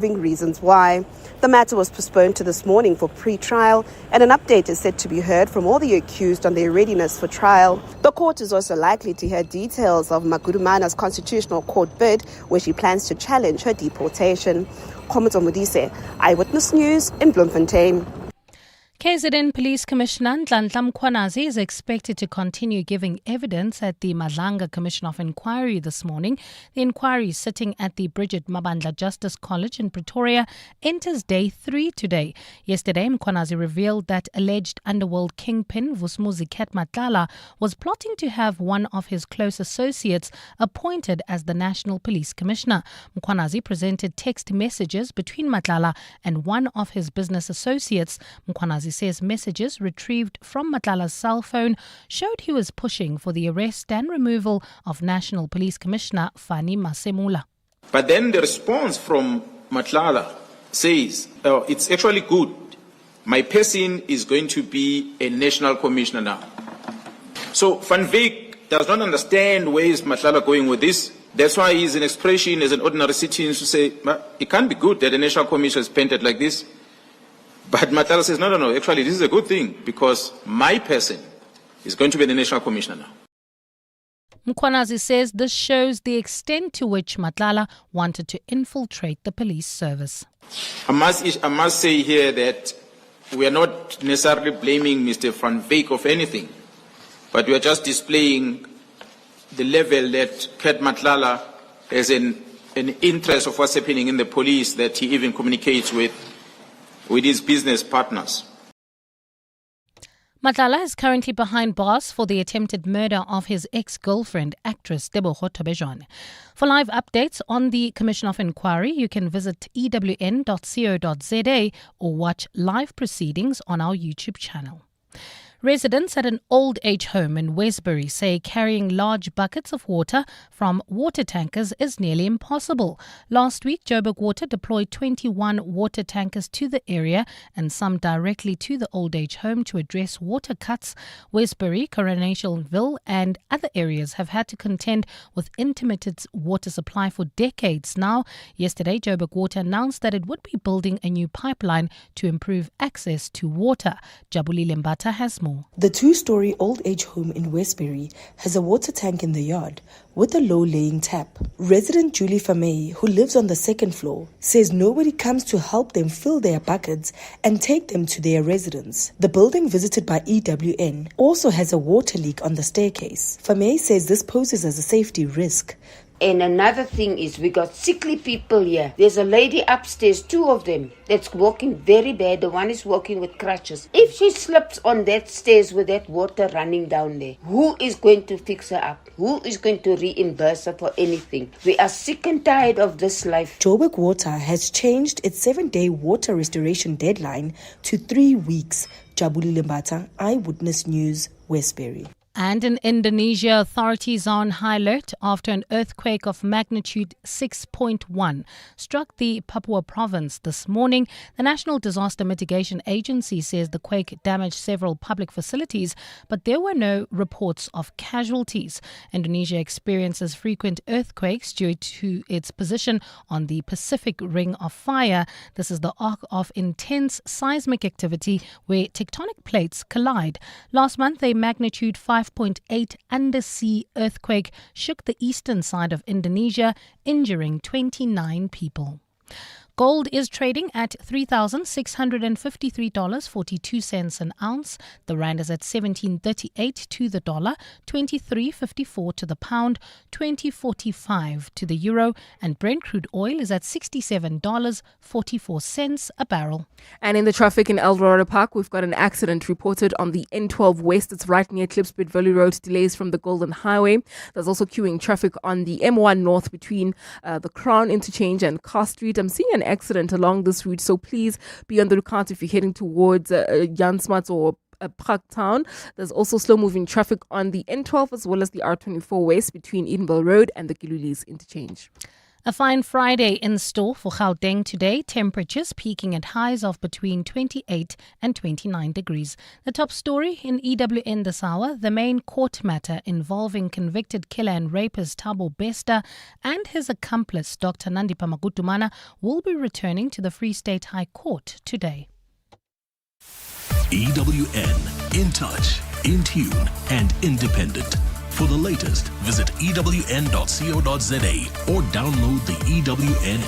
Reasons why. The matter was postponed to this morning for pre-trial, and an update is set to be heard from all the accused on their readiness for trial. The court is also likely to hear details of Magudumana's constitutional court bid, where she plans to challenge her deportation. Khomoto Modise, Eyewitness News in Bloemfontein. KZN Police Commissioner Nhlanhla Mkhwanazi is expected to continue giving evidence at the Madlanga Commission of Inquiry this morning. The inquiry, sitting at the Bridget Mabandla Justice College in Pretoria, enters day 3 today. Yesterday, Mkhwanazi revealed that alleged underworld kingpin Vusumuzi Matlala was plotting to have one of his close associates appointed as the National Police Commissioner. Mkhwanazi presented text messages between Matlala and one of his business associates. Mkhwanazi says messages retrieved from Matlala's cell phone showed he was pushing for the arrest and removal of National Police Commissioner Fani Masemula. But then the response from Matlala says, oh, it's actually good. My person is going to be a national commissioner now. So Van Wyk does not understand where is Matlala going with this. That's why he's an expression as an ordinary citizen to say, it can't be good that a national commissioner is painted like this. But Matlala says, no, actually this is a good thing because my person is going to be the national commissioner now. Mkhwanazi says this shows the extent to which Matlala wanted to infiltrate the police service. I must say here that we are not necessarily blaming Mr. Van Wyk of anything, but we are just displaying the level that Ket Matlala has an interest of what's happening in the police, that he even communicates with his business partners. Matlala is currently behind bars for the attempted murder of his ex-girlfriend, actress Teboho Tobejane. For live updates on the Commission of Inquiry, you can visit ewn.co.za or watch live proceedings on our YouTube channel. Residents at an old age home in Westbury say carrying large buckets of water from water tankers is nearly impossible. Last week, Joburg Water deployed 21 water tankers to the area and some directly to the old age home to address water cuts. Westbury, Coronationville and other areas have had to contend with intermittent water supply for decades now. Yesterday, Joburg Water announced that it would be building a new pipeline to improve access to water. Jabulile Mbata has more. The 2-story old age home in Westbury has a water tank in the yard with a low-laying tap. Resident Julie Famey, who lives on the second floor, says nobody comes to help them fill their buckets and take them to their residence. The building visited by EWN also has a water leak on the staircase. Famey says this poses as a safety risk. And another thing is we got sickly people here. There's a lady upstairs, 2 of them, that's walking very bad. The one is walking with crutches. If she slips on that stairs with that water running down there, who is going to fix her up? Who is going to reimburse her for anything? We are sick and tired of this life. Joburg Water has changed its 7-day water restoration deadline to 3 weeks. Jabulile Mbata, Eyewitness News, Westbury. And in Indonesia, authorities are on high alert after an earthquake of magnitude 6.1 struck the Papua province this morning. The National Disaster Mitigation Agency says the quake damaged several public facilities, but there were no reports of casualties. Indonesia experiences frequent earthquakes due to its position on the Pacific Ring of Fire. This is the arc of intense seismic activity where tectonic plates collide. Last month, a magnitude 5.8 undersea earthquake shook the eastern side of Indonesia, injuring 29 people. Gold is trading at $3,653.42 an ounce. The rand is at 17.38 to the dollar, 23.54 to the pound, 20.45 to the euro, and Brent crude oil is at $67.44 a barrel. And in the traffic in Eldorado Park, we've got an accident reported on the N12 West. It's right near Klipspruit Valley Road. Delays from the Golden Highway. There's also queuing traffic on the M1 North between the Crown Interchange and Car Street. I'm seeing an accident along this route, so please be on the lookout if you're heading towards Jan Smuts or Park Town. There's also slow-moving traffic on the N12 as well as the R24 West between Edenville Road and the Gilulis Interchange. A fine Friday in store for Gauteng today, temperatures peaking at highs of between 28 and 29 degrees. The top story in EWN this hour, the main court matter involving convicted killer and rapist Thabo Bester and his accomplice Dr Nandipha Magutumana will be returning to the Free State High Court today. EWN, in touch, in tune and independent. For the latest, visit ewn.co.za or download the EWN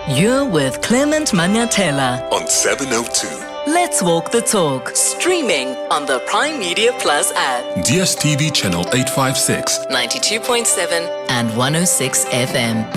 app. You're with Clement Manyathela On 702. Let's Walk the Talk, streaming on the Prime Media Plus app, DSTV channel 856, 92.7 and 106 FM.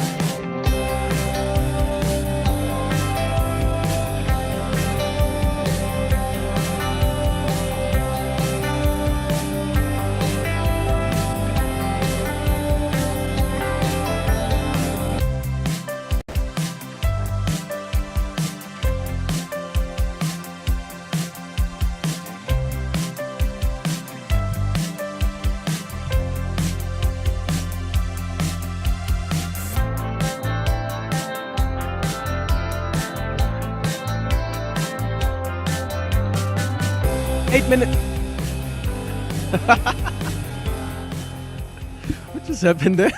8 minutes. What just happened there?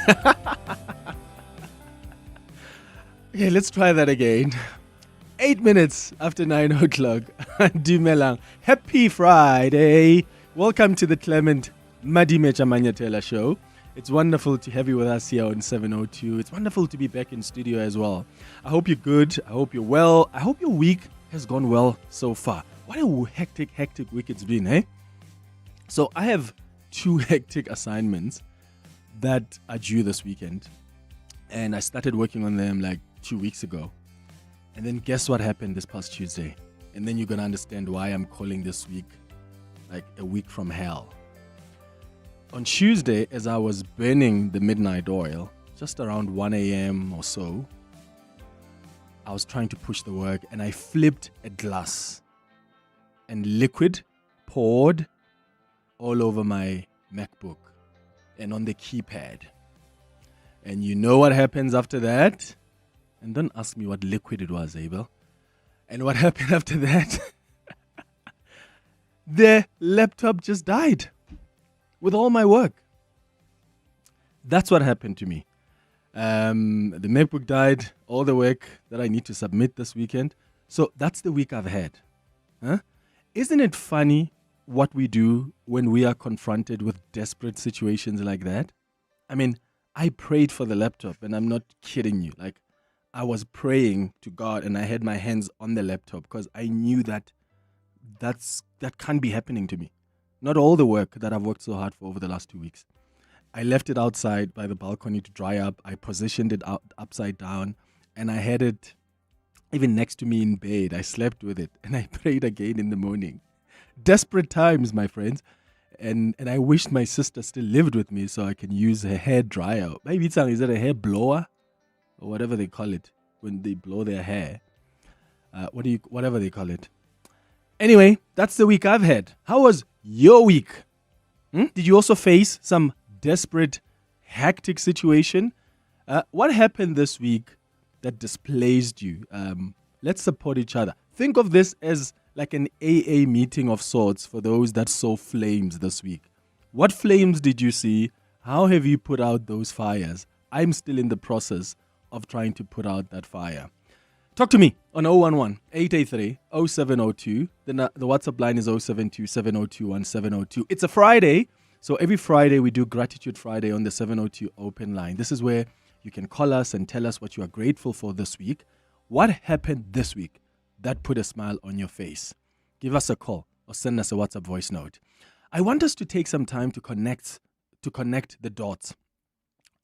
Okay, let's try that again. 8 minutes after 9 o'clock. Dumelang. Happy Friday. Welcome to the Clement Manyathela Show. It's wonderful to have you with us here on 702. It's wonderful to be back in studio as well. I hope you're good. I hope you're well. I hope your week has gone well so far. What a hectic week it's been, eh? So I have 2 hectic assignments that are due this weekend. And I started working on them like 2 weeks ago. And then guess what happened this past Tuesday? And then you're going to understand why I'm calling this week like a week from hell. On Tuesday, as I was burning the midnight oil, just around 1 a.m. or so, I was trying to push the work and I flipped a glass. And liquid poured all over my MacBook and on the keypad. And you know what happens after that? And don't ask me what liquid it was, Abel. And what happened after that? The laptop just died with all my work. That's what happened to me. The MacBook died, all the work that I need to submit this weekend. So that's the week I've had. Huh? Isn't it funny what we do when we are confronted with desperate situations like that? I mean, I prayed for the laptop, and I'm not kidding you. Like, I was praying to God, and I had my hands on the laptop because I knew that that can't be happening to me. Not all the work that I've worked so hard for over the last 2 weeks. I left it outside by the balcony to dry up. I positioned it upside down, and I had it even next to me in bed. I slept with it, and I prayed again in the morning. Desperate times, my friends. And I wished my sister still lived with me so I can use her hair dryer. Maybe is it a hair blower? Or whatever they call it when they blow their hair. Whatever they call it. Anyway, that's the week I've had. How was your week? Did you also face some desperate, hectic situation? What happened this week that displeased you? Let's support each other. Think of this as like an AA meeting of sorts for those that saw flames this week. What flames did you see? How have you put out those fires? I'm still in the process of trying to put out that fire. Talk to me on 011-883-0702. The WhatsApp line is 072-702-1702. It's a Friday, so every Friday we do Gratitude Friday on the 702 open line. This is where you can call us and tell us what you are grateful for this week. What happened this week that put a smile on your face? Give us a call or send us a WhatsApp voice note. I want us to take some time to connect the dots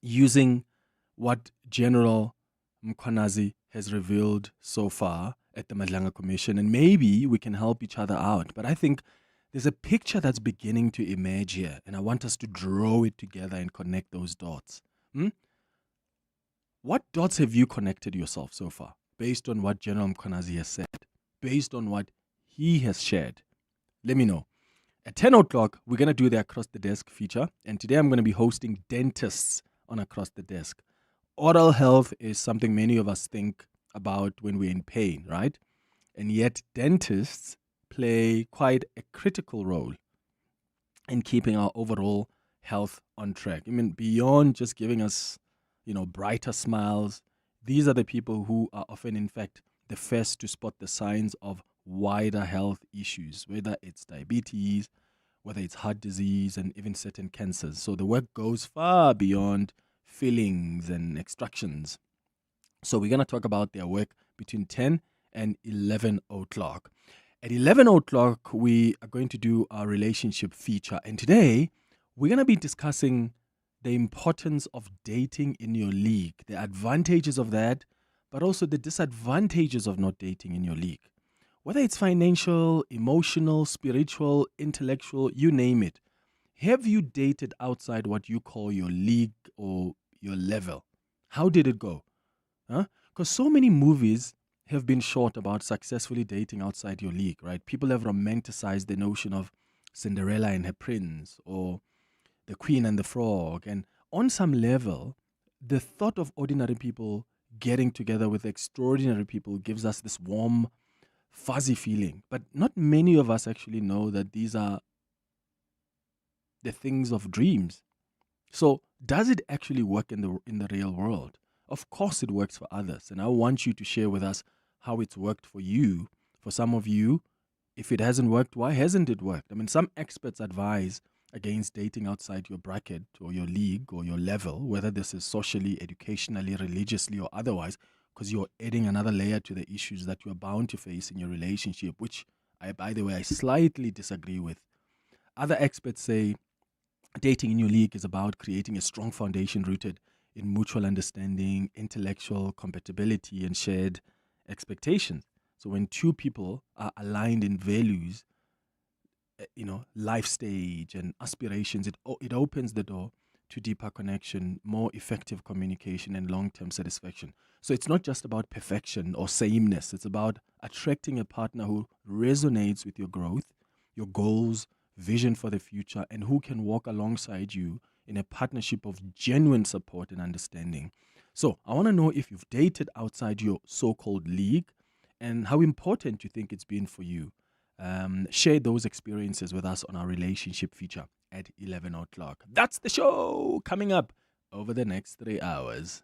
using what General Mkhwanazi has revealed so far at the Madlanga Commission, and maybe we can help each other out. But I think there's a picture that's beginning to emerge here, and I want us to draw it together and connect those dots. What dots have you connected yourself so far, based on what General Mkhwanazi has said, based on what he has shared? Let me know. At 10 o'clock, we're going to do the Across the Desk feature. And today I'm going to be hosting dentists on Across the Desk. Oral health is something many of us think about when we're in pain, right? And yet dentists play quite a critical role in keeping our overall health on track. I mean, beyond just giving us, brighter smiles, these are the people who are often, in fact, the first to spot the signs of wider health issues, whether it's diabetes, whether it's heart disease, and even certain cancers. So the work goes far beyond fillings and extractions. So we're going to talk about their work between 10 and 11 o'clock. At 11 o'clock, we are going to do our relationship feature. And today, we're going to be discussing the importance of dating in your league, the advantages of that, but also the disadvantages of not dating in your league. Whether it's financial, emotional, spiritual, intellectual, you name it. Have you dated outside what you call your league or your level? How did it go? Because so many movies have been shot about successfully dating outside your league, right? People have romanticized the notion of Cinderella and her prince or the Queen and the Frog. And on some level, the thought of ordinary people getting together with extraordinary people gives us this warm, fuzzy feeling. But not many of us actually know that these are the things of dreams. So does it actually work in the real world? Of course it works for others. And I want you to share with us how it's worked for you. For some of you, if it hasn't worked, why hasn't it worked? I mean, some experts advise against dating outside your bracket or your league or your level, whether this is socially, educationally, religiously, or otherwise, because you're adding another layer to the issues that you're bound to face in your relationship, which, by the way, I slightly disagree with. Other experts say dating in your league is about creating a strong foundation rooted in mutual understanding, intellectual compatibility, and shared expectations. So when two people are aligned in values, life stage and aspirations, it opens the door to deeper connection, more effective communication, and long-term satisfaction. So it's not just about perfection or sameness. It's about attracting a partner who resonates with your growth, your goals, vision for the future, and who can walk alongside you in a partnership of genuine support and understanding. So I want to know if you've dated outside your so-called league and how important you think it's been for you. Share those experiences with us on our relationship feature at 11 o'clock. That's the show coming up over the next 3 hours.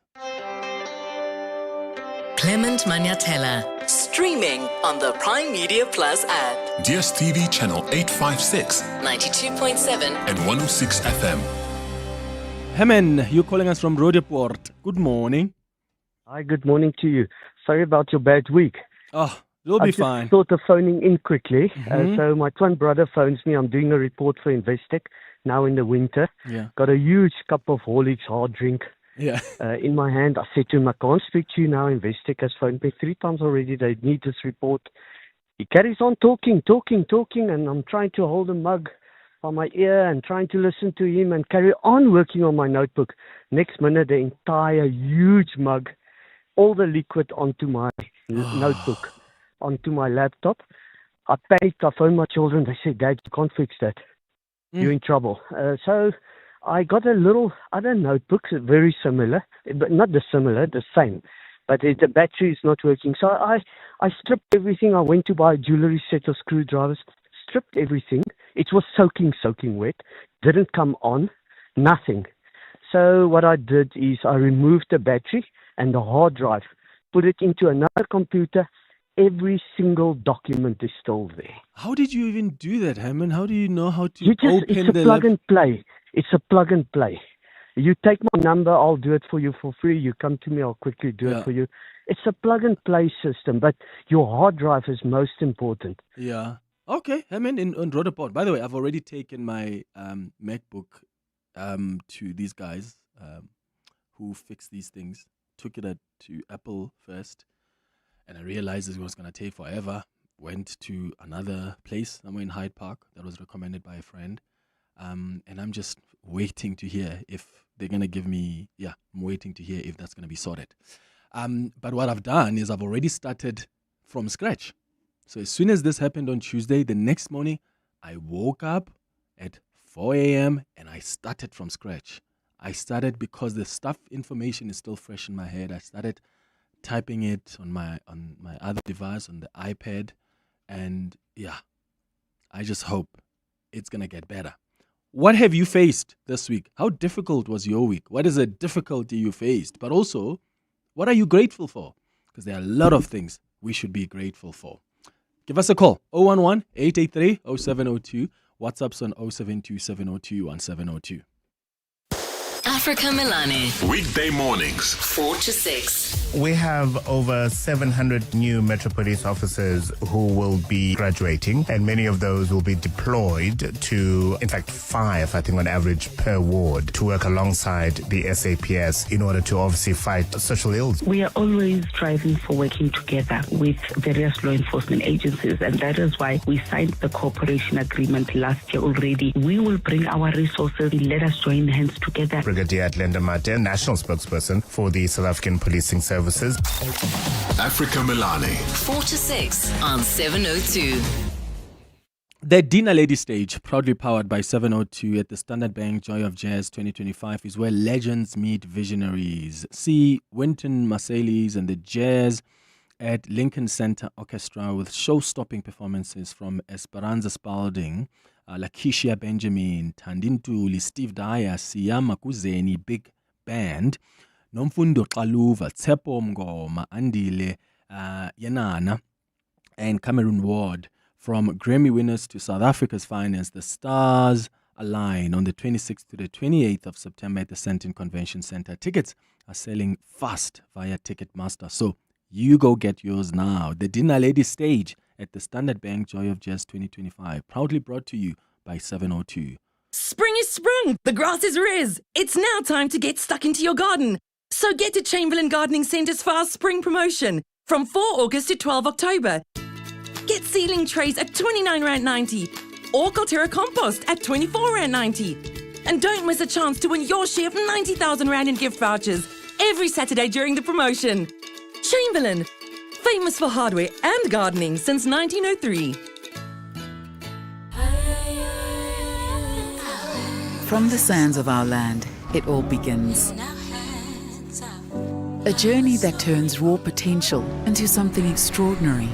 Clement Manyathela, streaming on the Prime Media Plus app. DSTV channel 856, 92.7 and 106 FM. Herman, you're calling us from Roodepoort. Good morning. Hi, good morning to you. Sorry about your bad week. Oh, you'll be fine. I just thought of phoning in quickly. So my twin brother phones me. I'm doing a report for Investec now in the winter. Yeah. Got a huge cup of Horlicks hard drink in my hand. I said to him, I can't speak to you now. Investec has phoned me 3 times already. They need this report. He carries on talking, and I'm trying to hold a mug on my ear and trying to listen to him and carry on working on my notebook. Next minute, the entire huge mug, all the liquid onto my notebook, onto my laptop. I panicked. I phoned my children. They said, Dad, you can't fix that. You're in trouble. So I got a little other notebook, very similar, but not the same. But the battery is not working. So I stripped everything. I went to buy a jewelry set of screwdrivers, stripped everything. It was soaking wet. Didn't come on. Nothing. So what I did is I removed the battery and the hard drive, put it into another computer. Every single document is still there. How did you even do that, Hammond? How do you know how to open it's a plug and play. It's a plug and play. You take my number, I'll do it for you for free. You come to me, I'll quickly do it for you. It's a plug and play system, but your hard drive is most important. Yeah. Okay, Hammond on Roodepoort. By the way, I've already taken my MacBook to these guys who fix these things. Took it to Apple first, and I realized it was going to take forever. Went to another place, somewhere in Hyde Park, that was recommended by a friend. And I'm just waiting to hear if they're going to give me, I'm waiting to hear if that's going to be sorted. But what I've done is I've already started from scratch. So as soon as this happened on Tuesday, the next morning, I woke up at 4 a.m. and I started from scratch. I started because the stuff information is still fresh in my head. I started typing it on my other device, on the iPad, and yeah, I just hope it's gonna get better. What have you faced this week? How difficult was your week? What is a difficulty you faced? But also, what are you grateful for? Because there are a lot of things we should be grateful for. Give us a call, 011-883-0702. WhatsApp's on 0727021702. Africa Milani. Weekday mornings. 4 to 6. We have over 700 new Metro Police officers who will be graduating, and many of those will be deployed to, in fact, 5, I think, on average per ward, to work alongside the SAPS in order to obviously fight social ills. We are always striving for working together with various law enforcement agencies, and that is why we signed the cooperation agreement last year already. We will bring our resources. Let us join hands together. Brigadier Nhlanhla Mkhwanazi, national spokesperson for the South African Policing Services. Africa Milani. 4 to 6 on 702. The Dinner Lady stage, proudly powered by 702 at the Standard Bank Joy of Jazz 2025, is where legends meet visionaries. See Wynton Marsalis and the Jazz at Lincoln Center Orchestra with show-stopping performances from Esperanza Spalding, Lakeisha Benjamin, Tandintuli, Steve Dyer, Siyama Kuzeni, Big Band, Nomfundo Xaluva, Tsepo Mngoma, Andile Yenana, and Cameron Ward. From Grammy winners to South Africa's finest, the stars align on the 26th to the 28th of September at the Sandton Convention Center. Tickets are selling fast via Ticketmaster, so you go get yours now. The Dinner Lady stage at the Standard Bank Joy of Jazz 2025, proudly brought to you by 702. Spring is sprung. The grass is riz. It's now time to get stuck into your garden. So get to Chamberlain Gardening Centre's fast spring promotion from 4 August to 12 October. Get ceiling trays at R29.90 or Colterra compost at R24.90. And don't miss a chance to win your share of R90,000 in gift vouchers every Saturday during the promotion. Chamberlain, famous for hardware and gardening since 1903. From the sands of our land, it all begins. A journey that turns raw potential into something extraordinary.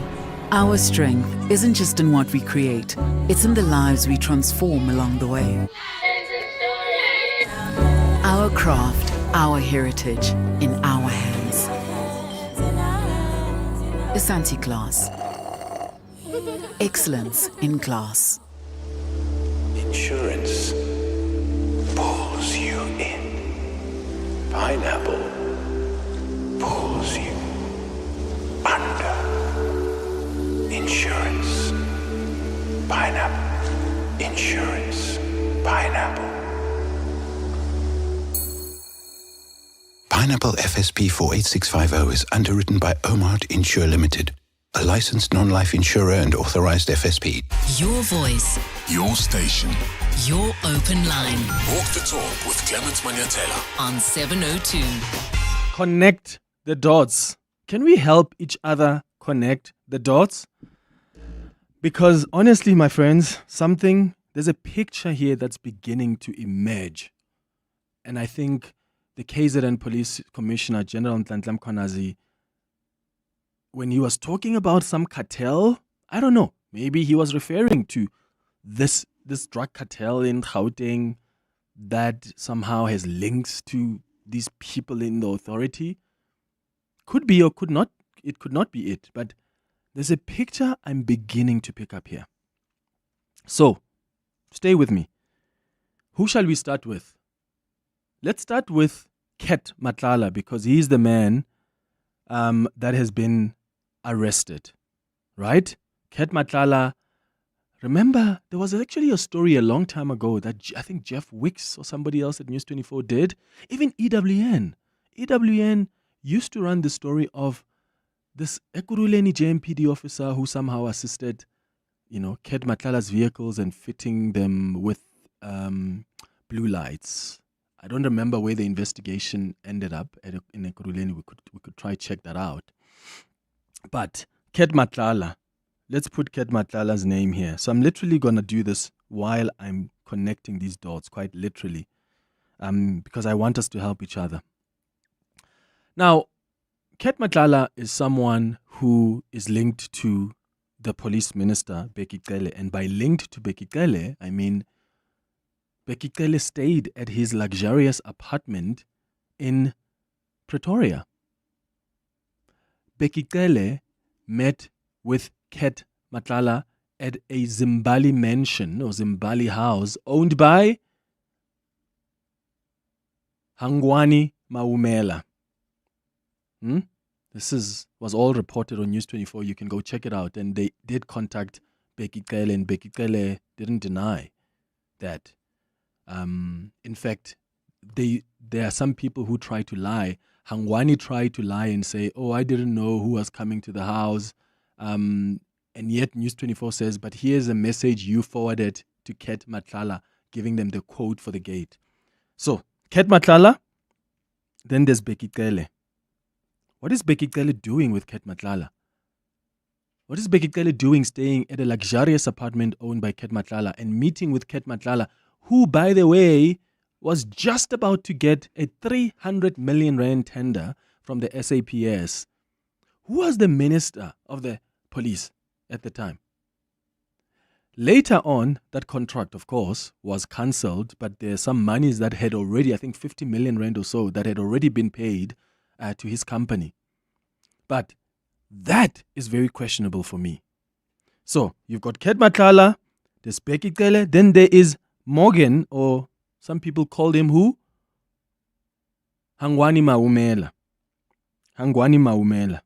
Our strength isn't just in what we create, it's in the lives we transform along the way. Our craft, our heritage, in our hands. Asante Glass. Excellence in glass. Insurance pulls you in. Pineapple pulls you under. Insurance. Pineapple. Insurance. Pineapple. Pineapple FSP 48650 is underwritten by Omart Insure Limited, a licensed non-life insurer and authorized FSP. Your voice. Your station. Your open line. Walk the talk with Clement Manyathela on 702. Connect the dots. Can we help each other connect the dots? Because honestly, my friends, there's a picture here that's beginning to emerge. And I think the KZN Police Commissioner, General Nhlanhla Mkhwanazi, when he was talking about some cartel, I don't know, maybe he was referring to this drug cartel in Gauteng that somehow has links to these people in the authority. Could be or could not. It could not be it. But there's a picture I'm beginning to pick up here. So, stay with me. Who shall we start with? Let's start with Ket Matlala, because he's the man that has been arrested, right? Ket Matlala, remember, there was actually a story a long time ago that I think Jeff Wicks or somebody else at News 24 did. Even EWN used to run the story of this Ekurhuleni JMPD officer who somehow assisted, Ket Matlala's vehicles and fitting them with blue lights. I don't remember where the investigation ended up in Ekurhuleni. We could try check that out. But Ket Matlala let's put Ket Matlala's name here. So I'm literally going to do this while I'm connecting these dots, quite literally, because I want us to help each other. Now, Ket Matlala is someone who is linked to the police minister, Bheki Cele. And by linked to Bheki Cele, I mean Bheki Cele stayed at his luxurious apartment in Pretoria. Bheki Cele met with Ket Matlala at a Zimbali mansion or Zimbali house owned by Hangwani Maumela. This was all reported on News 24. You can go check it out. And they did contact Bheki Cele, and Bheki Cele didn't deny that. In fact, there are some people who try to lie. Hangwani tried to lie and say, oh, I didn't know who was coming to the house. And yet News 24 says, but here's a message you forwarded to Ket Matlala, giving them the code for the gate. So, Ket Matlala, then there's Bheki Cele. What is Bheki Cele doing with Ket Matlala? What is Bheki Cele doing staying at a luxurious apartment owned by Ket Matlala and meeting with Ket Matlala, who, by the way, was just about to get a 300 million rand tender from the SAPS? Who was the minister of the police at the time? Later on, that contract, of course, was cancelled, but there's some monies that had already, I think 50 million rand or so, that had already been paid to his company. But that is very questionable for me. So, you've got Ket Matlala, there's Bheki Cele, then there is Morgan, or some people called him who? Hangwani Maumela. Hangwani Maumela.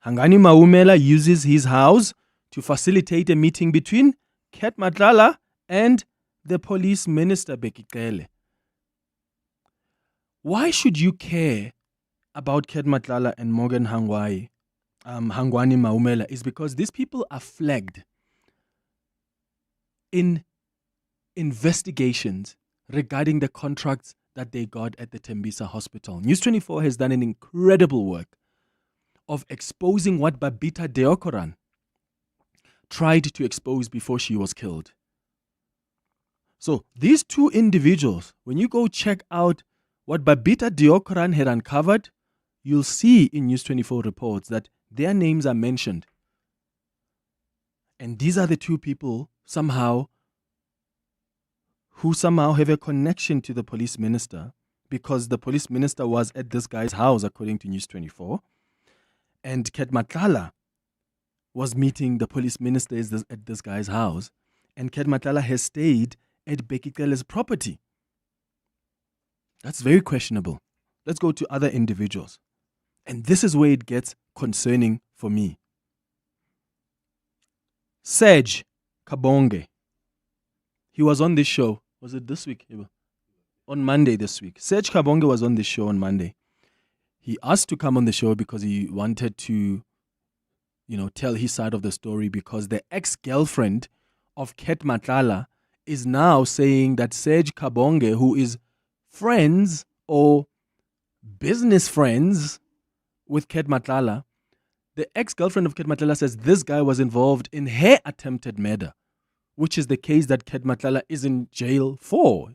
Hangwani Maumela uses his house to facilitate a meeting between Ket Matlala and the police minister, Bheki Cele. Why should you care about Ket Matlala and Morgan Hangwani Maumela? Is because these people are flagged in investigations regarding the contracts that they got at the Tembisa Hospital. News 24 has done an incredible work of exposing what Babita Deokaran tried to expose before she was killed. So these two individuals, when you go check out what Babita Deokaran had uncovered, you'll see in News 24 reports that their names are mentioned. And these are the two people who somehow have a connection to the police minister, because the police minister was at this guy's house, according to News 24. And Ket Matlala was meeting the police minister at this guy's house. And Ket Matlala has stayed at Bheki Cele's property. That's very questionable. Let's go to other individuals. And this is where it gets concerning for me. Serge Kabonge. He was on this show. Was it this week? On Monday this week. Serge Kabonge was on this show on Monday. He asked to come on the show because he wanted to, tell his side of the story, because the ex-girlfriend of Ket Matlala is now saying that Serge Kabonge, who is friends or business friends with Ket Matlala, the ex-girlfriend of Ket Matlala says this guy was involved in her attempted murder, which is the case that Ket Matlala is in jail for.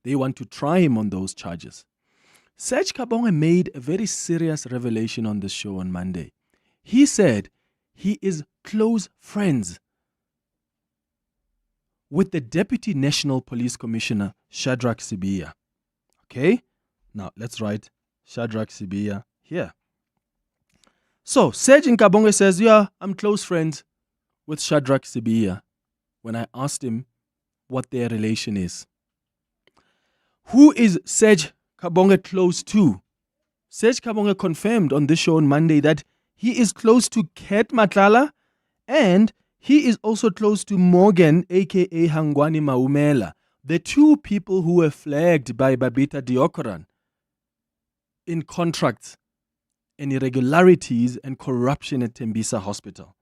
They want to try him on those charges. Serge Kabonge made a very serious revelation on this show on Monday. He said he is close friends with the Deputy National Police Commissioner, Shadrack Sibiya. Okay? Now, let's write Shadrack Sibiya here. So, Serge Kabonge says, yeah, I'm close friends with Shadrack Sibiya, when I asked him what their relation is. Who is Serge Kabonge close to? Serge Kabonge confirmed on this show on Monday that he is close to Ket Matlala, and he is also close to Morgan, aka Hangwani Maumela, the two people who were flagged by Babita Deokaran in contracts and irregularities and corruption at Tembisa Hospital.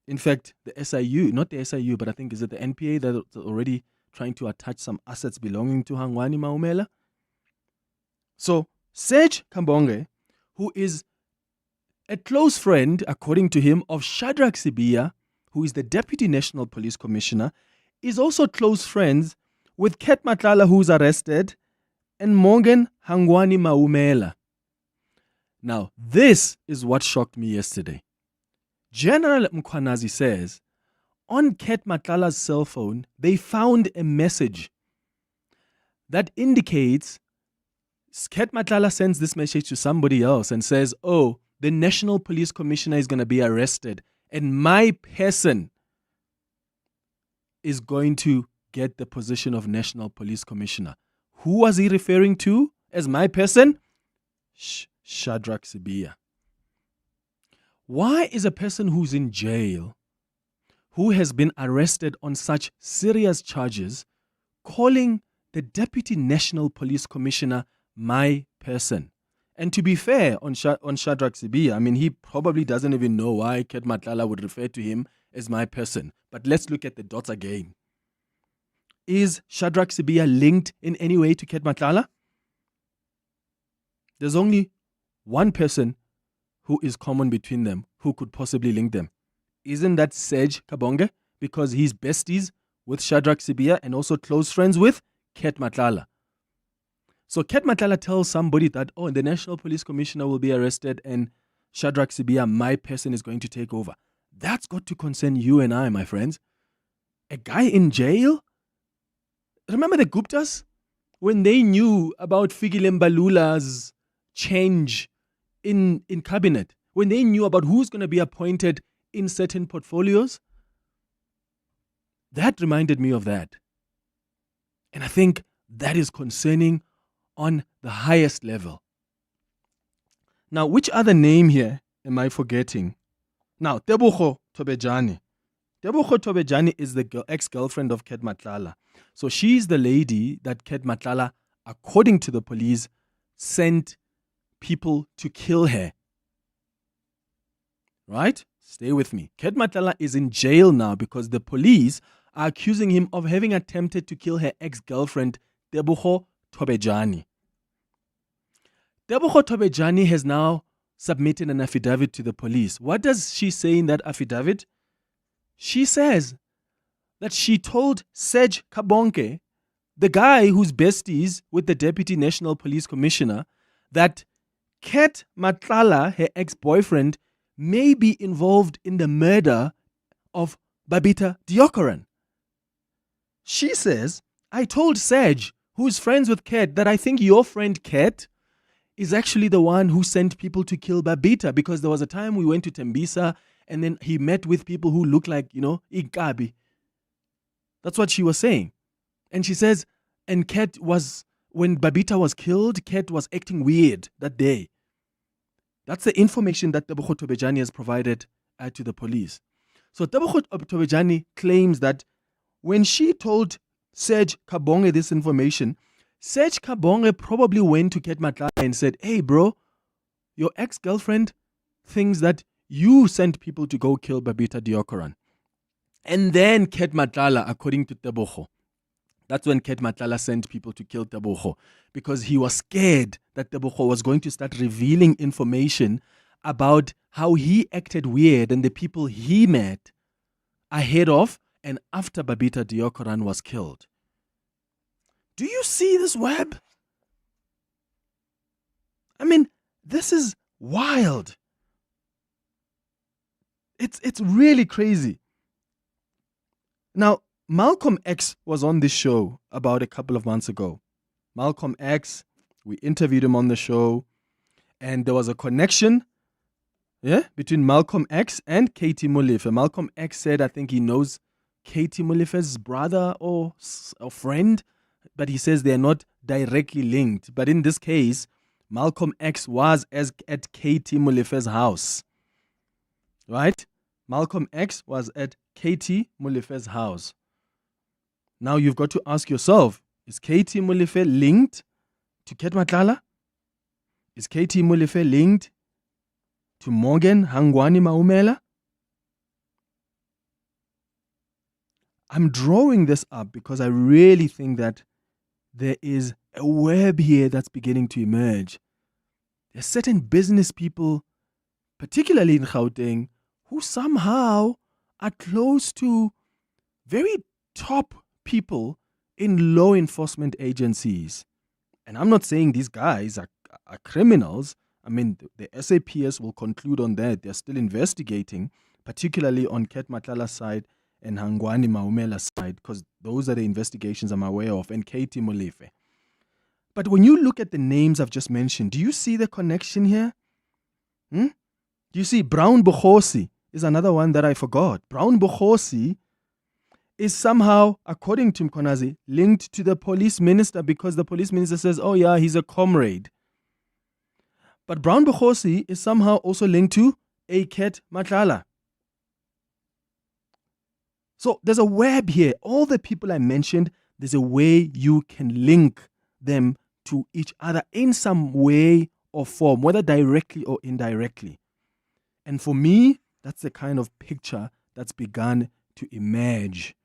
In fact, the SIU, not the SIU, but I think is it the NPA that's already trying to attach some assets belonging to Hangwani Maumela? So, Serge Kabonge, who is a close friend, according to him, of Shadrack Sibiya, who is the Deputy National Police Commissioner, is also close friends with Ket Matlala, who's arrested, and Morgan Hangwani Maumela. Now, this is what shocked me yesterday. General Mkhwanazi says, on Ket Matlala's cell phone, they found a message that indicates Ket Matlala sends this message to somebody else and says, oh, the National Police Commissioner is going to be arrested and my person is going to get the position of National Police Commissioner. Who was he referring to as my person? Shadrack Sibiya. Why is a person who's in jail, who has been arrested on such serious charges, calling the Deputy National Police Commissioner my person? And to be fair on Shadrack Sibiya, I mean, he probably doesn't even know why Ket Matlala would refer to him as my person. But let's look at the dots again. Is Shadrack Sibiya linked in any way to Ket Matlala? There's only one person who is common between them, who could possibly link them. Isn't that Serge Kabonge? Because he's besties with Shadrack Sibiya and also close friends with Ket Matlala. So Ket Matlala tells somebody that, oh, the National Police Commissioner will be arrested and Shadrack Sibiya, my person, is going to take over. That's got to concern you and I, my friends. A guy in jail? Remember the Guptas? When they knew about Fikile Mbalula's change in cabinet, when they knew about who's going to be appointed in certain portfolios, that reminded me of that. And I think that is concerning on the highest level. Now, which other name here am I forgetting? Now, Tebogo Tobejane. Tebogo Tobejane is the ex-girlfriend of Ket Matlala. So she's the lady that Ket Matlala, according to the police, sent people to kill her. Right? Stay with me. Ket Matlala is in jail now because the police are accusing him of having attempted to kill her ex-girlfriend, Tebogo Tobejane. Tebogo Tobejane has now submitted an affidavit to the police. What does she say in that affidavit? She says that she told Serge Kabonke, the guy who's besties with the Deputy National Police Commissioner, that Ket Matlala, her ex-boyfriend, may be involved in the murder of Babita Deokaran. She says, I told Serge, who's friends with Ket, that I think your friend Ket is actually the one who sent people to kill Babita, because there was a time we went to Tembisa and then he met with people who look like, Ikabi. That's what she was saying. And she says, and Ket was, when Babita was killed, Ket was acting weird that day. That's the information that Tebogo Tobejane has provided to the police. So Tebogo Tobejane claims that when she told Serge Kabonge this information, Serge Kabonge probably went to Ket Matlala and said, hey bro, your ex-girlfriend thinks that you sent people to go kill Babita Deokaran. And then Ket Matlala, according to Tebogo, that's when Ket Matlala sent people to kill Tebogo, because he was scared that Tebogo was going to start revealing information about how he acted weird and the people he met ahead of and after Babita Deokaran was killed. Do you see this web? I mean, this is wild. It's really crazy. Now, Malcolm X was on this show about a couple of months ago. Malcolm X, we interviewed him on the show, and there was a connection between Malcolm X and Katie Molefe. Malcolm X said, I think he knows Katie Molefe's brother or friend, but he says they're not directly linked. But in this case, Malcolm X was at Katie Molefe's house. Right? Malcolm X was at Katie Molefe's house. Now you've got to ask yourself, is Katie Molefe linked to Ket Matlala? Is Katie Molefe linked to Morgan Hangwani Maumela? I'm drawing this up because I really think that there is a web here that's beginning to emerge. There's certain business people particularly in Gauteng, who somehow are close to very top people in law enforcement agencies. And I'm not saying these guys are criminals. I mean, the SAPS will conclude on that. They're still investigating, particularly on Ket Matlala's side and Hangwani Maumela's side, because those are the investigations I'm aware of, and Katie Molefe. But when you look at the names I've just mentioned, do you see the connection here? Do you see Brown Bukhosi is another one that I forgot. Brown Bukhosi is somehow, according to Mkhwanazi, linked to the police minister because the police minister says, oh yeah, he's a comrade. But Brown Bukhosi is somehow also linked to Ket Matlala. So there's a web here. All the people I mentioned, there's a way you can link them to each other in some way or form, whether directly or indirectly. And for me, that's the kind of picture that's begun to emerge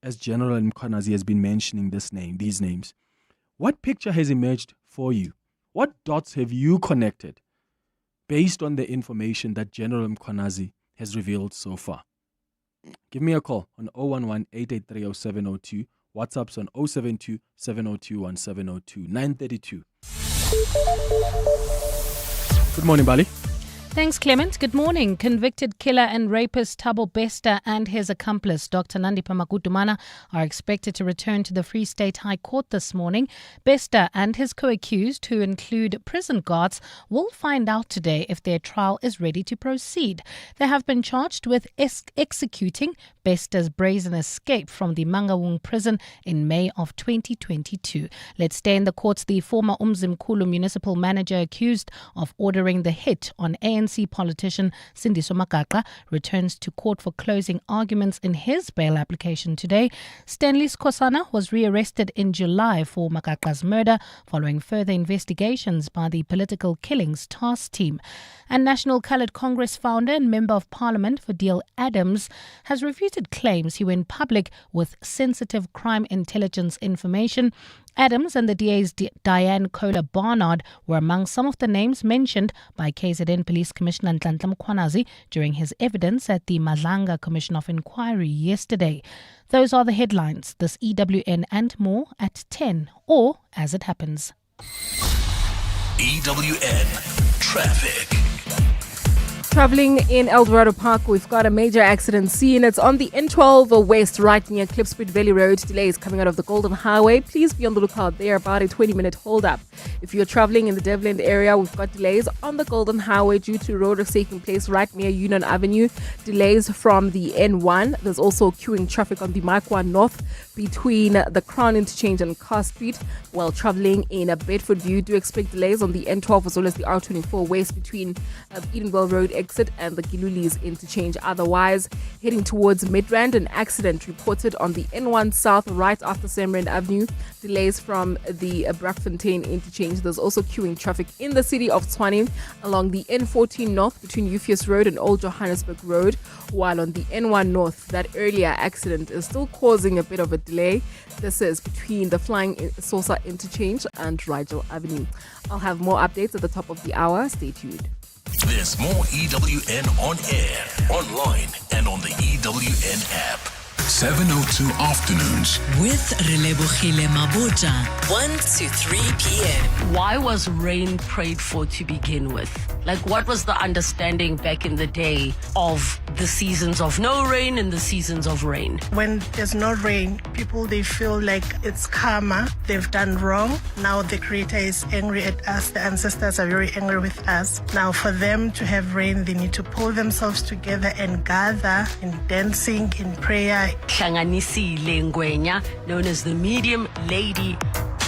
as General Mkhwanazi has been mentioning these names. What picture has emerged for you? What dots have you connected based on the information that General Mkhwanazi has revealed so far? Give me a call on 011-883-0702. WhatsApp's on 072-702-1702. 932. Good morning, Bali. Thanks, Clement. Good morning. Convicted killer and rapist Thabo Bester and his accomplice, Dr. Nandipha Magudumana, are expected to return to the Free State High Court this morning. Bester and his co-accused, who include prison guards, will find out today if their trial is ready to proceed. They have been charged with executing Bester's brazen escape from the Mangaung prison in May of 2022. Let's stay in the courts. The former Umzimkhulu municipal manager accused of ordering the hit on ANC politician Sindiso Magaqa returns to court for closing arguments in his bail application today. Stanley Skosana was rearrested in July for Magaqa's murder following further investigations by the Political Killings Task Team. And National Coloured Congress founder and Member of Parliament Fadil Adams has refuted claims he went public with sensitive crime intelligence information. Adams and the DA's Diane Kohler-Barnard were among some of the names mentioned by KZN Police Commissioner Nhlanhla Mkhwanazi during his evidence at the Madlanga Commission of Inquiry yesterday. Those are the headlines. This EWN and more at 10 or as it happens. EWN Traffic. Traveling in El Dorado Park, we've got a major accident scene. It's on the N12 West, right near Klipspruit Valley Road. Delays coming out of the Golden Highway. Please be on the lookout there, about a 20-minute hold-up. If you're traveling in the Devland area, we've got delays on the Golden Highway due to road work taking place right near Union Avenue. Delays from the N1. There's also queuing traffic on the Maikwa North between the Crown Interchange and Carr Street. While traveling in Bedford View, do expect delays on the N12 as well as the R24 West between Edenville Road exit and the Gilulis interchange. Otherwise, heading towards Midrand, an accident reported on the N1 South right after Samrand Avenue. Delays from the Brackfontein interchange. There's also queuing traffic in the city of Tshwane along the N14 North between Euphus Road and Old Johannesburg Road, while on the N1 North, that earlier accident is still causing a bit of a delay. This is between the Flying Saucer interchange and Rigel Avenue. I'll have more updates at the top of the hour. Stay tuned. There's more EWN on air, online, and on the EWN app. 7:02 afternoons with Relebohile Maboja, 1 to 3 p.m. Why was rain prayed for to begin with? Like, what was the understanding back in the day of the seasons of no rain and the seasons of rain? When there's no rain, people, they feel like it's karma. They've done wrong. Now the Creator is angry at us. The ancestors are very angry with us. Now for them to have rain, they need to pull themselves together and gather in dancing, in prayer. Hlanganisile Ngwenya, known as the medium lady.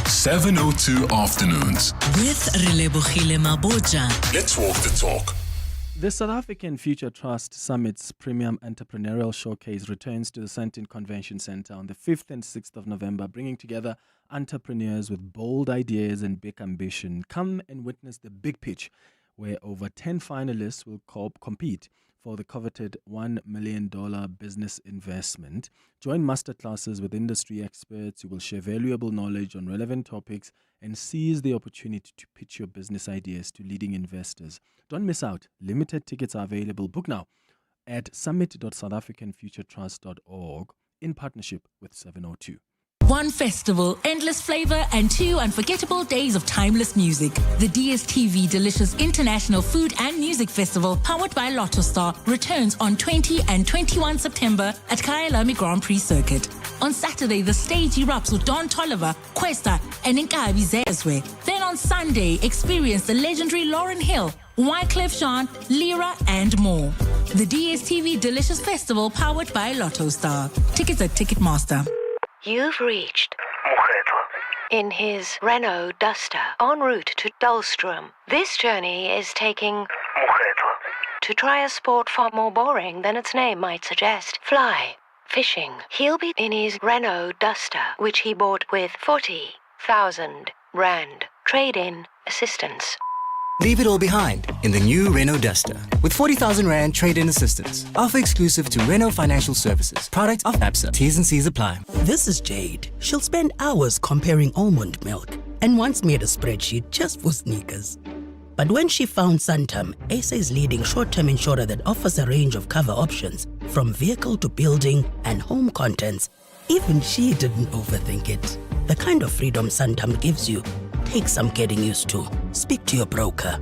7:02 afternoons with Relebohile Maboja. Let's walk the talk. The South African Future Trust Summit's Premium Entrepreneurial Showcase returns to the Sandton Convention Centre on the 5th and 6th of November, bringing together entrepreneurs with bold ideas and big ambition. Come and witness the big pitch, where over 10 finalists will compete for the coveted $1 million business investment. Join masterclasses with industry experts who will share valuable knowledge on relevant topics and seize the opportunity to pitch your business ideas to leading investors. Don't miss out. Limited tickets are available. Book now at summit.southafricanfuturetrust.org in partnership with 702. One festival, endless flavor, and 2 unforgettable days of timeless music. The DSTV Delicious International Food and Music Festival, powered by Lotto Star, returns on 20 and 21 September at Kyalami Grand Prix Circuit. On Saturday, the stage erupts with Don Toliver, Questa, and Nkabi Zezwe. Then on Sunday, experience the legendary Lauryn Hill, Wyclef Jean, Lyra, and more. The DSTV Delicious Festival, powered by Lotto Star. Tickets at Ticketmaster. You've reached in his Renault Duster en route to Dullstrom. This journey is taking to try a sport far more boring than its name might suggest. Fly. Fishing. He'll be in his Renault Duster, which he bought with 40,000 Rand trade-in assistance. Leave it all behind in the new Renault Duster with 40,000 Rand trade-in assistance. Offer exclusive to Renault Financial Services. Product of ABSA. T's and C's apply. This is Jade. She'll spend hours comparing almond milk and once made a spreadsheet just for sneakers. But when she found Santam, SA's leading short-term insurer that offers a range of cover options from vehicle to building and home contents, even she didn't overthink it. The kind of freedom Santam gives you takes some getting used to. Speak to your broker.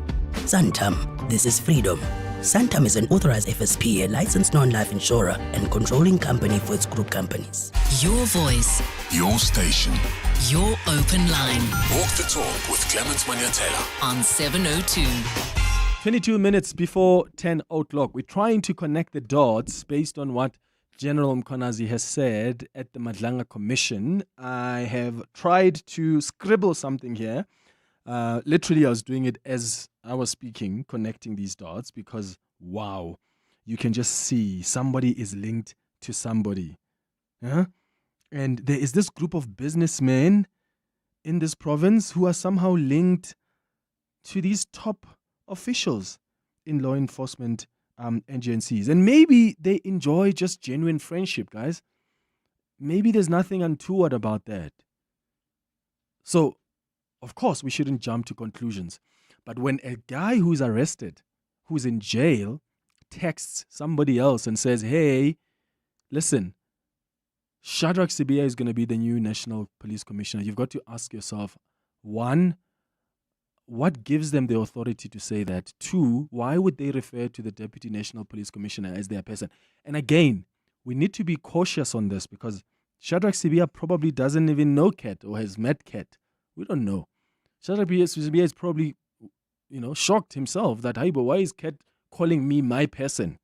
Santam, this is freedom. Santam is an authorized FSP, a licensed non-life insurer and controlling company for its group companies. Your voice. Your station. Your open line. Walk the talk with Clement Manyathela on 702. 22 minutes before 10 o'clock. We're trying to connect the dots based on what General Mkhwanazi has said at the Madlanga Commission. I have tried to scribble something here. Literally, I was doing it as I was speaking, connecting these dots, because, wow, you can just see somebody is linked to somebody. Huh? And there is this group of businessmen in this province who are somehow linked to these top officials in law enforcement agencies. And maybe they enjoy just genuine friendship, guys. Maybe there's nothing untoward about that. So, of course, we shouldn't jump to conclusions. But when a guy who's arrested, who's in jail, texts somebody else and says, hey, listen, Shadrach Sibiya is going to be the new National Police Commissioner, you've got to ask yourself, one, what gives them the authority to say that? Two, why would they refer to the Deputy National Police Commissioner as their person? And again, we need to be cautious on this because Shadrach Sibiya probably doesn't even know Ket or has met Ket. We don't know. Shadrach Sibiya is probably, shocked himself that, hey, but why is Ket calling me my person?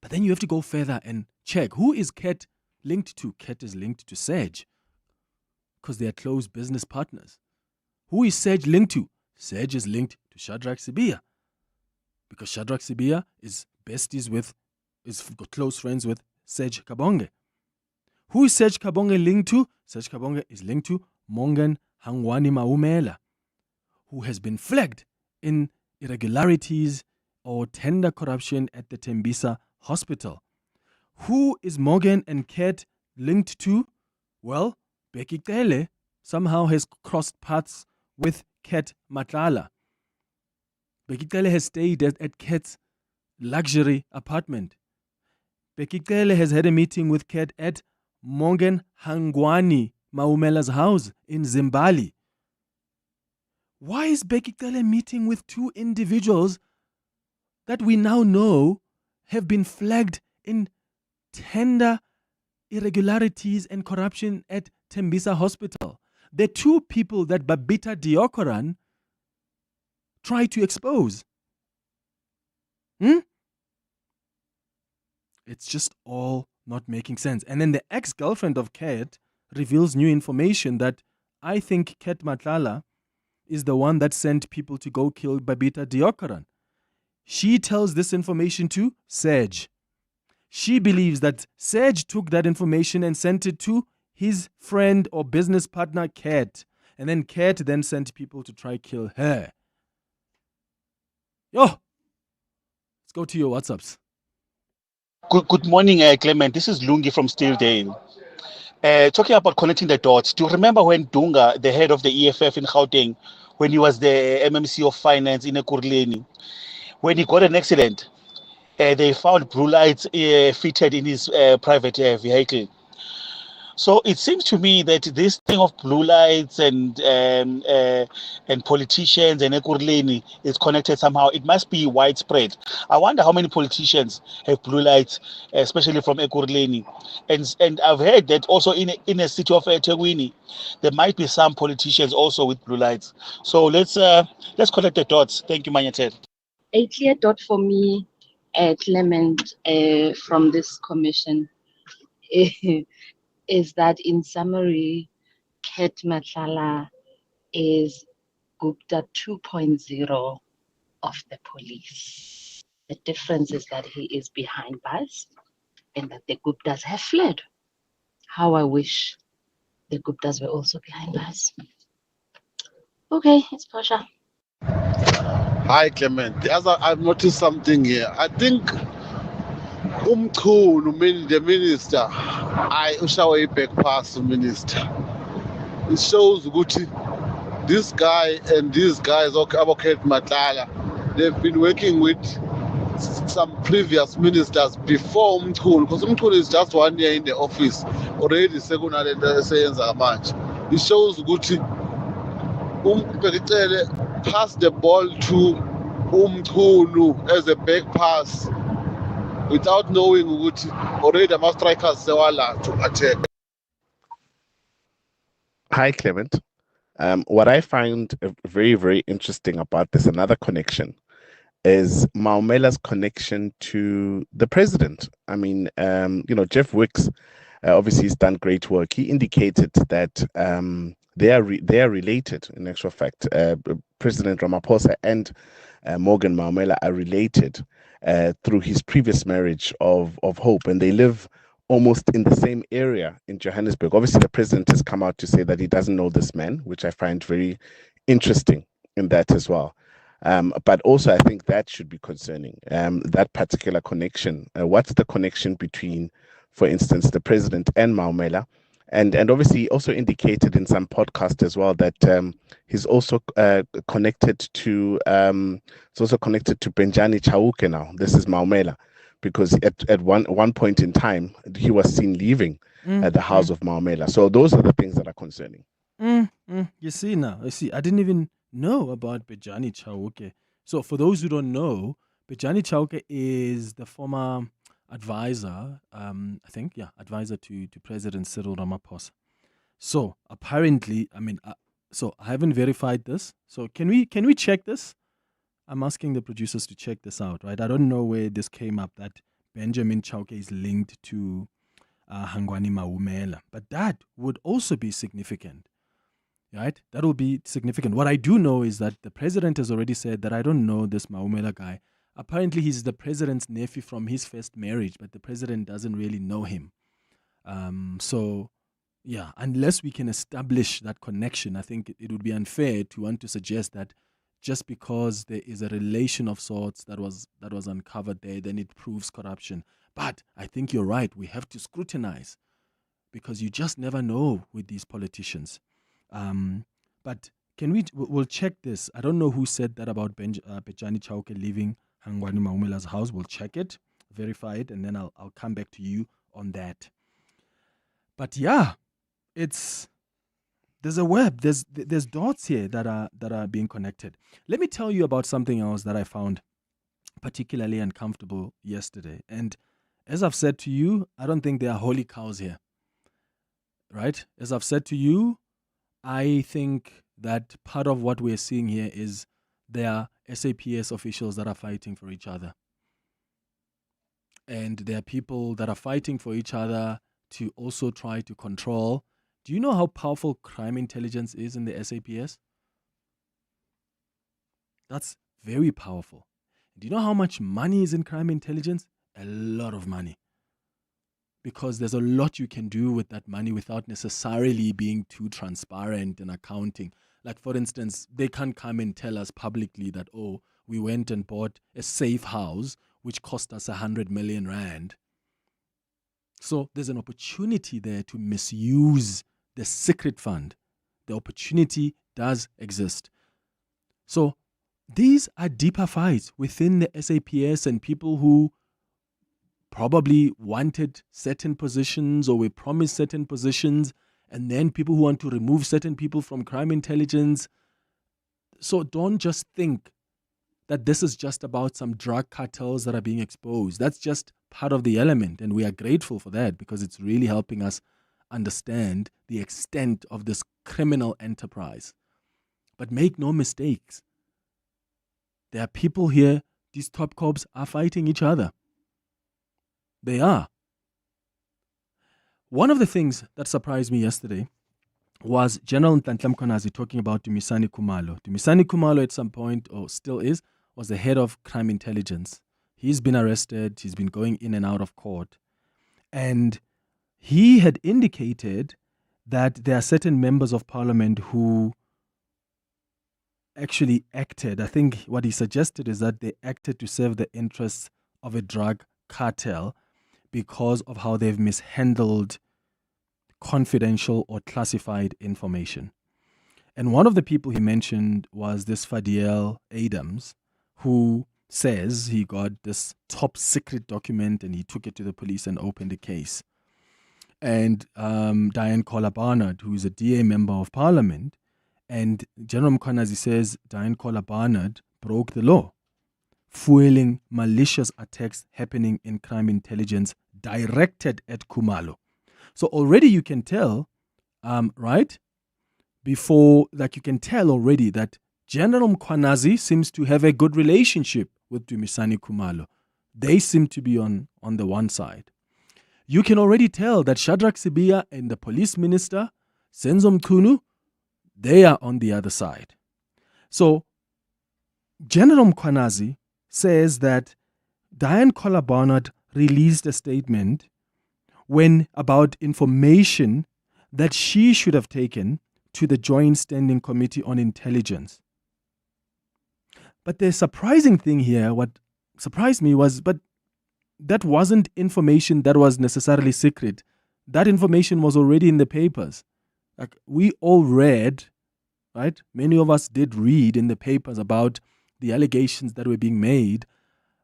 But then you have to go further and check, who is Ket linked to? Ket is linked to Sedge because they are close business partners. Who is Sedge linked to? Sedge is linked to Shadrach Sibiya because Shadrach Sibiya is close friends with Sedge Kabonge. Who is Sedge Kabonge linked to? Sedge Kabonge is linked to Mongan Hangwani Maumela, who has been flagged in irregularities or tender corruption at the Tembisa Hospital. Who is Morgan and Ket linked to? Well, Bheki Cele somehow has crossed paths with Ket Matlala. Bheki Cele has stayed at Ket's luxury apartment. Bheki Cele has had a meeting with Ket at Mongan Hangwani Maumela's house in Zimbali. Why is Bheki Cele meeting with two individuals that we now know have been flagged in tender irregularities and corruption at Tembisa Hospital? The two people that Babita Deokaran tried to expose. It's just all not making sense. And then the ex-girlfriend of Ket reveals new information that I think Ket Matlala is the one that sent people to go kill Babita Deokaran. She tells this information to Sedge. She believes that Sedge took that information and sent it to his friend or business partner, Ket. And then Ket then sent people to try kill her. Let's go to your WhatsApps. Good morning, Clement. This is Lungi from Steeldale. Talking about connecting the dots, do you remember when Dunga, the head of the EFF in Gauteng, when he was the MMC of Finance in Ekurhuleni, when he got an accident, they found blue lights fitted in his private vehicle. So it seems to me that this thing of blue lights and politicians and Ekurhuleni is connected somehow. It must be widespread. I wonder how many politicians have blue lights, especially from Ekurhuleni. And I've heard that also in a city of Thokoane, there might be some politicians also with blue lights. So let's connect the dots. Thank you, Manyathela. A clear dot for me, Clement, from this commission is that, in summary, Ket Matlala is Gupta 2.0 of the police. The difference is that he is behind bars and that the Guptas have fled. How I wish the Guptas were also behind bars. Okay, it's Pasha. Hi, Clement. I've noticed something here. I think the minister, I ushawe back past the minister. It shows Gucci, this guy and these guys, Ket Matlala, they've been working with some previous ministers before Mkhulu, because Mkhulu is just 1 year in the office already. Secondary much. It shows Gucci pass the ball to Mkhulu as a back pass without knowing what already the strikers to attack. Hi, Clement. What I find very, very interesting about this, another connection, is Maumela's connection to the president. I mean, Jeff Wicks, obviously he's done great work. He indicated that they are related. In actual fact, President Ramaphosa and Morgan Maumela are related through his previous marriage of Hope, and they live almost in the same area in Johannesburg. Obviously, the president has come out to say that he doesn't know this man, which I find very interesting in that as well. But also, I think that should be concerning, that particular connection. What's the connection between, for instance, the president and Maumela? And obviously also indicated in some podcast as well that he's also connected to Benjani Chauke now. This is Maumela, because at one point in time he was seen leaving the house of Maumela. So those are the things that are concerning. You see now, I didn't even know about Benjani Chauke. So for those who don't know, Benjani Chauke is the former advisor, advisor to President Cyril Ramaphosa. So apparently, so I haven't verified this. So can we check this? I'm asking the producers to check this out, right? I don't know where this came up, that Benjamin Chauke is linked to Hangwani Maumela, but that would also be significant, right? That will be significant. What I do know is that the president has already said that I don't know this Maumela guy. Apparently, he's the president's nephew from his first marriage, but the president doesn't really know him. So, yeah, unless we can establish that connection, I think it would be unfair to want to suggest that just because there is a relation of sorts that was uncovered there, then it proves corruption. But I think you're right. We have to scrutinize, because you just never know with these politicians. But we'll check this. I don't know who said that about Benjani Chauke leaving Hangwani Maumela's house. We'll check it, verify it, and then I'll come back to you on that. But yeah, there's a web. There's dots here that are being connected. Let me tell you about something else that I found particularly uncomfortable yesterday. And as I've said to you, I don't think there are holy cows here. Right? As I've said to you, I think that part of what we're seeing here is there are SAPS officials that are fighting for each other. And there are people that are fighting for each other to also try to control. Do you know how powerful crime intelligence is in the SAPS? That's very powerful. Do you know how much money is in crime intelligence? A lot of money. Because there's a lot you can do with that money without necessarily being too transparent in accounting. Like, for instance, they can't come and tell us publicly that, oh, we went and bought a safe house which cost us 100 million rand. So there's an opportunity there to misuse the secret fund. The opportunity does exist. So these are deeper fights within the SAPS and people who probably wanted certain positions or were promised certain positions, and then people who want to remove certain people from crime intelligence. So don't just think that this is just about some drug cartels that are being exposed. That's just part of the element, and we are grateful for that because it's really helping us understand the extent of this criminal enterprise. But make no mistakes. There are people here, these top cops are fighting each other. They are. One of the things that surprised me yesterday was General Nhlanhla Mkhwanazi talking about Dumisani Khumalo. Dumisani Khumalo at some point, or still is, was the head of crime intelligence. He's been arrested. He's been going in and out of court. And he had indicated that there are certain members of parliament who actually acted. I think what he suggested is that they acted to serve the interests of a drug cartel because of how they've mishandled confidential or classified information. And one of the people he mentioned was this Fadiel Adams, who says he got this top secret document and he took it to the police and opened a case. And Diane Collar Barnard, who is a DA member of parliament, and General Mkhwanazi says Diane Collar Barnard broke the law, fueling malicious attacks happening in crime intelligence directed at Khumalo. So already you can tell, right? Before, like you can tell already that General Mkhwanazi seems to have a good relationship with Dumisani Khumalo. They seem to be on the one side. You can already tell that Shadrack Sibiya and the police minister, Senzo Mchunu, they are on the other side. So General Mkhwanazi says that Diane Collar Barnard released a statement when about information that she should have taken to the Joint Standing Committee on Intelligence. But the surprising thing here, what surprised me was, but that wasn't information that was necessarily secret. That information was already in the papers. Like we all read, right? Many of us did read in the papers about the allegations that were being made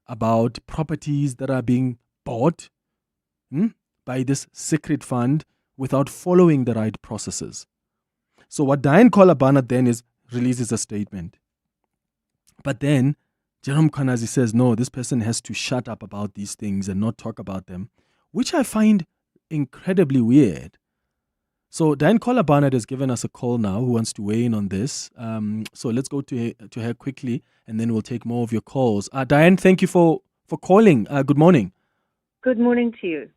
about properties that are being bought by this secret fund without following the right processes. So what Diane Collar Barnard then releases a statement. But then General Mkhwanazi says, no, this person has to shut up about these things and not talk about them, which I find incredibly weird. So Diane Collar Barnard has given us a call now who wants to weigh in on this. So let's go to her quickly and then we'll take more of your calls. Diane, thank you for calling. Good morning. Good morning to you.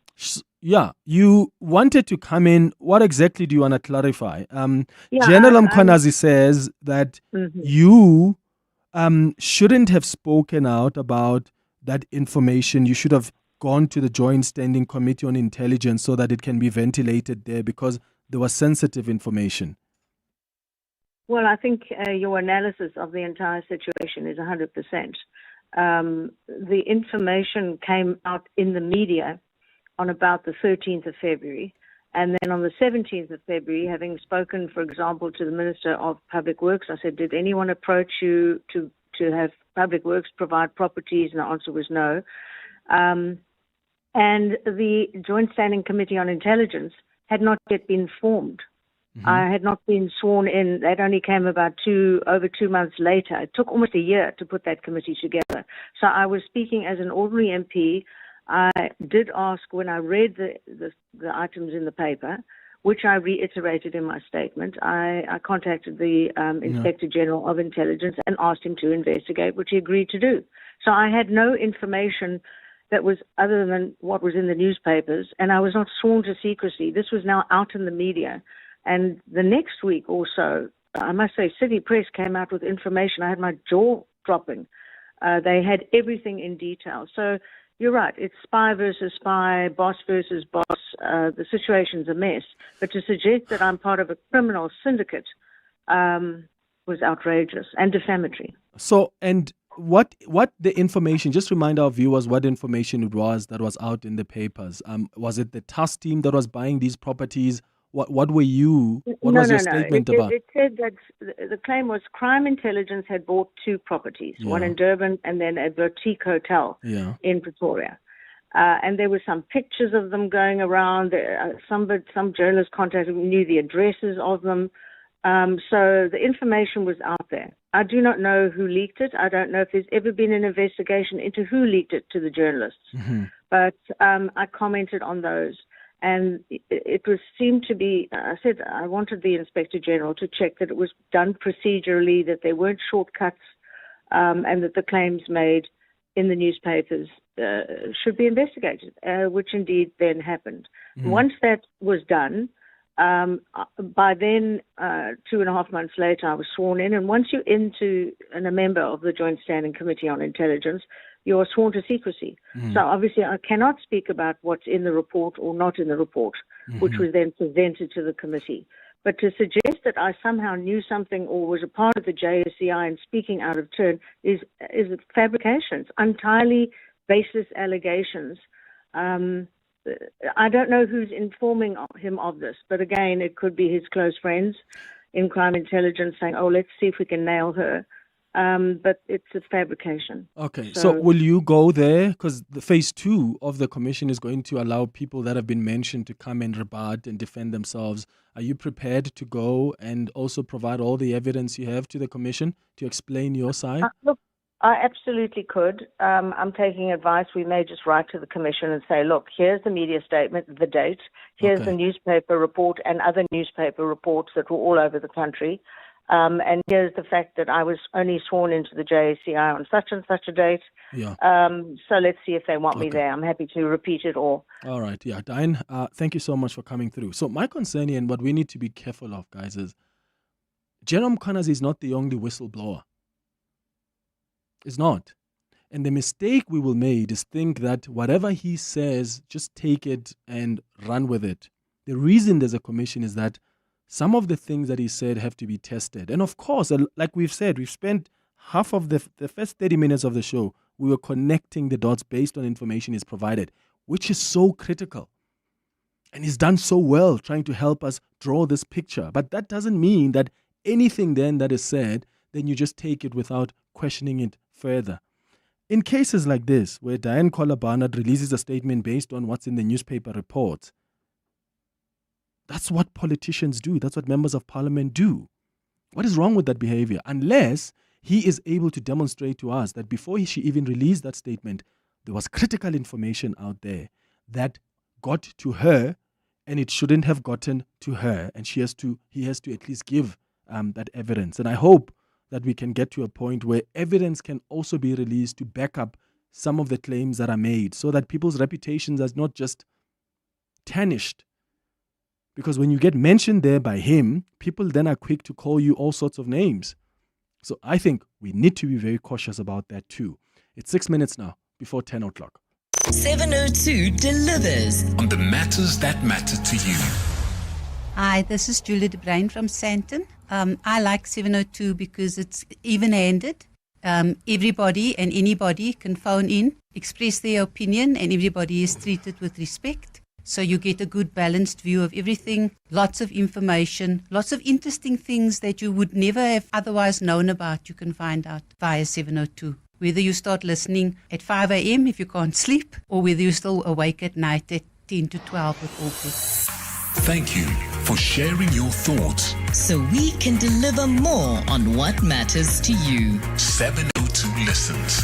Yeah, you wanted to come in. What exactly do you want to clarify? General Mkhwanazi says that you shouldn't have spoken out about that information. You should have gone to the Joint Standing Committee on Intelligence so that it can be ventilated there because there was sensitive information. Well, I think your analysis of the entire situation is 100%. The information came out in the media on about the 13th of February. And then on the 17th of February, having spoken, for example, to the Minister of Public Works, I said, did anyone approach you to have Public Works provide properties? And the answer was no. And the Joint Standing Committee on Intelligence had not yet been formed. I had not been sworn in. That only came about over 2 months later. It took almost a year to put that committee together. So I was speaking as an ordinary MP. I did ask when I read the items in the paper, which I reiterated in my statement. I contacted the Inspector General of Intelligence and asked him to investigate, which he agreed to do. So I had no information that was other than what was in the newspapers, and I was not sworn to secrecy. This was now out in the media. And the next week or so, I must say, City Press came out with information. I had my jaw dropping. They had everything in detail. So you're right. It's spy versus spy, boss versus boss. The situation's a mess. But to suggest that I'm part of a criminal syndicate was outrageous and defamatory. So, and what the information, just remind our viewers what information it was that was out in the papers. Was it the TAS team that was buying these properties? What was your statement about? It said that the claim was crime intelligence had bought 2 properties, one in Durban and then a boutique hotel in Pretoria. And there were some pictures of them going around. Some journalists contacted me, knew the addresses of them. So the information was out there. I do not know who leaked it. I don't know if there's ever been an investigation into who leaked it to the journalists. But I commented on those. And it seemed to be, I said I wanted the Inspector General to check that it was done procedurally, that there weren't shortcuts, and that the claims made in the newspapers should be investigated, which indeed then happened. Once that was done, by then, 2.5 months later, I was sworn in. And once you're into and a member of the Joint Standing Committee on Intelligence, you are sworn to secrecy. So obviously I cannot speak about what's in the report or not in the report, which was then presented to the committee. But to suggest that I somehow knew something or was a part of the JSCI and speaking out of turn is fabrications, entirely baseless allegations. I don't know who's informing him of this, but again, it could be his close friends in crime intelligence saying, oh, let's see if we can nail her. But it's a fabrication. Okay, so will you go there? Because the phase 2 of the commission is going to allow people that have been mentioned to come and rebut and defend themselves. Are you prepared to go and also provide all the evidence you have to the commission to explain your side? Look, I absolutely could. I'm taking advice. We may just write to the commission and say, look, here's the media statement, the date. Here's the newspaper report and other newspaper reports that were all over the country. And here's the fact that I was only sworn into the JSCI on such and such a date. So let's see if they want me there. I'm happy to repeat it all. All right. Yeah, Diane, thank you so much for coming through. So my concern here and what we need to be careful of, guys, is General Mkhwanazi is not the only whistleblower. It's not. And the mistake we will make is think that whatever he says, just take it and run with it. The reason there's a commission is that some of the things that he said have to be tested. And of course, like we've said, we've spent half of the first 30 minutes of the show, we were connecting the dots based on information he's provided, which is so critical. And he's done so well trying to help us draw this picture. But that doesn't mean that anything then that is said, then you just take it without questioning it further. In cases like this, where Diane Barnard releases a statement based on what's in the newspaper reports, that's what politicians do. That's what members of parliament do. What is wrong with that behavior? Unless he is able to demonstrate to us that before she even released that statement, there was critical information out there that got to her and it shouldn't have gotten to her. And he has to at least give that evidence. And I hope that we can get to a point where evidence can also be released to back up some of the claims that are made so that people's reputations are not just tarnished. Because when you get mentioned there by him, people then are quick to call you all sorts of names. So I think we need to be very cautious about that too. It's 6 minutes now before 10 o'clock. 702 delivers on the matters that matter to you. Hi, this is Julia de Bruin from Sandton. I like 702 because it's even-handed. Everybody and anybody can phone in, express their opinion, and everybody is treated with respect. So you get a good balanced view of everything, lots of information, lots of interesting things that you would never have otherwise known about. You can find out via 702. Whether you start listening at 5 a.m. if you can't sleep, or whether you're still awake at night at 10 to 12 with all this. Thank you for sharing your thoughts. so we can deliver more on what matters to you. 702 listens.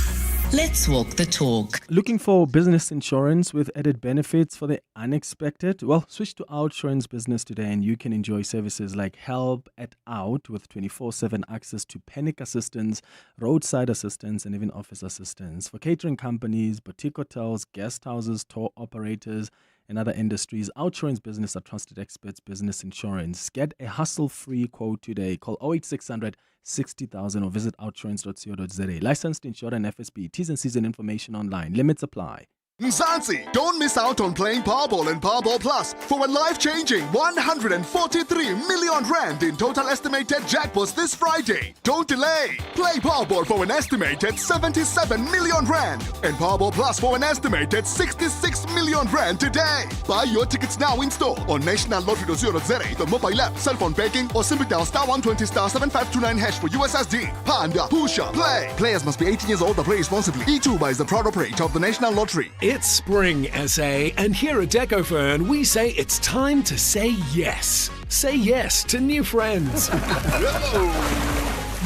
Let's walk the talk. Looking for business insurance with added benefits for the unexpected? Well, switch to OUTsurance Business today and you can enjoy services like help at Out with 24/7 access to panic assistance, roadside assistance, and even office assistance. For catering companies, boutique hotels, guest houses, tour operators, and other industries, OUTsurance Business are trusted experts business insurance. Get a hassle-free quote today. Call 08600 60,000 or visit outsurance.co.za. Licensed insurer and FSP. T's and C's and information online. Limits apply. Mzansi, don't miss out on playing Powerball and Powerball Plus for a life-changing 143 million rand in total estimated jackpots this Friday. Don't delay. Play Powerball for an estimated 77 million rand and Powerball Plus for an estimated 66 million rand today. Buy your tickets now in store on nationallottery.co.za, the mobile app, cell phone banking, or simply dial *120 *7529 hash for USSD. Panda, Pusha, play. Players must be 18 years old to play responsibly. E2 is the proud operator of the National Lottery. It's spring, SA, and here at Decofern, we say it's time to say yes. Say yes to new friends.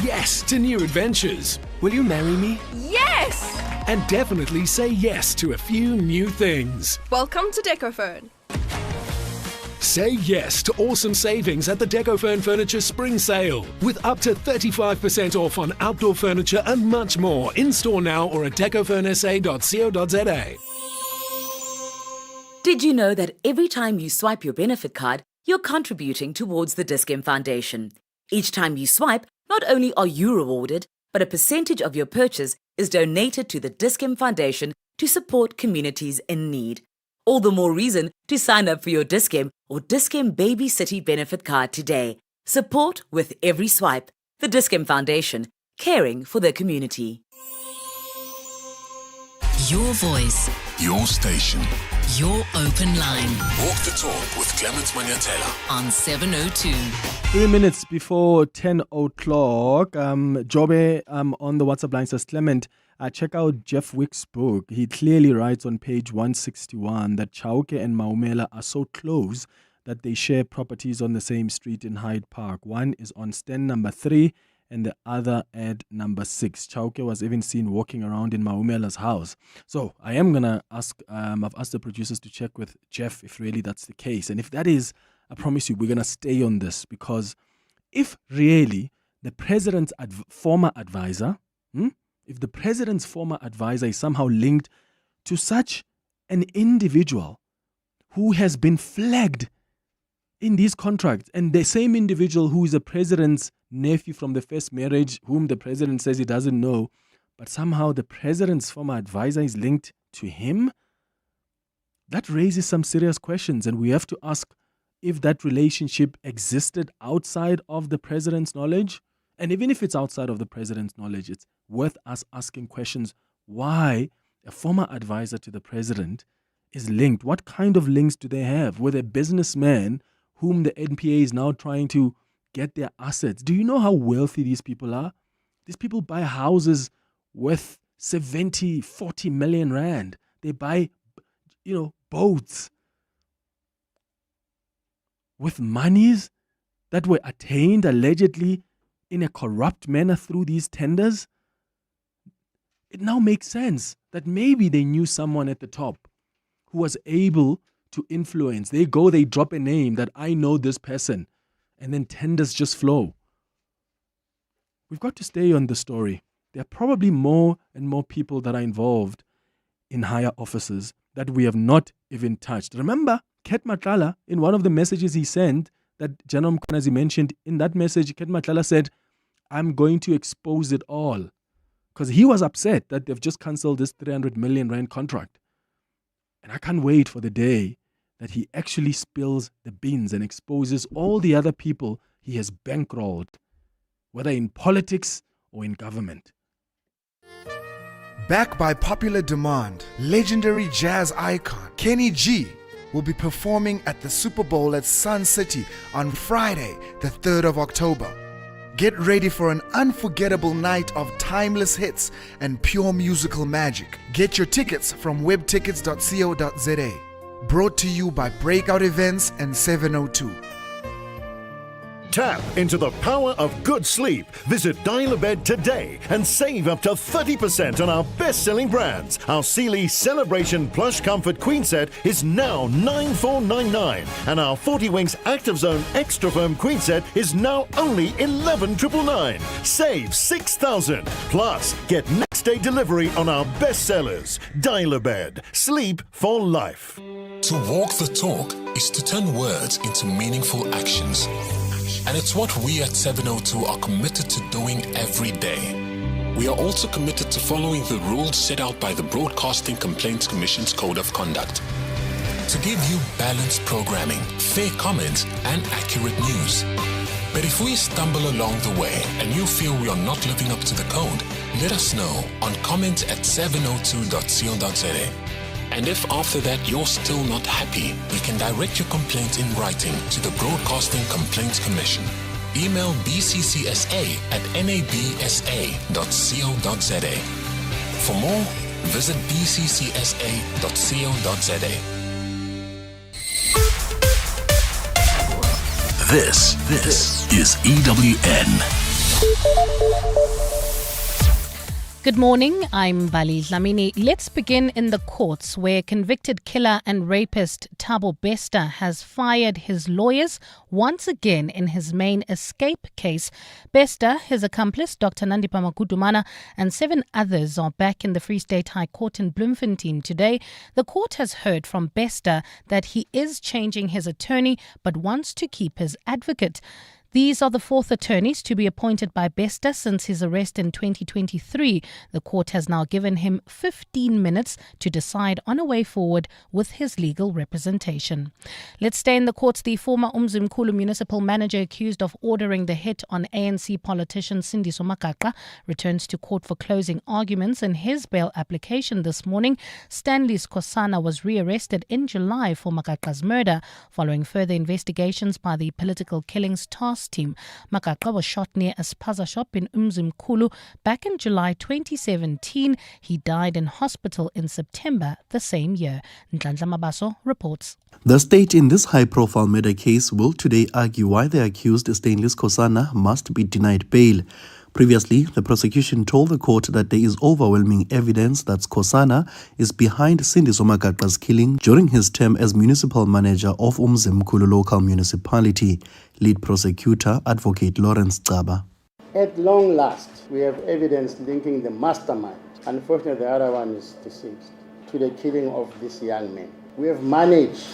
Yes to new adventures. Will you marry me? Yes! And definitely say yes to a few new things. Welcome to Decofern. Say yes to awesome savings at the Decofern Furniture Spring Sale with up to 35% off on outdoor furniture and much more. In store now or at decofernsa.co.za. Did you know that every time you swipe your benefit card, you're contributing towards the Dis-Chem Foundation? Each time you swipe, not only are you rewarded, but a percentage of your purchase is donated to the Dis-Chem Foundation to support communities in need. All the more reason to sign up for your Dis-Chem or Dis-Chem Baby City benefit card today. Support with every swipe. The Dis-Chem Foundation, caring for their community. Your voice. Your station. Your open line. Walk the talk with Clement Manyathela on 702. 3 minutes before 10 o'clock, Jobe on the WhatsApp line says, Clement, check out Jeff Wick's book. He clearly writes on page 161 that Chauke and Maumela are so close that they share properties on the same street in Hyde Park. One is on stand number 3 and the other at number 6. Chauke was even seen walking around in Maumela's house. So I am going to ask, I've asked the producers to check with Jeff if really that's the case. And if that is, I promise you, we're going to stay on this, because if really the president's former advisor, if the president's former advisor is somehow linked to such an individual who has been flagged in these contracts, and the same individual who is the president's nephew from the first marriage, whom the president says he doesn't know, but somehow the president's former advisor is linked to him, that raises some serious questions. And we have to ask if that relationship existed outside of the president's knowledge. And even if it's outside of the president's knowledge, it's worth us asking questions why a former advisor to the president is linked. What kind of links do they have with a businessman whom the NPA is now trying to get their assets? Do you know how wealthy these people are? These people buy houses worth 70, 40 million rand. They buy, boats with monies that were attained allegedly in a corrupt manner through these tenders. It now makes sense that maybe they knew someone at the top who was able to influence. They drop a name that I know this person, and then tenders just flow. We've got to stay on the story. There are probably more and more people that are involved in higher offices that we have not even touched. Remember, Ket Matlala, in one of the messages he sent that General Mkhwanazi mentioned, in that message, Ket Matlala said, I'm going to expose it all. Because he was upset that they've just cancelled this 300 million rand contract. And I can't wait for the day that he actually spills the beans and exposes all the other people he has bankrolled, whether in politics or in government. Backed by popular demand, legendary jazz icon Kenny G will be performing at the Super Bowl at Sun City on Friday, the 3rd of October. Get ready for an unforgettable night of timeless hits and pure musical magic. Get your tickets from webtickets.co.za. Brought to you by Breakout Events and 702. Tap into the power of good sleep. Visit Dial-A-Bed today and save up to 30% on our best-selling brands. Our Sealy Celebration Plush Comfort Queen Set is now $9,499, and our 40 Winks Active Zone Extra Firm Queen Set is now only $11,999. Save $6,000. Plus, get next-day delivery on our bestsellers. Dial-A-Bed. Sleep for life. To walk the talk is to turn words into meaningful actions. And it's what we at 702 are committed to doing every day. We are also committed to following the rules set out by the Broadcasting Complaints Commission's Code of Conduct to give you balanced programming, fair comments, and accurate news. But if we stumble along the way and you feel we are not living up to the code, let us know on comment@702.co.za. And if after that you're still not happy, you can direct your complaint in writing to the Broadcasting Complaints Commission. Email bccsa@nabsa.co.za. For more, visit bccsa.co.za. This is EWN. Good morning, I'm Bali Dlamini. Let's begin in the courts where convicted killer and rapist Thabo Bester has fired his lawyers once again in his main escape case. Bester, his accomplice Dr Nandipha Magudumana and 7 others are back in the Free State High Court in Bloemfontein today. The court has heard from Bester that he is changing his attorney but wants to keep his advocate. These are the 4th attorneys to be appointed by Bester since his arrest in 2023. The court has now given him 15 minutes to decide on a way forward with his legal representation. Let's stay in the courts. The former Umzimkhulu municipal manager accused of ordering the hit on ANC politician Sindiso Makaqha returns to court for closing arguments in his bail application this morning. Stanley Skosana was rearrested in July for Makaqha's murder following further investigations by the Political Killings Task Team. Makaqha was shot near a spaza shop in Umzimkhulu back in July 2017. He died in hospital in September the same year. Nhlanhla Mabaso reports. The state in this high-profile murder case will today argue why the accused Stanley Skosana must be denied bail. Previously, the prosecution told the court that there is overwhelming evidence that Skosana is behind Sindiso Makaqha's killing during his term as municipal manager of Umzimkhulu local municipality. Lead prosecutor, Advocate Lawrence Caba. At long last, we have evidence linking the mastermind, unfortunately the other one is deceased, to the killing of this young man. We have managed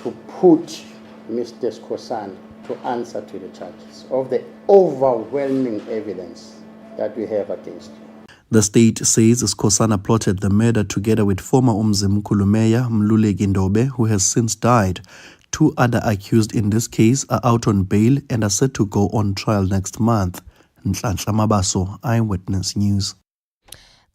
to put Mr. Skosana to answer to the charges of the overwhelming evidence that we have against you. The state says Skosana plotted the murder together with former Umzimkhulu Mayor Mluleki Ndobe, who has since died. 2 other accused in this case are out on bail and are set to go on trial next month. Nhlanhla Mabaso, Eyewitness News.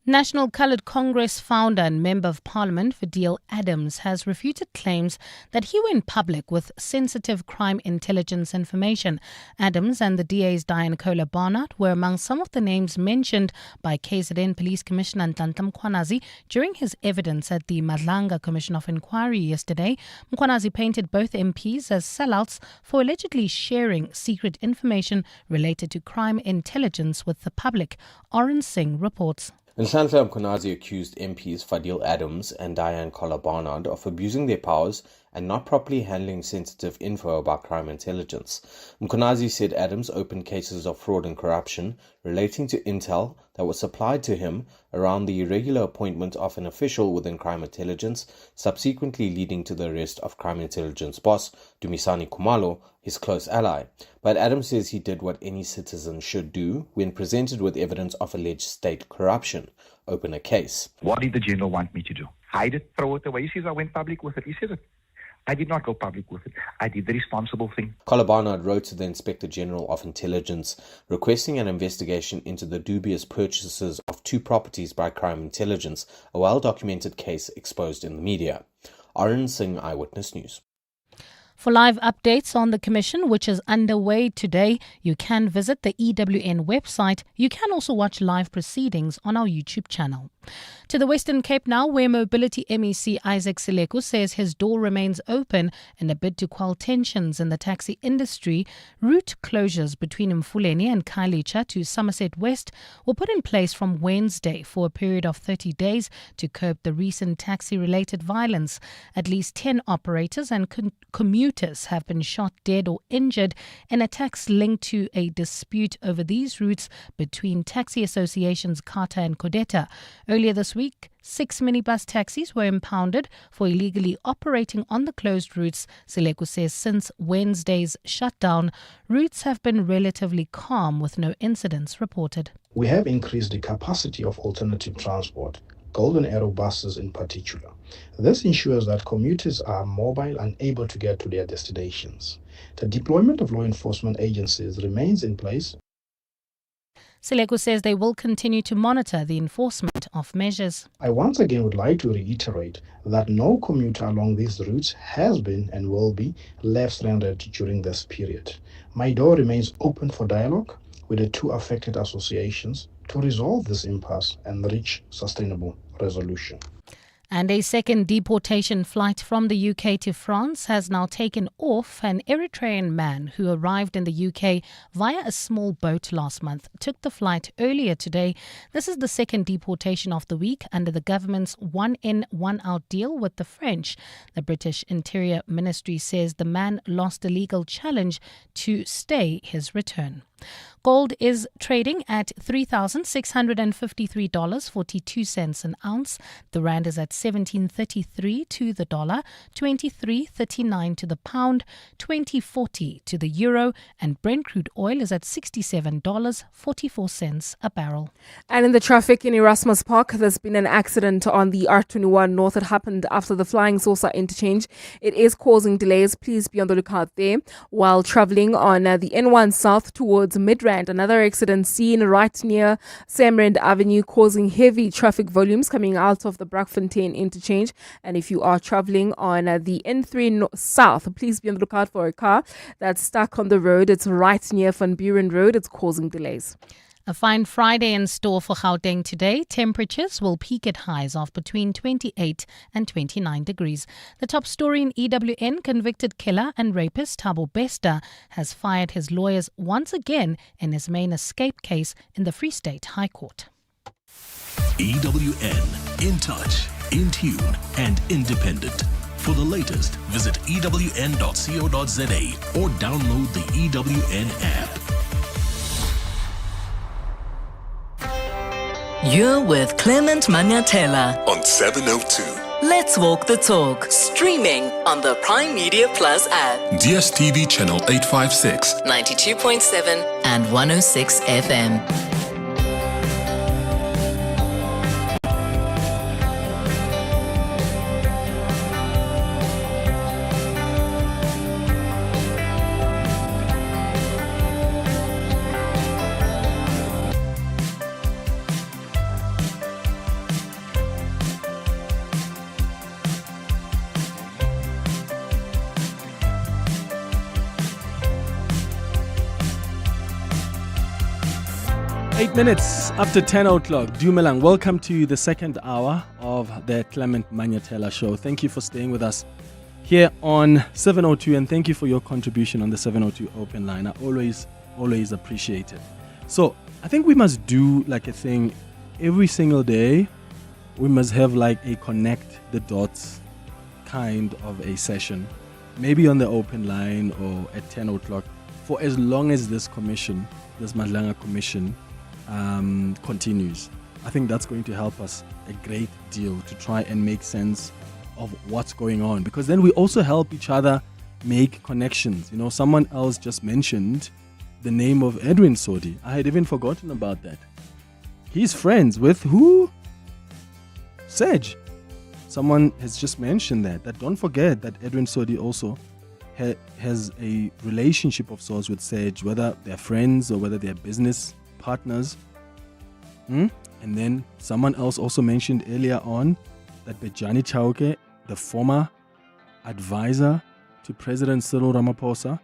National Coloured Congress founder and Member of Parliament Fadil Adams has refuted claims that he went public with sensitive crime intelligence information. Adams and the DA's Diane Kohler Barnard were among some of the names mentioned by KZN Police Commissioner Nhlanhla Mkhwanazi during his evidence at the Madlanga Commission of Inquiry yesterday. Mkhwanazi painted both MPs as sellouts for allegedly sharing secret information related to crime intelligence with the public. Oren Singh reports. Nhlanhla Mkhwanazi accused MPs Fadil Adams and Diane Kohler Barnard of abusing their powers and not properly handling sensitive info about crime intelligence. Mkhwanazi said Adams opened cases of fraud and corruption relating to intel that was supplied to him around the irregular appointment of an official within crime intelligence, subsequently leading to the arrest of crime intelligence boss Dumisani Khumalo, his close ally. But Adams says he did what any citizen should do when presented with evidence of alleged state corruption: open a case. What did the general want me to do? Hide it, throw it away. He says I went public with it. He says it. I did not go public with it. I did the responsible thing. Kohler Barnard wrote to the Inspector General of Intelligence requesting an investigation into the dubious purchases of 2 properties by crime intelligence, a well-documented case exposed in the media. Arun Singh, Eyewitness News. For live updates on the Commission, which is underway today, you can visit the EWN website. You can also watch live proceedings on our YouTube channel. To the Western Cape now, where Mobility MEC Isaac Seleku says his door remains open in a bid to quell tensions in the taxi industry. Route closures between Mfuleni and Khayelitsha to Somerset West were put in place from Wednesday for a period of 30 days to curb the recent taxi-related violence. At least 10 operators and commuters have been shot dead or injured in attacks linked to a dispute over these routes between taxi associations Kata and Kodeta. Earlier this week, 6 minibus taxis were impounded for illegally operating on the closed routes. Seleku says since Wednesday's shutdown, routes have been relatively calm with no incidents reported. We have increased the capacity of alternative transport, Golden Arrow buses in particular. This ensures that commuters are mobile and able to get to their destinations. The deployment of law enforcement agencies remains in place. Sileko says they will continue to monitor the enforcement of measures. I once again would like to reiterate that no commuter along these routes has been and will be left stranded during this period. My door remains open for dialogue with the two affected associations to resolve this impasse and reach sustainable resolution. And a second deportation flight from the UK to France has now taken off. An Eritrean man who arrived in the UK via a small boat last month took the flight earlier today. This is the second deportation of the week under the government's one-in, one-out deal with the French. The British Interior Ministry says the man lost a legal challenge to stay his return. Gold is trading at $3,653.42 an ounce. The rand is at 17.33 to the dollar, 23.39 to the pound, 20.40 to the euro, and Brent crude oil is at $67.44 a barrel. And in the traffic in Erasmus Park, there's been an accident on the R21 North. It happened after the Flying Saucer interchange. It is causing delays. Please be on the lookout there. While travelling on the N1 South towards Midrand, another accident seen right near Samrand Avenue, causing heavy traffic volumes coming out of the Brackfontein interchange. And if you are travelling on the N3 South, please be on the lookout for a car that's stuck on the road. It's right near Van Buren Road. It's causing delays. A fine Friday in store for Gauteng today. Temperatures will peak at highs of between 28 and 29 degrees. The top story in EWN, convicted killer and rapist Thabo Bester has fired his lawyers once again in his main escape case in the Free State High Court. EWN, in touch, in tune and independent. For the latest, visit ewn.co.za or download the EWN app. You're with Clement Manyathela on 702. Let's walk the talk. Streaming on the Prime Media Plus app. DSTV channel 856, 92.7 and 106 FM. 8 minutes after 10 o'clock. Dumelang, welcome to the second hour of the Clement Manyathela Show. Thank you for staying with us here on 702, and thank you for your contribution on the 702 open line. I always appreciate it. So I think we must do like a thing every single day. We must have like a connect the dots kind of a session, maybe on the open line or at 10 o'clock, for as long as this commission, this Madlanga Commission, continues. I think that's going to help us a great deal to try and make sense of what's going on, because then we also help each other make connections. You know, someone else just mentioned the name of Edwin Sodi. I had even forgotten about that. He's friends with who? Sedge. Someone has just mentioned that don't forget that Edwin Sodi also has a relationship of sorts with Sedge, whether they're friends or whether they're business partners. And then someone else also mentioned earlier on that Bejani Chauke, the former advisor to President Cyril Ramaphosa,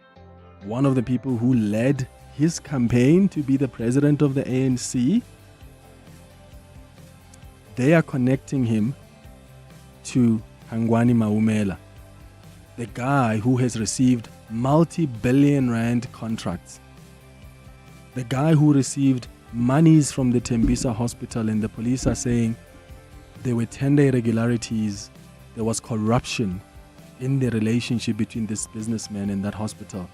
one of the people who led his campaign to be the president of the ANC, they are connecting him to Hangwani Maumela, the guy who has received multi-billion rand contracts, the guy who received monies from the Tembisa hospital, and the police are saying there were tender irregularities, there was corruption in the relationship between this businessman and that hospital.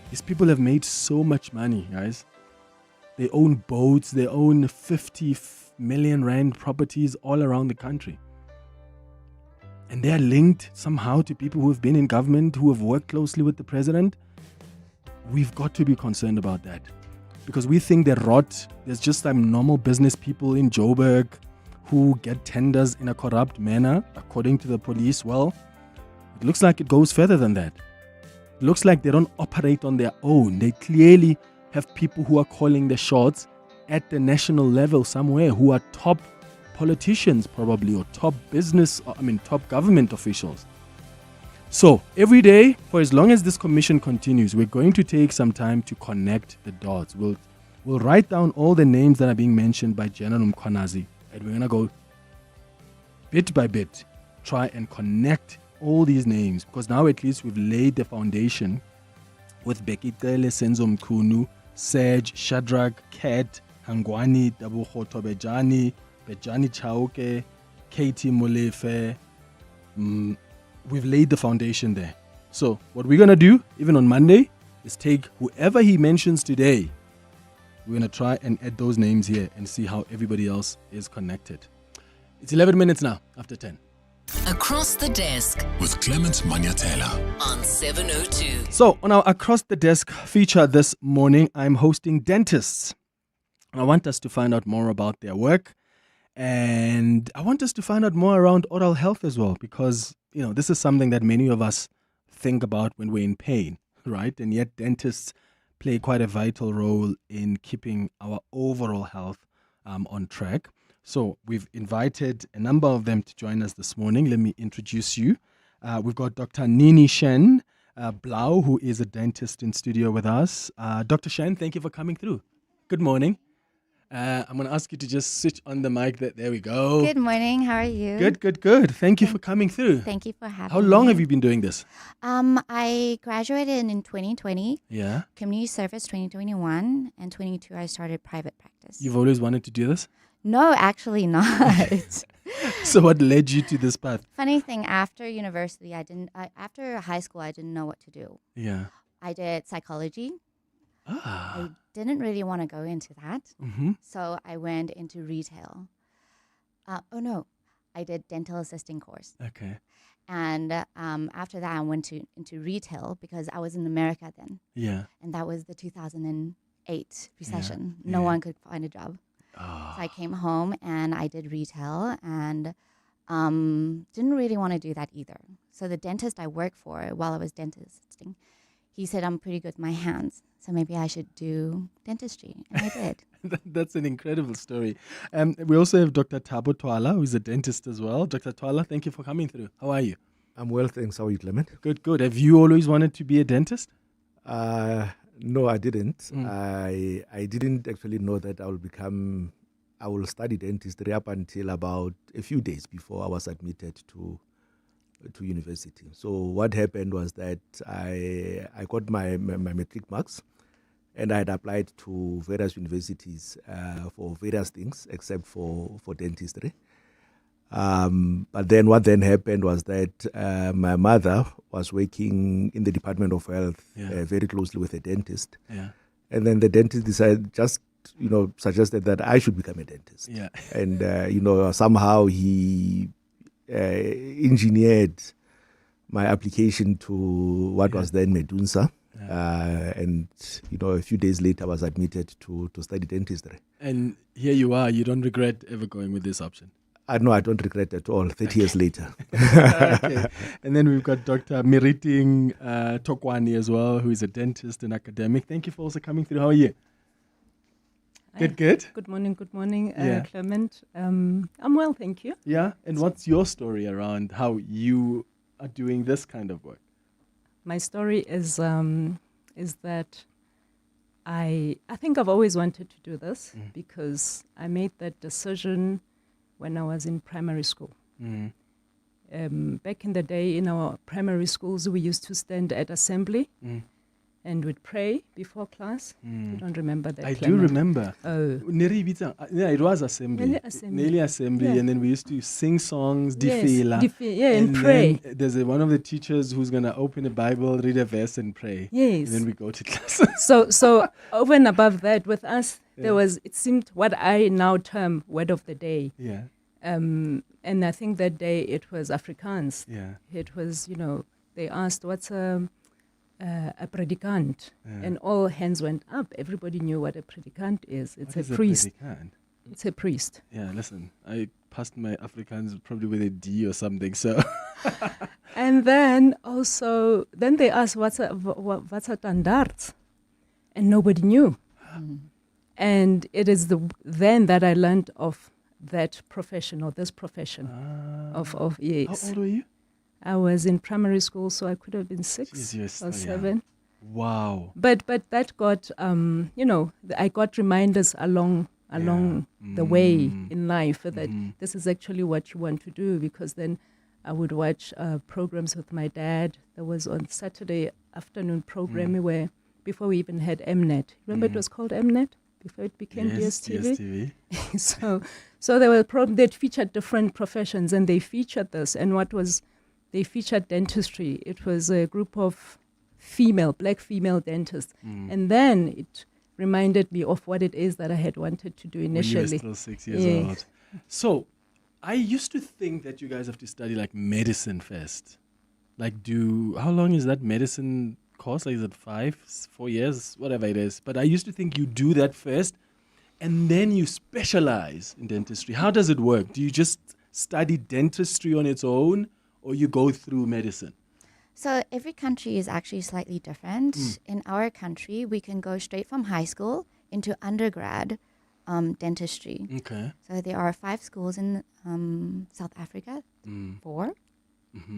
These people have made so much money, guys. They own boats, they own 50 million rand properties all around the country. And they are linked somehow to people who have been in government, who have worked closely with the president. We've got to be concerned about that. because we think they're rot. There's just some normal business people in Joburg who get tenders in a corrupt manner, according to the police. Well, it looks like it goes further than that. It looks like they don't operate on their own. They clearly have people who are calling the shots at the national level somewhere, who are top politicians probably, or top government officials. So every day, for as long as this commission continues, we're going to take some time to connect the dots. We'll write down all the names that are being mentioned by General Mkhwanazi, and we're going to go bit by bit, try and connect all these names, because now at least we've laid the foundation with Bekitele Senzo Mkhunu, Serge, Shadrach, Kat, Hangwani, Dabuhoto Bejani Chauke, Katie Molefe. We've laid the foundation there. So what we're going to do, even on Monday, is take whoever he mentions today. We're going to try and add those names here and see how everybody else is connected. It's 11 minutes now after 10. Across the Desk with Clement Manyathela on 702. So on our Across the Desk feature this morning, I'm hosting dentists. I want us to find out more about their work, and I want us to find out more around oral health as well, because this is something that many of us think about when we're in pain, right? And yet dentists play quite a vital role in keeping our overall health on track. So we've invited a number of them to join us this morning. Let me introduce you. We've got Dr. Nini Chen Blauuw, who is a dentist in studio with us. Dr. Chen, thank you for coming through. Good morning. I'm going to ask you to just switch on the mic. There we go. Good morning. How are you? Good. Thank you for coming through. Thank you for having me. How long have you been doing this? I graduated in 2020. Yeah. Community service 2021, and 22 I started private practice. You've always wanted to do this? No, actually not. So what led you to this path? Funny thing, after university, after high school, I didn't know what to do. Yeah. I did psychology. I didn't really want to go into that. Mm-hmm. So I went into retail. I did dental assisting course. Okay. And after that, I went into retail because I was in America then. Yeah. And that was the 2008 recession. No one could find a job. So I came home and I did retail and didn't really want to do that either. So the dentist I worked for while I was dentisting, he said I'm pretty good with my hands, so maybe I should do dentistry, and I did. That's an incredible story. We also have Dr. Thabo Twala, who's a dentist as well. Dr. Twala, thank you for coming through. How are you? I'm well, thanks. How are you, Clement? Good. Have you always wanted to be a dentist? No, I didn't. I didn't actually know that I will study dentistry up until about a few days before I was admitted to university. So what happened was that I got my matric marks, and I had applied to various universities for various things except for dentistry. But then what then happened was that my mother was working in the Department of Health very closely with a dentist. Yeah. And then the dentist suggested that I should become a dentist. Yeah. And, somehow he engineered my application to what was then Medunsa. And a few days later I was admitted to study dentistry. And here you are. You don't regret ever going with this option? No, I don't regret at all, 30 years later. Okay. And then we've got Dr. Miriting Thokoane as well, who is a dentist and academic. Thank you for also coming through. How are you? Good. Good morning, Clement. I'm well, thank you. Yeah, and what's your story around how you are doing this kind of work? My story is that I think I've always wanted to do this because I made that decision when I was in primary school. Back in the day, in our primary schools, we used to stand at assembly and we'd pray before class. You don't remember that? I do remember. Oh. Yeah, it was assembly. Nearly assembly. Yeah. And then we used to sing songs, and pray. There's one of the teachers who's going to open a Bible, read a verse and pray. Yes. And then we go to class. So over and above that, with us, there was, it seemed, what I now term word of the day. Yeah. And I think that day it was Afrikaans. Yeah. It was, they asked, what's a a predicant, and all hands went up. Everybody knew what a predicant is. It's What a is priest. predicant? It's a priest. Yeah, listen, I passed my Afrikaans probably with a D or something, so. And then also, then they asked, what's a tandarts? And nobody knew. And it is then that I learned of that profession, or this profession of yes. How old were you? I was in primary school, so I could have been 6 Jesus, or 7. Wow. But that got, I got reminders along the way in life that this is actually what you want to do, because then I would watch programs with my dad. There was on Saturday afternoon programming where, before we even had Mnet, remember it was called Mnet before it became DSTV? So there were programs that featured different professions, and they featured this. And they featured dentistry. It was a group of black female dentists. And then it reminded me of what it is that I had wanted to do initially. When you were still 6 years old. So I used to think that you guys have to study like medicine first. Like how long is that medicine course? Like is it 4 years, whatever it is? But I used to think you do that first and then you specialize in dentistry. How does it work? Do you just study dentistry on its own, or you go through medicine? So every country is actually slightly different. In our country, we can go straight from high school into undergrad dentistry. Okay. So there are 5 schools in South Africa. 4?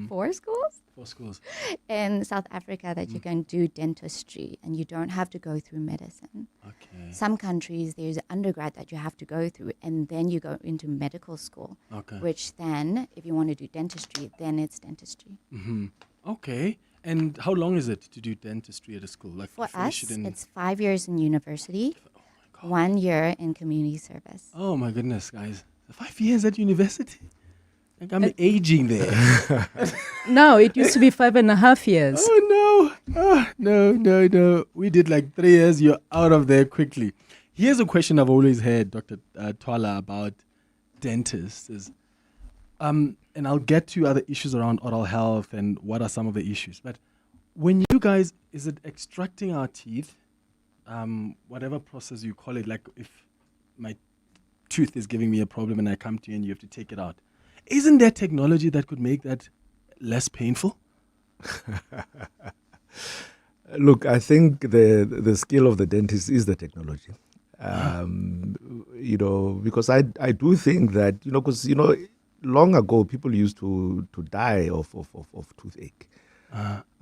4 schools? 4 schools. In South Africa that you can do dentistry, and you don't have to go through medicine. Okay. Some countries, there's an undergrad that you have to go through, and then you go into medical school. Okay. Which then, if you want to do dentistry, then it's dentistry. Okay. And how long is it to do dentistry at a school? Like For finish us, it in... it's 5 years in university, 1 year in community service. Oh my goodness, guys. 5 years at university? Like I'm aging there. No, it used to be 5.5 years. Oh no. No. We did like 3 years. You're out of there quickly. Here's a question I've always heard, Dr. Twala, about dentists is, and I'll get to other issues around oral health and what are some of the issues. But when you guys, is it extracting our teeth? Whatever process you call it, like if my tooth is giving me a problem and I come to you and you have to take it out. Isn't there technology that could make that less painful? Look, I think the skill of the dentist is the technology. Because I do think that, because, long ago people used to die of toothache.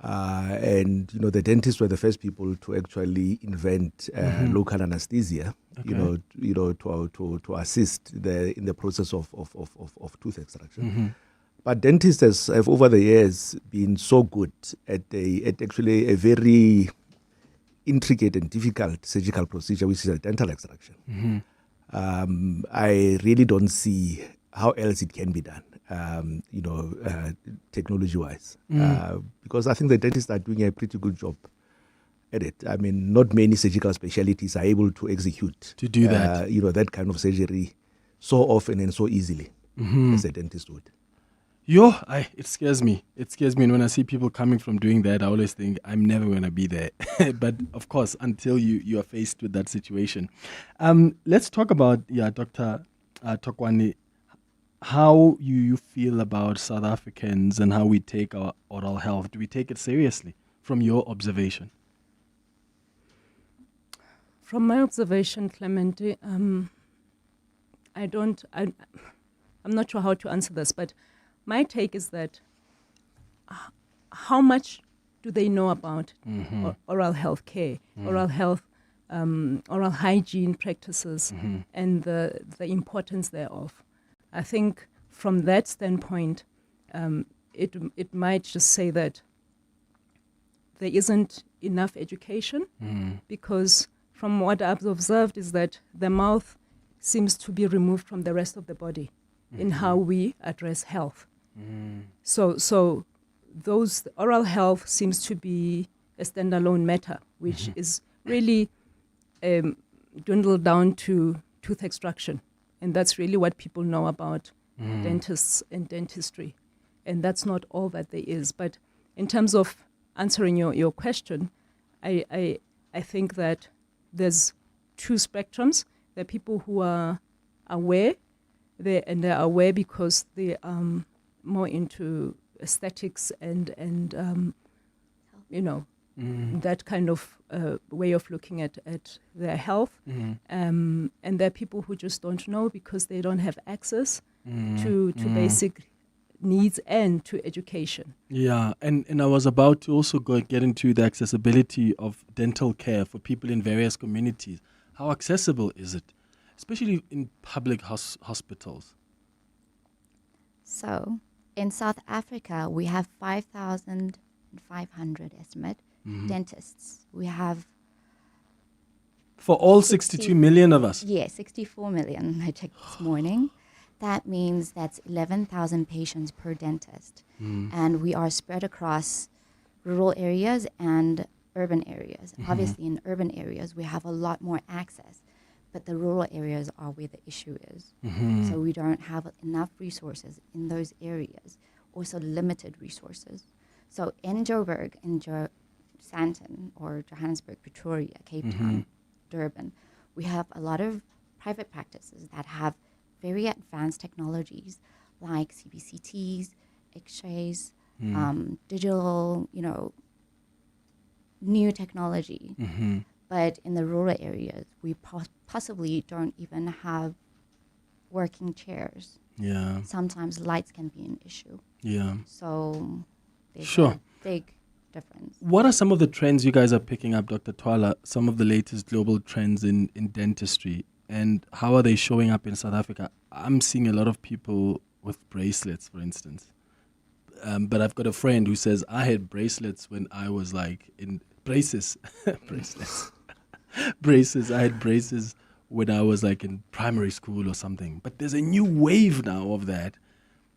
And, the dentists were the first people to actually invent local anesthesia, to assist in the process of tooth extraction. But dentists have over the years been so good at actually a very intricate and difficult surgical procedure, which is a dental extraction. I really don't see how else it can be done, technology-wise. Because I think the dentists are doing a pretty good job at it. I mean, not many surgical specialties are able to execute to do that, that kind of surgery so often and so easily as a dentist would. It scares me. It scares me. And when I see people coming from doing that, I always think I'm never going to be there. But of course, until you are faced with that situation. Let's talk about, Dr. Thokoane, how you feel about South Africans and how we take our oral health. Do we take it seriously from your observation? From my observation, Clement, I'm not sure how to answer this, but my take is that how much do they know about oral health care, oral health, oral hygiene practices, and the importance thereof? I think from that standpoint, it might just say that there isn't enough education, because from what I've observed is that the mouth seems to be removed from the rest of the body in how we address health. So those oral health seems to be a standalone matter, which is really dwindled down to tooth extraction. And that's really what people know about dentists and dentistry. And that's not all that there is. But in terms of answering your question, I think that there's two spectrums. There are people who are aware, and they're aware because they are more into aesthetics and that kind of way of looking at their health. And there are people who just don't know because they don't have access to basic needs and to education. Yeah, and I was about to also get into the accessibility of dental care for people in various communities. How accessible is it, especially in public hospitals? So, in South Africa, we have 5,500 estimate dentists. We have... For all 62 million of us? Yeah, 64 million, I checked this morning. That means that's 11,000 patients per dentist. And we are spread across rural areas and urban areas. Obviously, in urban areas, we have a lot more access. But the rural areas are where the issue is. So we don't have enough resources in those areas, also limited resources. So in Joburg, in Sandton, or Johannesburg, Pretoria, Cape Town, Durban, we have a lot of private practices that have very advanced technologies like CBCTs, X-rays, digital, new technology. But in the rural areas, we possibly don't even have working chairs. Yeah. Sometimes lights can be an issue. Yeah. So there's Sure. a big difference. What are some of the trends you guys are picking up, Dr. Twala, some of the latest global trends in dentistry, and how are they showing up in South Africa? I'm seeing a lot of people with bracelets, for instance. But I've got a friend who says, I had bracelets when I was like in braces. Braces. I had braces when I was like in primary school or something. But there's a new wave now of that.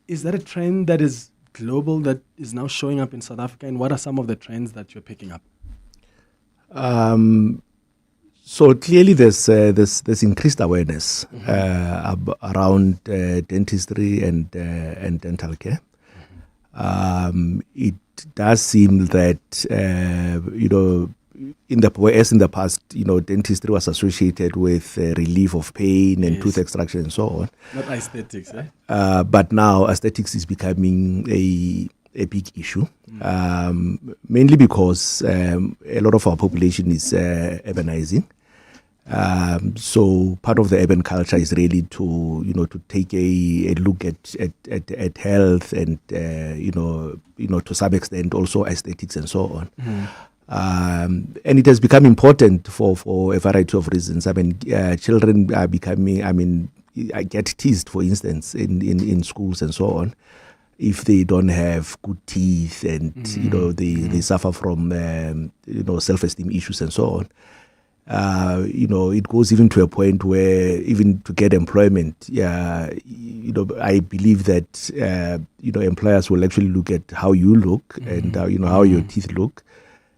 Is that a trend that is global, that is now showing up in South Africa? And what are some of the trends that you're picking up? So clearly there's increased awareness around dentistry and dental care. It does seem that in the past, dentistry was associated with relief of pain and tooth extraction and so on. Not aesthetics, eh? But now aesthetics is becoming a big issue, mainly because a lot of our population is urbanizing. So part of the urban culture is really to take a look at health and to some extent also aesthetics and so on. And it has become important for a variety of reasons. I mean, children are becoming, I get teased, for instance, in schools and so on, if they don't have good teeth and, they suffer from, self-esteem issues and so on. It goes even to a point where even to get employment, I believe that, employers will actually look at how you look and, how your teeth look.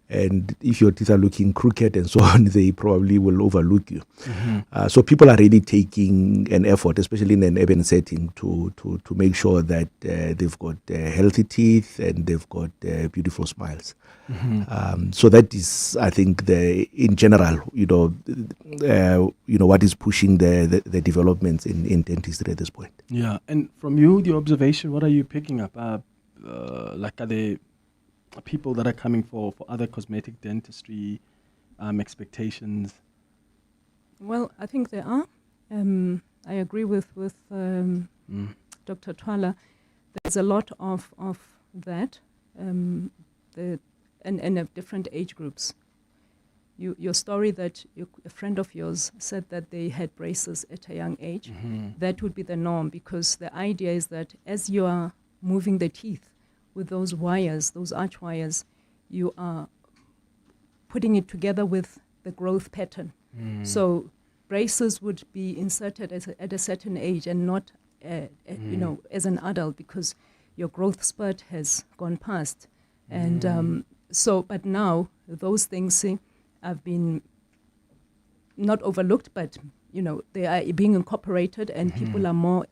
And if your teeth are looking crooked and so on, they probably will overlook you. So people are really taking an effort, especially in an urban setting, to make sure that they've got healthy teeth and they've got beautiful smiles. So that is, I think, in general, what is pushing the developments in dentistry at this point. Yeah, and from you, the observation, what are you picking up? Are there people that are coming for other cosmetic dentistry expectations? Well, I think there are. I agree with Dr. Twala. There's a lot of that, and of different age groups. Your story that a friend of yours said that they had braces at a young age, that would be the norm, because the idea is that as you are moving the teeth with those wires, those arch wires, you are putting it together with the growth pattern. So braces would be inserted at a certain age and not, as an adult, because your growth spurt has gone past. And but now those things have been not overlooked, but they are being incorporated, and people are more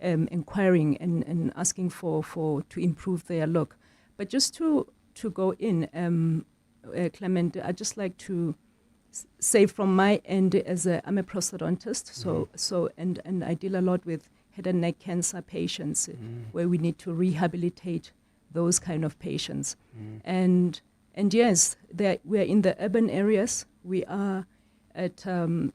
inquiring and asking to improve their look. But just to to go in, Clement, I'd just like to say from my end, I'm a prosthodontist, and I deal a lot with head and neck cancer patients, where we need to rehabilitate those kind of patients. And yes, we are in the urban areas. We are at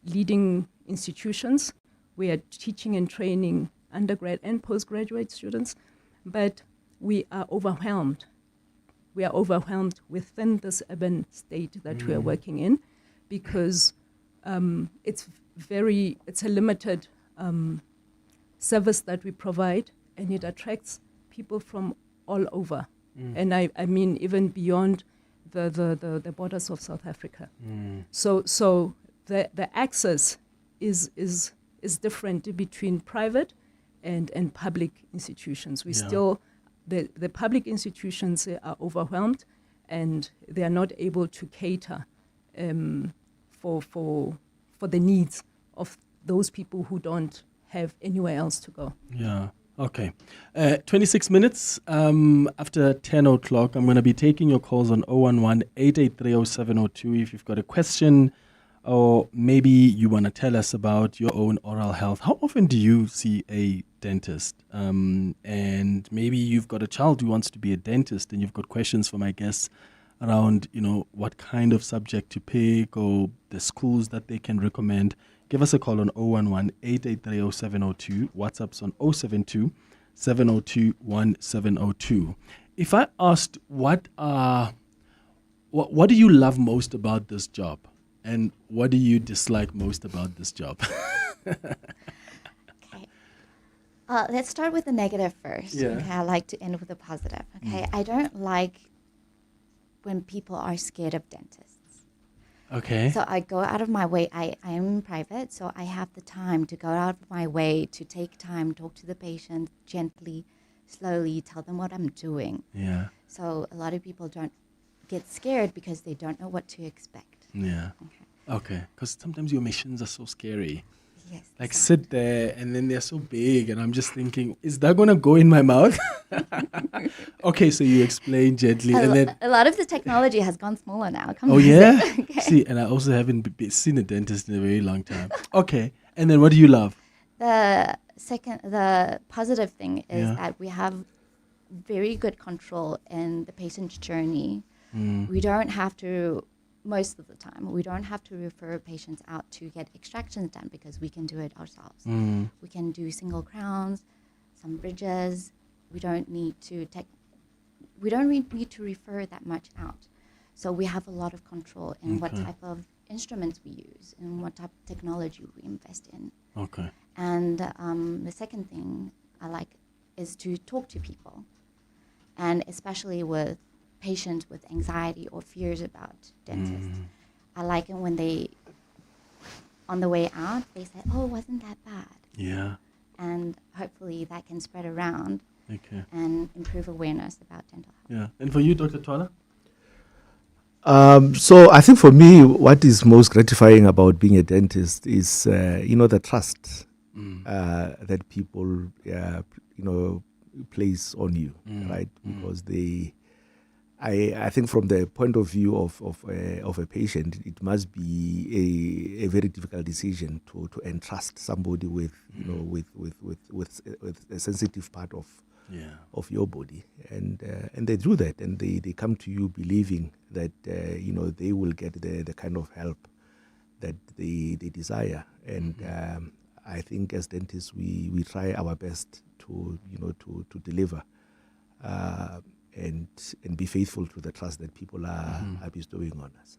leading institutions. We are teaching and training undergrad and postgraduate students, but we are overwhelmed. We are overwhelmed within this urban state that we are working in, because it's a limited service that we provide, and it attracts people from all over. And I mean even beyond the borders of South Africa. So the access is different between private and public institutions. We still, the public institutions are overwhelmed, and they are not able to cater for the needs of those people who don't have anywhere else to go. Yeah. Okay. 26 minutes after 10 o'clock. I'm going to be taking your calls on 011-883-0702 if you've got a question, or maybe you want to tell us about your own oral health. How often do you see a dentist? And maybe you've got a child who wants to be a dentist, and you've got questions for my guests around, what kind of subject to pick or the schools that they can recommend. Give us a call on 011-883-0702. WhatsApp's on 072-702-1702. If I asked what do you love most about this job, and what do you dislike most about this job? Okay. Let's start with the negative first. Yeah. Okay, I like to end with the positive. Okay, I don't like when people are scared of dentists. Okay. So I go out of my way. I am private, so I have the time to go out of my way to take time, talk to the patient gently, slowly, tell them what I'm doing. Yeah. So a lot of people don't get scared because they don't know what to expect. Yeah. Okay. Because sometimes your machines are so scary. Yes. Like sit there, and then they're so big, and I'm just thinking, is that going to go in my mouth? Okay, so you explain gently. A lot of the technology has gone smaller now. Oh, yeah? Okay. See, and I also haven't seen a dentist in a very long time. Okay, and then what do you love? The positive thing is that we have very good control in the patient's journey. We don't have to, most of the time, we don't have to refer patients out to get extractions done because we can do it ourselves. We can do single crowns, some bridges. We don't need to need to refer that much out. So we have a lot of control in what type of instruments we use and what type of technology we invest in. Okay. And the second thing I like is to talk to people, and especially with patients with anxiety or fears about dentists. I like it when they, on the way out, they say, "Oh, wasn't that bad?" Yeah. And hopefully that can spread around and improve awareness about dental health. Yeah. And for you, Dr. Twala? So I think for me, what is most gratifying about being a dentist is, the trust that people, place on you, right? Because I think from the point of view of a patient, it must be a very difficult decision to entrust somebody with a sensitive part of your body, and they do that, and they come to you believing that they will get the kind of help that they desire, and I think as dentists we try our best to deliver. And be faithful to the trust that people are bestowing on us.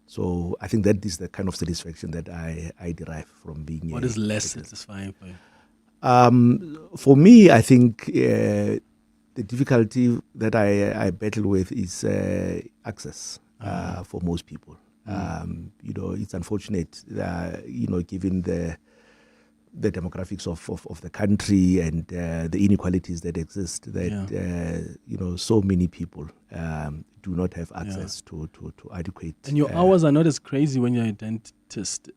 So I think that is the kind of satisfaction that I derive from being. What is less satisfying for you? For me, I think the difficulty that I battle with is access for most people. It's unfortunate, given the demographics of the country and the inequalities that exist, that so many people do not have access to adequate. And your hours are not as crazy when you're a dentist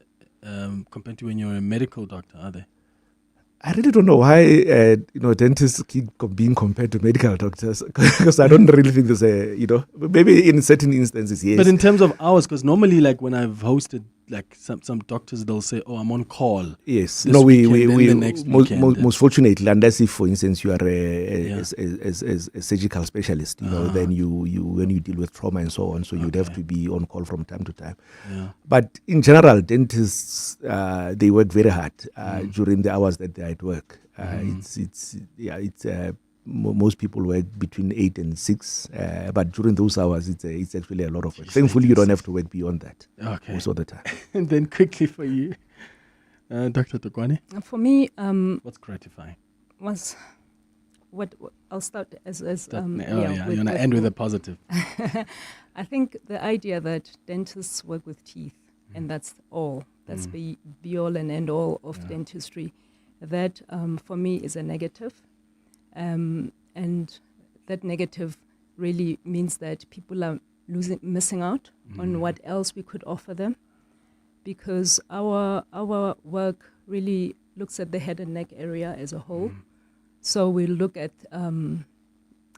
compared to when you're a medical doctor, are they? I really don't know why dentists keep being compared to medical doctors, because I don't really think there's maybe in certain instances, yes. But in terms of hours, because normally, like when I've hosted, like some doctors, they'll say, "Oh, I'm on call." Yes, this no, we the next most fortunately, unless if, for instance, you are a surgical specialist, then you when you deal with trauma and so on, so you'd have to be on call from time to time. Yeah. But in general, dentists they work very hard during the hours that they are at work. Most people work between 8 and 6, but during those hours, it's actually a lot of work. Thankfully, you don't have to work beyond that most of the time. And then quickly for you, Dr. Thokoane. For me, what's gratifying? Was what I'll start as you want to end with a positive. I think the idea that dentists work with teeth, and that's all. That's the be all and end all of dentistry. That for me is a negative. And that negative really means that people are missing out on what else we could offer them, because our work really looks at the head and neck area as a whole. So we look at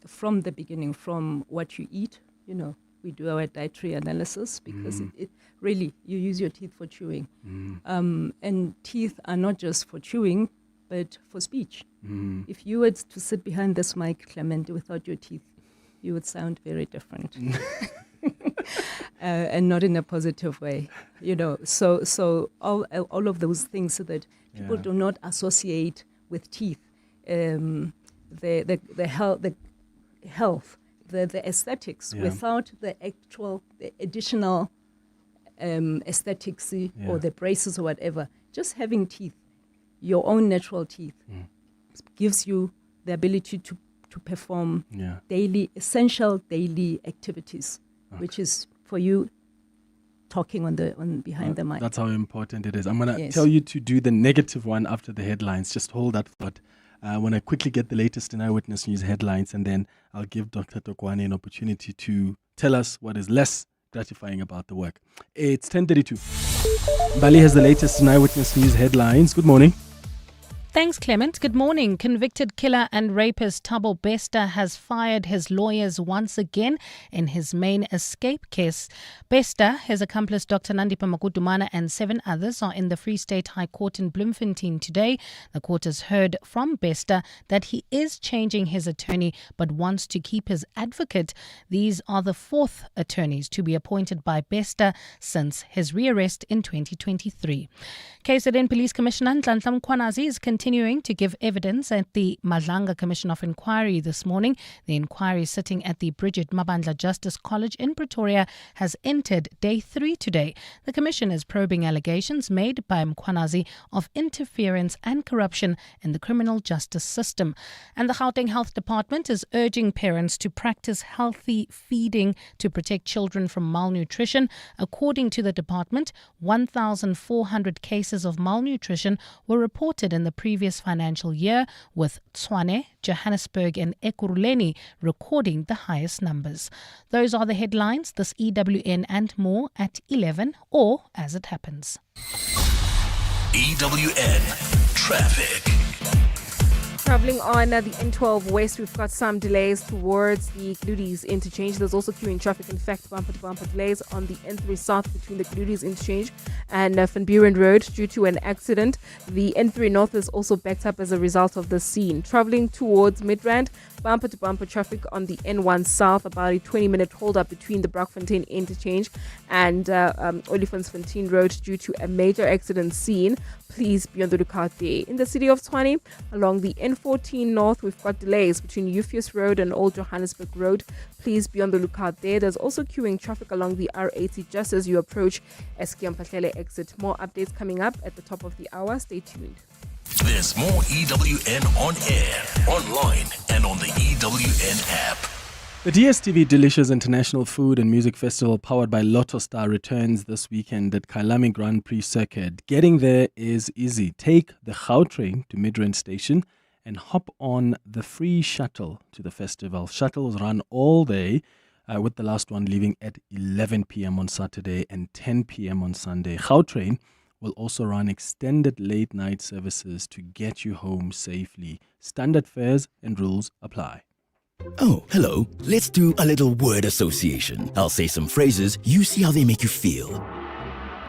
from the beginning, from what you eat. We do our dietary analysis, because it really, you use your teeth for chewing, and teeth are not just for chewing, but for speech. If you were to sit behind this mic, Clement, without your teeth, you would sound very different. And not in a positive way, So all of those things, so that people do not associate with teeth the health, the aesthetics, without the additional aesthetics or the braces or whatever. Just having teeth, your own natural teeth, gives you the ability to perform essential daily activities, which is for you talking behind the mic. That's how important it is. I'm going to tell you to do the negative one after the headlines. Just hold that thought. I want to quickly get the latest in Eyewitness News headlines, and then I'll give Dr. Thokoane an opportunity to tell us what is less gratifying about the work. It's 10:32. Bali has the latest in Eyewitness News headlines. Good morning. Thanks, Clement. Good morning. Convicted killer and rapist Thabo Bester has fired his lawyers once again in his main escape case. Bester, his accomplice Dr Nandipha Makudumana, and 7 others are in the Free State High Court in Bloemfontein today. The court has heard from Bester that he is changing his attorney but wants to keep his advocate. These are the 4th attorneys to be appointed by Bester since his rearrest in 2023. KZN Police Commissioner Nhlanhla Mkhwanazi is continuing to give evidence at the Madlanga Commission of Inquiry this morning. The inquiry sitting at the Bridget Mabandla Justice College in Pretoria has entered day 3 today. The commission is probing allegations made by Mkhwanazi of interference and corruption in the criminal justice system. And the Gauteng Health Department is urging parents to practice healthy feeding to protect children from malnutrition. According to the department, 1,400 cases of malnutrition were reported in the previous financial year, with Thokoane, Johannesburg and Ekurhuleni recording the highest numbers. Those are the headlines. This EWN and more at 11, or as it happens. EWN Traffic. Travelling on the N12 West, we've got some delays towards the Glutes interchange. There's also queuing traffic, in fact, bumper-to-bumper delays on the N3 South between the Glutes interchange and Van Buren Road due to an accident. The N3 North is also backed up as a result of the scene. Travelling towards Midrand, bumper-to-bumper traffic on the N1 South, about a 20-minute hold-up between the Brockfontein interchange and Olifantsfontein Road due to a major accident scene. Please be on the lookout there. In the city of Tshwane, along the N14 North, we've got delays between Euphus Road and Old Johannesburg Road. Please be on the lookout there. There's also queuing traffic along the R80 just as you approach Skiampahlele exit. More updates coming up at the top of the hour. Stay tuned. There's more EWN on air, online, and on the EWN app. The DSTV Delicious International Food and Music Festival, powered by Lotto Star, returns this weekend at Kyalami Grand Prix Circuit. Getting there is easy. Take the Gautrain to Midrand Station and hop on the free shuttle to the festival. Shuttles run all day, with the last one leaving at 11 p.m. on Saturday and 10 p.m. on Sunday. Gautrain will also run extended late-night services to get you home safely. Standard fares and rules apply. Oh, hello. Let's do a little word association. I'll say some phrases, you see how they make you feel.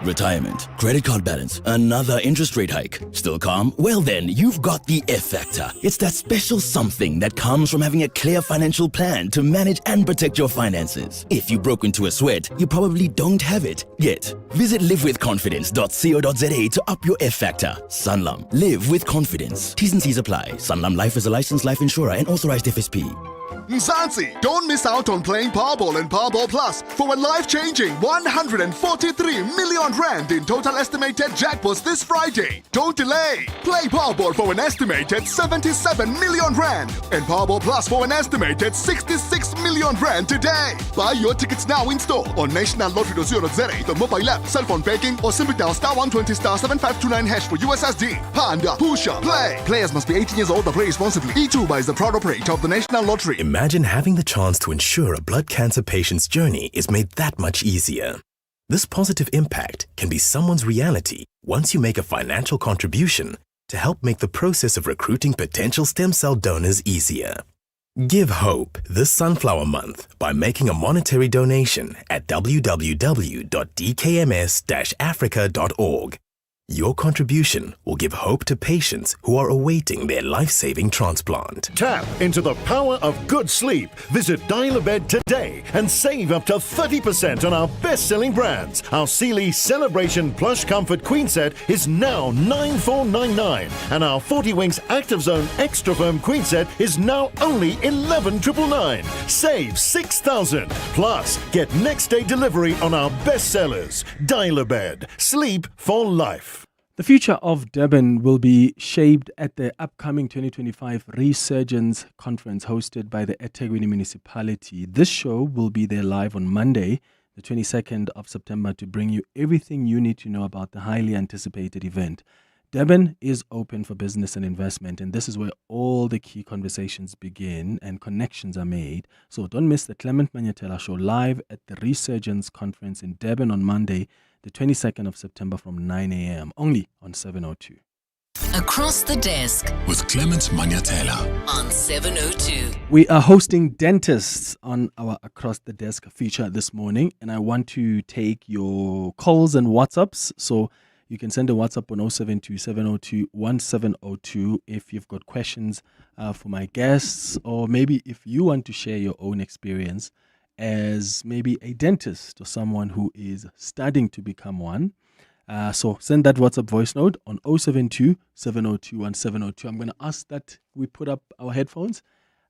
Retirement, credit card balance, another interest rate hike. Still calm? Well then, you've got the F Factor. It's that special something that comes from having a clear financial plan to manage and protect your finances. If you broke into a sweat, you probably don't have it yet. Visit livewithconfidence.co.za to up your F Factor. Sanlam. Live with confidence. T's and C's apply. Sanlam Life is a licensed life insurer and authorized FSP. Mzansi, don't miss out on playing Powerball and Powerball Plus for a life-changing 143 million rand in total estimated jackpots this Friday. Don't delay. Play Powerball for an estimated 77 million rand and Powerball Plus for an estimated 66 million rand today. Buy your tickets now in store on nationallottery.co.za, the mobile app, cell phone banking, or simply dial *120 *7529 hash for USSD. Panda, Pusha, play. Players must be 18 years old or play responsibly. E2 is the proud operator of the National Lottery. Imagine having the chance to ensure a blood cancer patient's journey is made that much easier. This positive impact can be someone's reality once you make a financial contribution to help make the process of recruiting potential stem cell donors easier. Give hope this Sunflower Month by making a monetary donation at www.dkms-africa.org. Your contribution will give hope to patients who are awaiting their life-saving transplant. Tap into the power of good sleep. Visit Dial-A-Bed today and save up to 30% on our best-selling brands. Our Sealy Celebration Plush Comfort Queen Set is now $9,499, and our 40 Winks Active Zone Extra Firm Queen Set is now only $11,999. Save $6,000. Plus, get next-day delivery on our bestsellers. Dial-A-Bed. Sleep for life. The future of Durban will be shaped at the upcoming 2025 Resurgence Conference hosted by the eThekwini Municipality. This show will be there live on Monday, the 22nd of September, to bring you everything you need to know about the highly anticipated event. Durban is open for business and investment, and this is where all the key conversations begin and connections are made. So don't miss the Clement Manyathela Show live at the Resurgence Conference in Durban on Monday, the 22nd of September from 9 a.m. only on 702. Across the Desk with Clement Manyathela on 702. We are hosting dentists on our Across the Desk feature this morning, and I want to take your calls and WhatsApps. So you can send a WhatsApp on 072-702-1702 if you've got questions for my guests, or maybe if you want to share your own experience as maybe a dentist or someone who is studying to become one. So send that WhatsApp voice note on 072-702-1702. I'm going to ask that we put up our headphones,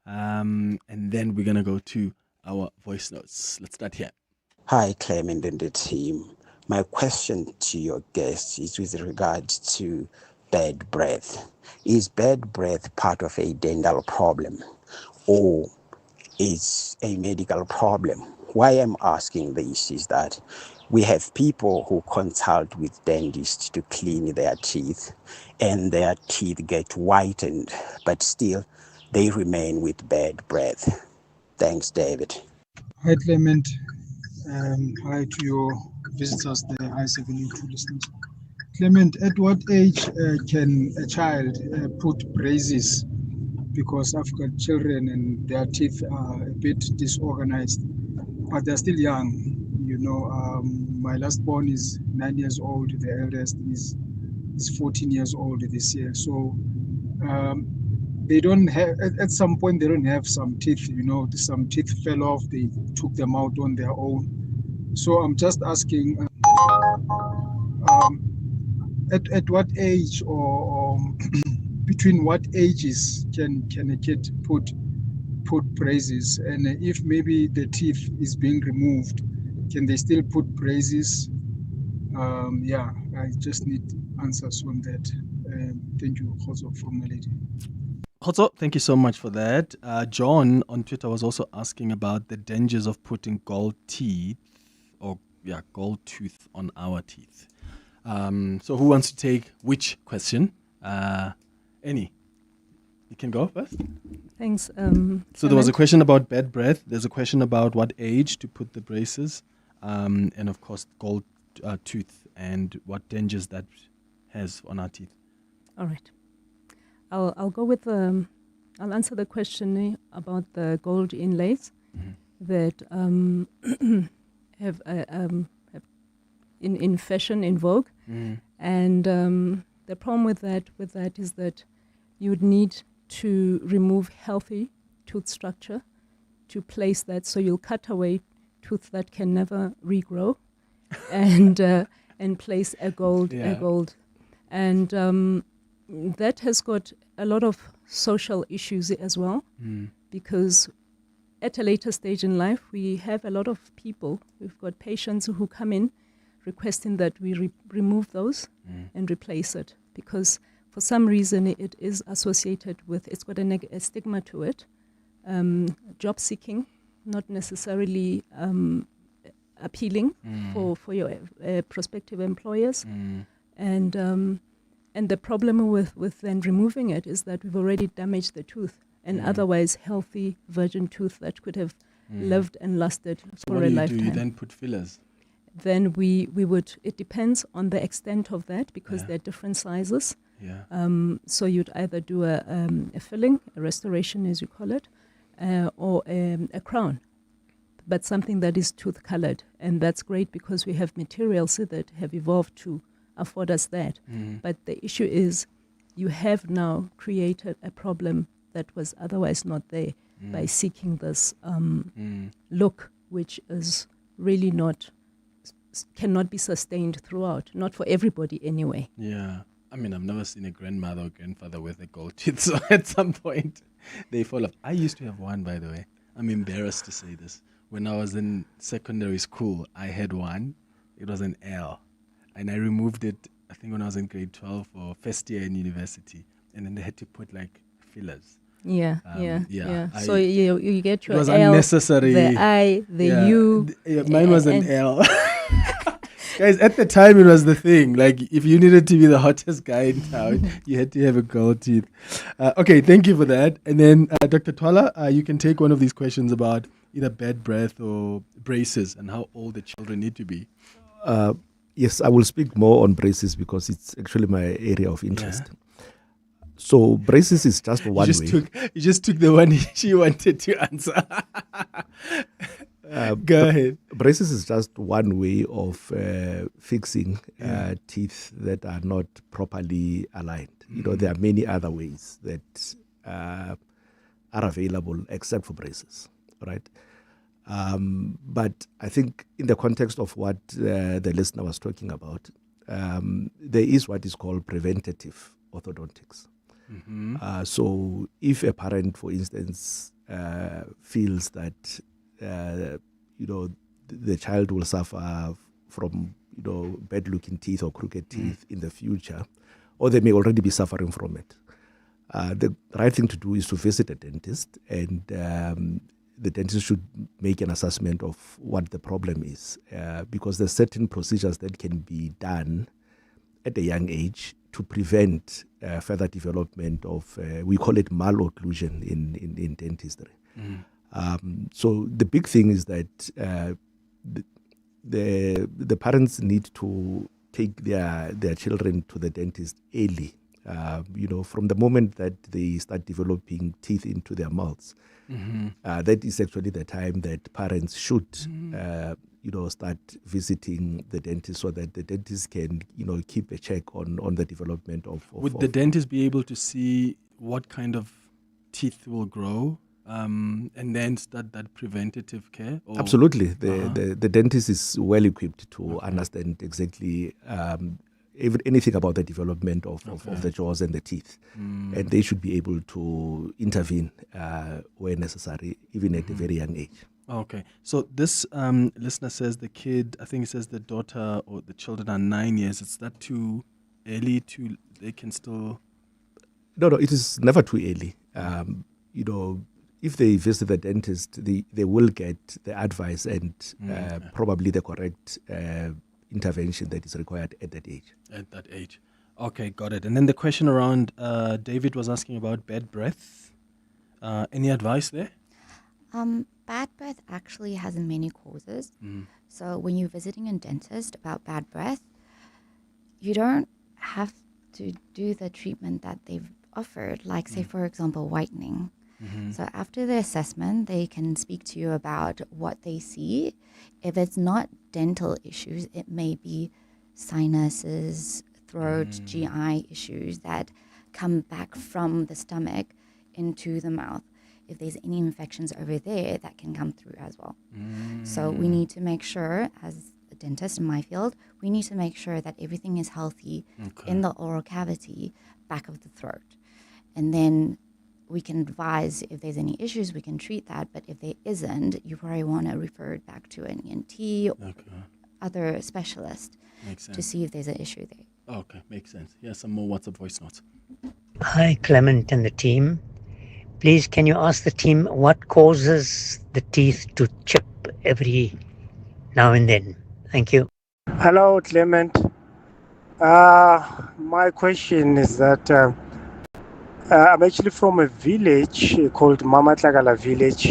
and then we're going to go to our voice notes. Let's start here. Hi, Clement and the team. My question to your guests is with regard to bad breath. Is bad breath part of a dental problem, or is a medical problem? Why I'm asking this is that we have people who consult with dentists to clean their teeth, and their teeth get whitened, but still they remain with bad breath. Thanks, David. Hi, Clement. Hi to your visitors, the I-72 listeners. Clement, at what age can a child put braces? Because I've got children and their teeth are a bit disorganized, but they're still young. You know, my last born is 9 years old. The eldest is 14 years old this year. So they don't have, at some point, they don't have some teeth, you know, some teeth fell off. They took them out on their own. So I'm just asking, at what age or between what ages can a kid put braces? And if maybe the teeth is being removed, can they still put braces? I just need answers on that. Thank you, Khozo from Naledi. Khozo, thank you so much for that. John on Twitter was also asking about the dangers of putting gold tooth on our teeth. So who wants to take which question? Any? You can go first. Thanks. So there was a question about bad breath. There's a question about what age to put the braces. And of course, gold tooth and what dangers that has on our teeth. All right. I'll go with I'll answer the question about the gold inlays that have in fashion, in vogue, and the problem with that is that you would need to remove healthy tooth structure to place that, so you'll cut away tooth that can never regrow, and place a gold, and that has got a lot of social issues as well, because at a later stage in life, we have a lot of people, we've got patients who come in requesting that we remove those and replace it, because for some reason it is associated with, it's got a stigma to it, job seeking, not necessarily appealing for your prospective employers, and the problem with then removing it is that we've already damaged the tooth, an otherwise healthy virgin tooth that could have lived and lasted for a lifetime. Do you then put fillers? Then we would, it depends on the extent of that, because they're different sizes. So you'd either do a filling, a restoration as you call it, or a crown, but something that is tooth colored. And that's great because we have materials that have evolved to afford us that. But the issue is you have now created a problem that was otherwise not there by seeking this look, which is really cannot be sustained throughout, not for everybody anyway. Yeah. I mean, I've never seen a grandmother or grandfather with a gold tooth, so at some point they fall off. I used to have one, by the way. I'm embarrassed to say this. When I was in secondary school, I had one. It was an L. And I removed it, I think when I was in grade 12 or first year in university. And then they had to put like fillers. Yeah. So you get your It was L, unnecessary. the I, the U. Mine was an L. Guys, at the time it was the thing. Like, if you needed to be the hottest guy in town, you had to have a gold tooth. Okay, thank you for that. And then, Dr. Twala, you can take one of these questions about either bad breath or braces and how old the children need to be. Yes, I will speak more on braces because it's actually my area of interest. So braces is just one way. You just took the one she wanted to answer. Go ahead. Braces is just one way of fixing teeth that are not properly aligned. You know, there are many other ways that are available except for braces, right? But I think in the context of what the listener was talking about, there is what is called preventative orthodontics. So if a parent, for instance, feels that the child will suffer from bad-looking teeth or crooked teeth in the future, or they may already be suffering from it, the right thing to do is to visit a dentist, and the dentist should make an assessment of what the problem is, because there's certain procedures that can be done at a young age to prevent further development of, we call it malocclusion in dentistry. So the big thing is that the parents need to take their children to the dentist early, from the moment that they start developing teeth into their mouths. That is actually the time that parents should start visiting the dentist, so that the dentist can keep a check on the development of Would the dentist be able to see what kind of teeth will grow and then start that preventative care? Or? Absolutely. The dentist is well equipped to understand exactly anything about the development of the jaws and the teeth. And they should be able to intervene where necessary, even at a very young age. Okay. So this listener says the kid, I think it says the daughter or the children are 9 years. Is that too early? They can still... No, it is never too early. If they visit the dentist, they will get the advice and probably the correct intervention that is required at that age. At that age. Okay, got it. And then the question around, David was asking about bad breath. Any advice there? Bad breath actually has many causes. So when you're visiting a dentist about bad breath, you don't have to do the treatment that they've offered, like say, for example, whitening. So after the assessment, they can speak to you about what they see. If it's not dental issues, it may be sinuses, throat, GI issues that come back from the stomach into the mouth. If there's any infections over there, that can come through as well. So we need to make sure, as a dentist in my field, we need to make sure that everything is healthy in the oral cavity, back of the throat. And then we can advise if there's any issues, we can treat that. But if there isn't, you probably want to refer it back to an ENT or other specialist to see if there's an issue there. Okay, makes sense. Yeah, some more WhatsApp voice notes. Hi, Clement and the team. Please, can you ask the team what causes the teeth to chip every now and then? Thank you. Hello, Clement. My question is that I'm actually from a village called Mamatlagala village.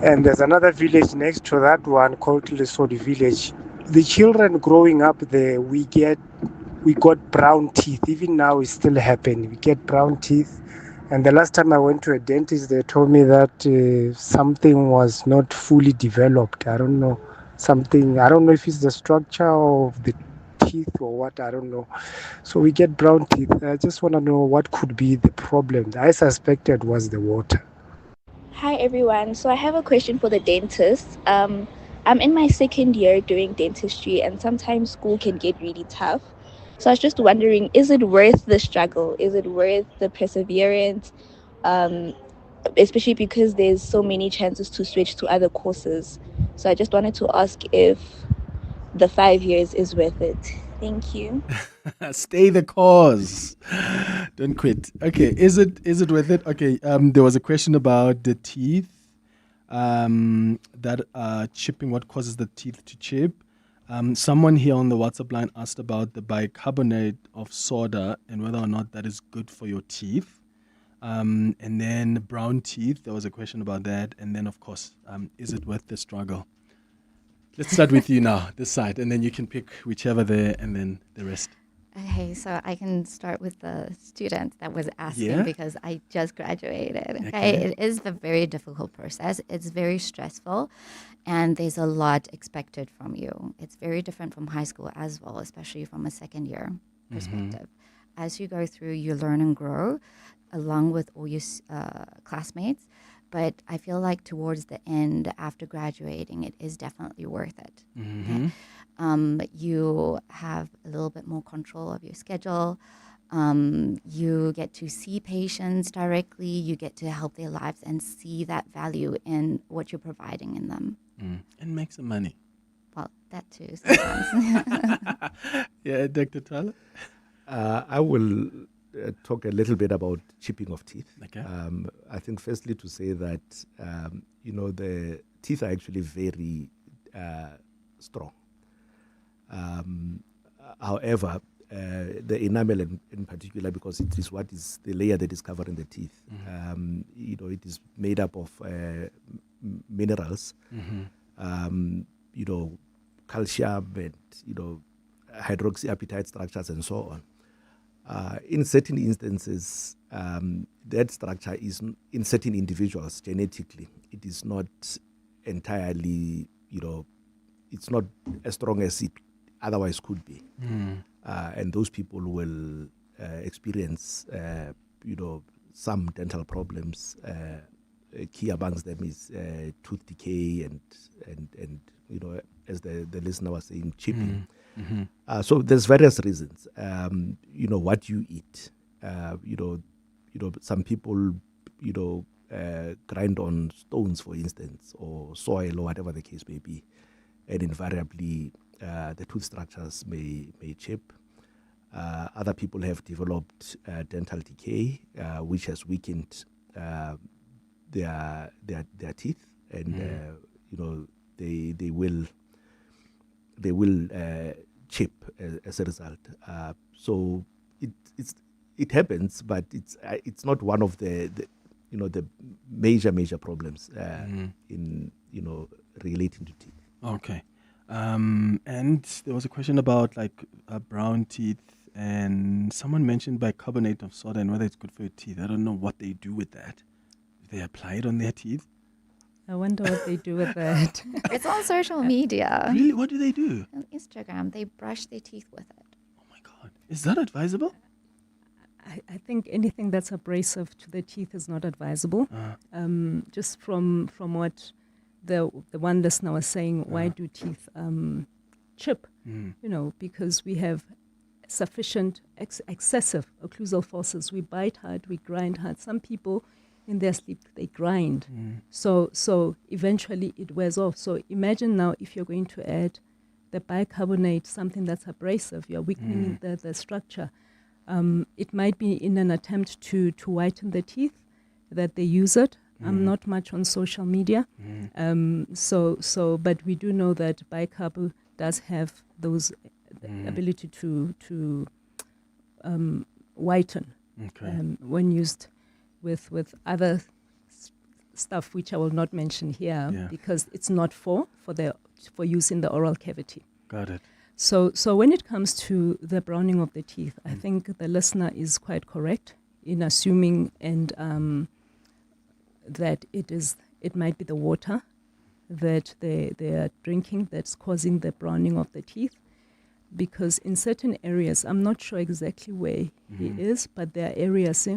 And there's another village next to that one called Lesodi village. The children growing up there, we got brown teeth. Even now it's still happening. We get brown teeth. And the last time I went to a dentist, they told me that something was not fully developed. I don't know. I don't know if it's the structure of the teeth or what, I don't know. So we get brown teeth. I just want to know what could be the problem. I suspected was the water. Hi everyone. So I have a question for the dentist. I'm in my second year doing dentistry, and sometimes school can get really tough. So I was just wondering, is it worth the struggle? Is it worth the perseverance? Especially because there's so many chances to switch to other courses. So I just wanted to ask if the 5 years is worth it. Thank you. Stay the course. Don't quit. Okay, is it worth it? Okay, there was a question about the teeth that are chipping. What causes the teeth to chip? Someone here on the WhatsApp line asked about the bicarbonate of soda and whether or not that is good for your teeth. And then brown teeth, there was a question about that. And then, of course, is it worth the struggle? Let's start with you now, this side, and then you can pick whichever there and then the rest. Okay, so I can start with the student that was asking because I just graduated. Okay, it is a very difficult process. It's very stressful, and there's a lot expected from you. It's very different from high school as well, especially from a second year perspective. As you go through, you learn and grow along with all your classmates. But I feel like towards the end, after graduating, it is definitely worth it. Okay? You have a little bit more control of your schedule. You get to see patients directly. You get to help their lives and see that value in what you're providing in them. And make some money. Well, that too sometimes. Yeah, Dr. Twala? I will talk a little bit about chipping of teeth. Okay. I think firstly to say that, the teeth are actually very strong. However, the enamel in particular, because it is what is the layer that is covering the teeth, it is made up of minerals, calcium and, hydroxyapatite structures and so on. In certain instances, that structure is, in certain individuals, genetically, it is not entirely, it's not as strong as it otherwise could be. And those people will experience, some dental problems. Key amongst them is tooth decay and as the listener was saying, chipping. So there's various reasons. What you eat. Some people, grind on stones, for instance, or soil or whatever the case may be, and invariably the tooth structures may chip. Other people have developed dental decay, which has weakened their teeth, and they will chip as a result. So it happens, but it's not one of the major problems in relating to teeth. Okay. And there was a question about like brown teeth, and someone mentioned bicarbonate of soda and whether it's good for your teeth. I don't know what they do with that. Do they apply it on their teeth? I wonder what they do with that. It's on social media. Really? What do they do? On Instagram, they brush their teeth with it. Is that advisable? I think anything that's abrasive to the teeth is not advisable. Just from what the one listener was saying, why do teeth chip? Because we have sufficient excessive occlusal forces. We bite hard, we grind hard. Some people in their sleep they grind. So eventually it wears off. So imagine now if you're going to add the bicarbonate, something that's abrasive, you're weakening the structure. It might be in an attempt to whiten the teeth that they use it. I'm not much on social media. But we do know that bicarb does have those ability to whiten when used with other stuff, which I will not mention here because it's not for use in the oral cavity. Got it. So when it comes to the browning of the teeth, I think the listener is quite correct in assuming and that it might be the water that they are drinking that's causing the browning of the teeth. Because in certain areas, I'm not sure exactly where he is, but there are areas,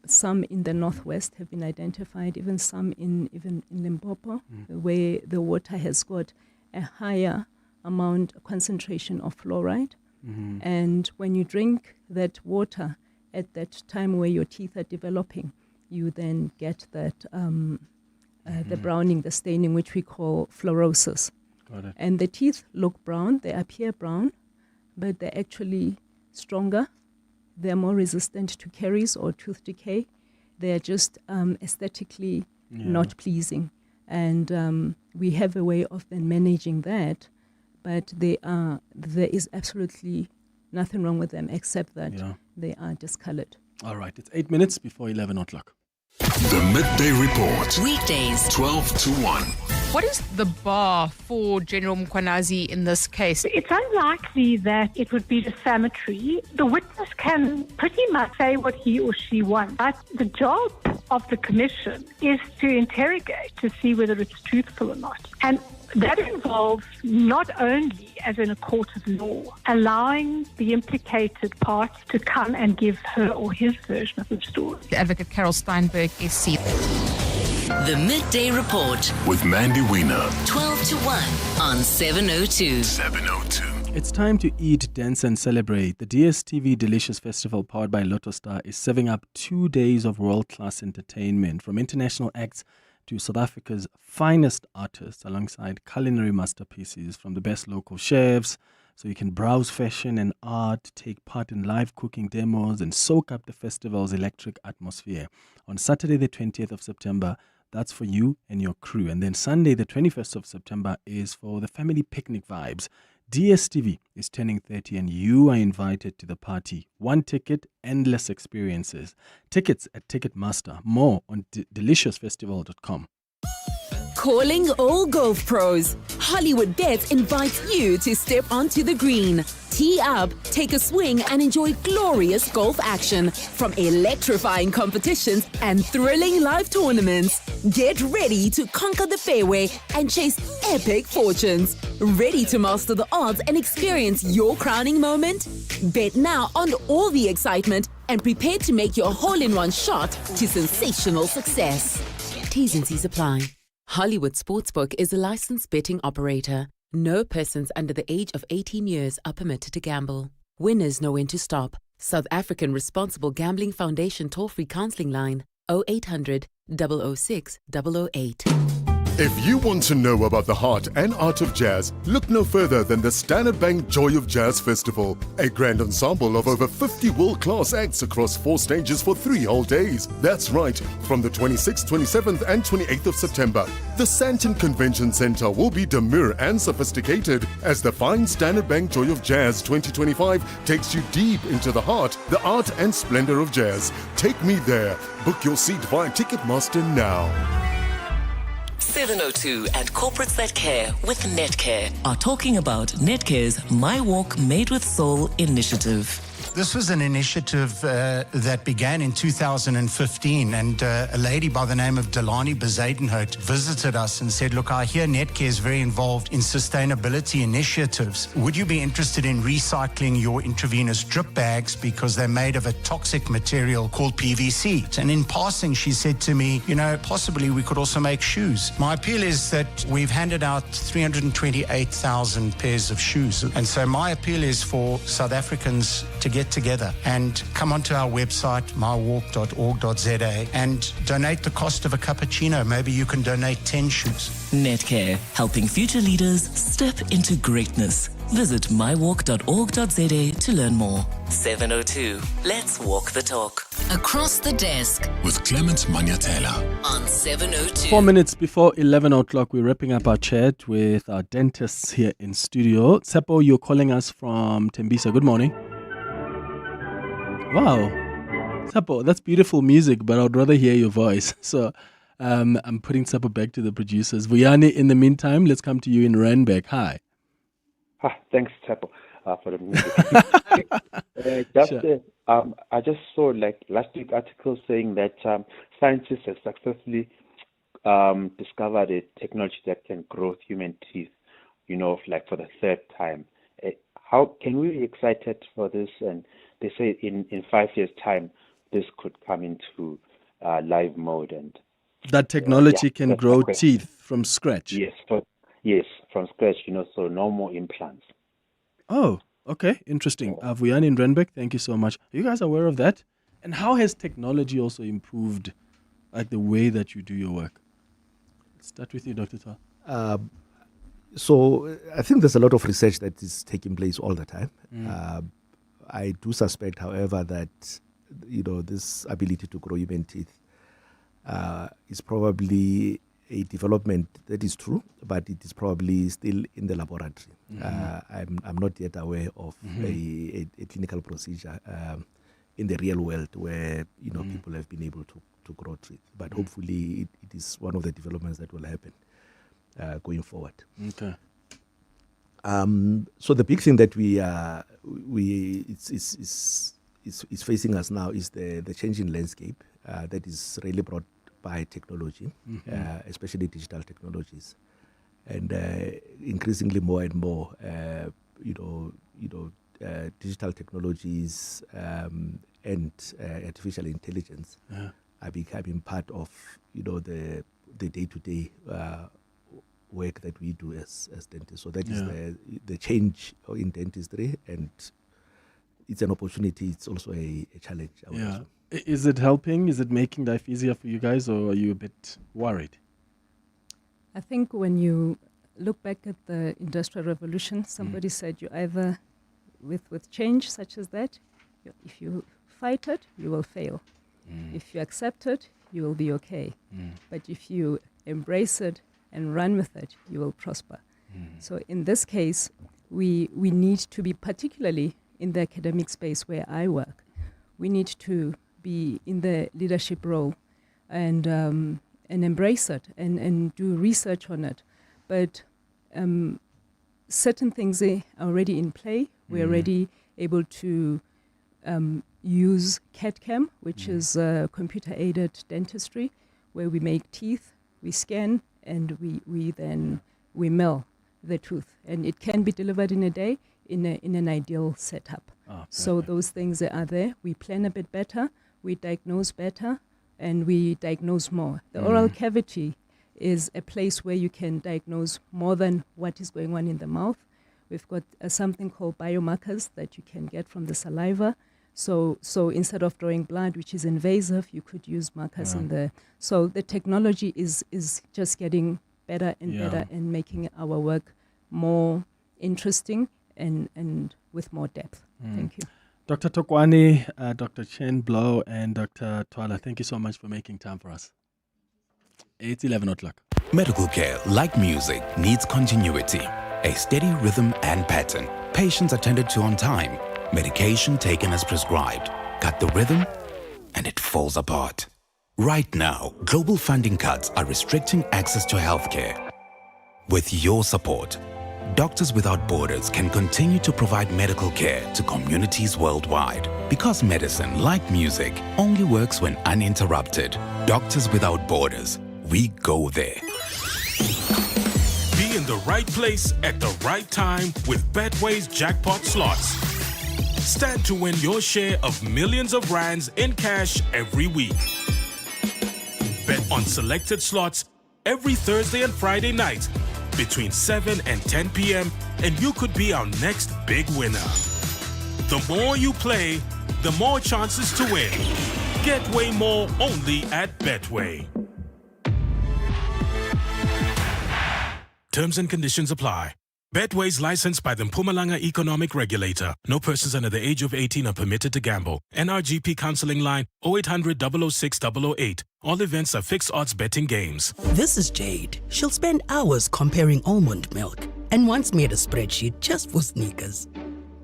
some in the northwest have been identified, even some in Limpopo, where the water has got a higher concentration of fluoride. And when you drink that water at that time where your teeth are developing, you then get that the browning, the staining, which we call fluorosis. Got it. And the teeth look brown, they appear brown, but they're actually stronger. They're more resistant to caries or tooth decay. They're just aesthetically not pleasing. And we have a way of then managing that, but there is absolutely nothing wrong with them except that they are discolored. All right, it's 8 minutes before 11 o'clock. The Midday Report. Weekdays 12 to 1. What is the bar for General Mkhwanazi in this case? It's unlikely that it would be defamatory. The witness can pretty much say what he or she wants, but the job of the commission is to interrogate to see whether it's truthful or not. And that involves not only, as in a court of law, allowing the implicated parts to come and give her or his version of the story. Advocate Carol Steinberg, SC. The Midday Report With Mandy Wiener. 12 to 1 on 702. 702. It's time to eat, dance and celebrate. The DSTV Delicious Festival, powered by Lotto Star, is serving up 2 days of world-class entertainment, from international acts to South Africa's finest artists, alongside culinary masterpieces from the best local chefs. So you can browse fashion and art, take part in live cooking demos, and soak up the festival's electric atmosphere. On Saturday, the 20th of September, that's for you and your crew. And then Sunday, the 21st of September, is for the family picnic vibes. DSTV is turning 30 and you are invited to the party. One ticket, endless experiences. Tickets at Ticketmaster. More on deliciousfestival.com. Calling all golf pros. Hollywood Bets invites you to step onto the green. Tee up, take a swing, and enjoy glorious golf action from electrifying competitions and thrilling live tournaments. Get ready to conquer the fairway and chase epic fortunes. Ready to master the odds and experience your crowning moment? Bet now on all the excitement and prepare to make your hole-in-one shot to sensational success. T's and C's apply. Hollywood Sportsbook is a licensed betting operator. No persons under the age of 18 years are permitted to gamble. Winners know when to stop. South African Responsible Gambling Foundation toll-free counseling line 0800 006 008. If you want to know about the heart and art of jazz, look no further than the Standard Bank Joy of Jazz Festival, a grand ensemble of over 50 world-class acts across 4 stages for 3 whole days. That's right, from the 26th, 27th and 28th of September. The Sandton Convention Center will be demure and sophisticated as the fine Standard Bank Joy of Jazz 2025 takes you deep into the heart, the art and splendor of jazz. Take me there. Book your seat via Ticketmaster now. 702 and Corporates That Care with Netcare are talking about Netcare's My Walk Made with Soul initiative. This was an initiative that began in 2015, and a lady by the name of Delani Bezadenhout visited us and said, look, I hear Netcare is very involved in sustainability initiatives. Would you be interested in recycling your intravenous drip bags because they're made of a toxic material called PVC? And in passing, she said to me, possibly we could also make shoes. My appeal is that we've handed out 328,000 pairs of shoes. And so my appeal is for South Africans to get together and come onto our website, mywalk.org.za, and donate the cost of a cappuccino. Maybe you can donate 10 shoes. Netcare, helping future leaders step into greatness. Visit mywalk.org.za to learn more. 702, let's walk the talk. Across the desk with Clement Manyathela on 702. 4 minutes before 11 o'clock, we're wrapping up our chat with our dentists here in studio. Tsepo, you're calling us from Tembisa. Good morning. Wow. Tsepo, that's beautiful music, but I'd rather hear your voice. So I'm putting Tsepo back to the producers. Vuyani, in the meantime, let's come to you in Randburg. Hi. Thanks, Tsepo, for the music. I just saw last week article saying that scientists have successfully discovered a technology that can grow human teeth, for the third time. How can we be excited for this? And they say in 5 years' time, this could come into live mode. And that technology can grow teeth from scratch? Yes, from scratch, so no more implants. Oh, okay, interesting. Vuyani in Randburg, thank you so much. Are you guys aware of that? And how has technology also improved the way that you do your work? Let's start with you, Dr. Twala. So I think there's a lot of research that is taking place all the time. I do suspect, however, that this ability to grow human teeth is probably a development that is true, but it is probably still in the laboratory. I'm not yet aware of a clinical procedure in the real world where people have been able to grow teeth. But hopefully it is one of the developments that will happen going forward. Okay. So the big thing that is facing us now is the changing landscape that is really brought by technology, especially digital technologies, and increasingly more and more, digital technologies and artificial intelligence are becoming part of the day-to-day work that we do as dentists. So that is the change in dentistry, and it's an opportunity. It's also a challenge. Is it helping? Is it making life easier for you guys, or are you a bit worried? I think when you look back at the Industrial Revolution, somebody said you either, with change such as that, if you fight it, you will fail. If you accept it, you will be okay. But if you embrace it and run with it, you will prosper. So in this case, we need to be, particularly in the academic space where I work, we need to be in the leadership role and embrace it and do research on it. But certain things are already in play. We're already able to use CAD/CAM, which is computer-aided dentistry, where we make teeth, we scan, and we mill the tooth. And it can be delivered in a day in an ideal setup. So those things are there. We plan a bit better, we diagnose better, and we diagnose more. The oral cavity is a place where you can diagnose more than what is going on in the mouth. We've got something called biomarkers that you can get from the saliva. So instead of drawing blood, which is invasive, you could use markers in there. So the technology is just getting better and better and making our work more interesting and with more depth. Thank you. Dr. Thokoane, Dr. Chen, Blauuw, and Dr. Twala, thank you so much for making time for us. It's 11 o'clock. Medical care, like music, needs continuity, a steady rhythm and pattern. Patients attended to on time, medication taken as prescribed. Cut the rhythm, and it falls apart. Right now, global funding cuts are restricting access to healthcare. With your support, Doctors Without Borders can continue to provide medical care to communities worldwide. Because medicine, like music, only works when uninterrupted. Doctors Without Borders, we go there. Be in the right place at the right time with Betway's jackpot slots. Stand to win your share of millions of rands in cash every week. Bet on selected slots every Thursday and Friday night between 7 and 10 p.m. and you could be our next big winner. The more you play, the more chances to win. Get way more only at Betway. Terms and conditions apply. Betway is licensed by the Mpumalanga Economic Regulator. No persons under the age of 18 are permitted to gamble. NRGP counseling line 0800 006 008. All events are fixed odds betting games. This is Jade. She'll spend hours comparing almond milk and once made a spreadsheet just for sneakers.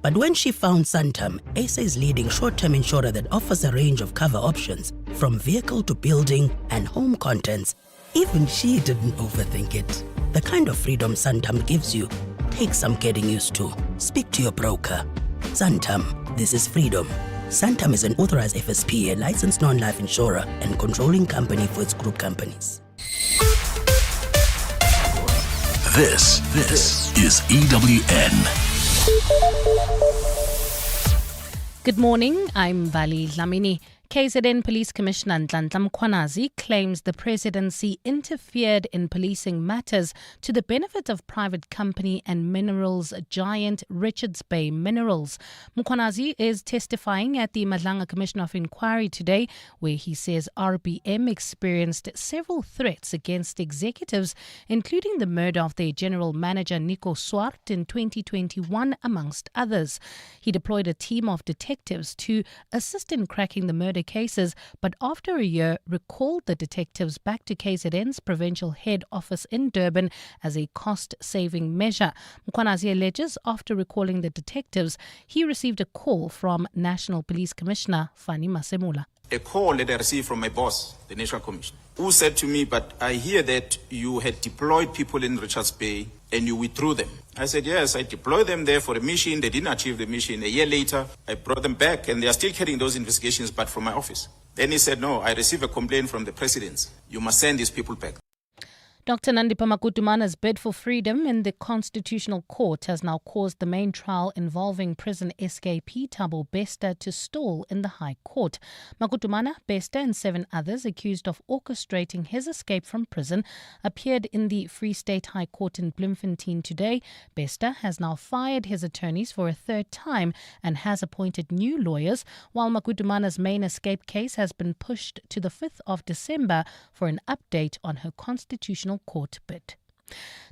But when she found Santam, SA's leading short-term insurer that offers a range of cover options from vehicle to building and home contents, even she didn't overthink it. The kind of freedom Santam gives you takes some getting used to. Speak to your broker. Santam, this is freedom. Santam is an authorized FSP, a licensed non-life insurer and controlling company for its group companies. This is EWN. Good morning, I'm Vali Lamini. KZN Police Commissioner Nhlanhla Mkhwanazi claims the presidency interfered in policing matters to the benefit of private company and minerals giant Richards Bay Minerals. Mkhwanazi is testifying at the Madlanga Commission of Inquiry today, where he says RBM experienced several threats against executives, including the murder of their general manager Nico Swart in 2021, amongst others. He deployed a team of detectives to assist in cracking the murder cases, but after a year recalled the detectives back to KZN's provincial head office in Durban as a cost-saving measure. Mkhwanazi alleges after recalling the detectives, he received a call from National Police Commissioner Fani Masemula. A call that I received from my boss, the National Commissioner, who said to me, but I hear that you had deployed people in Richards Bay and you withdrew them. I said, yes, I deployed them there for a mission. They didn't achieve the mission. A year later, I brought them back and they are still carrying those investigations, but from my office. Then he said, no, I received a complaint from the presidency. You must send these people back. Dr. Nandipha Makutumana's bid for freedom in the Constitutional Court has now caused the main trial involving prison escapee Thabo Bester to stall in the High Court. Makutumana, Bester and 7 others accused of orchestrating his escape from prison appeared in the Free State High Court in Bloemfontein today. Bester has now fired his attorneys for a third time and has appointed new lawyers, while Makutumana's main escape case has been pushed to the 5th of December for an update on her constitutional court bid.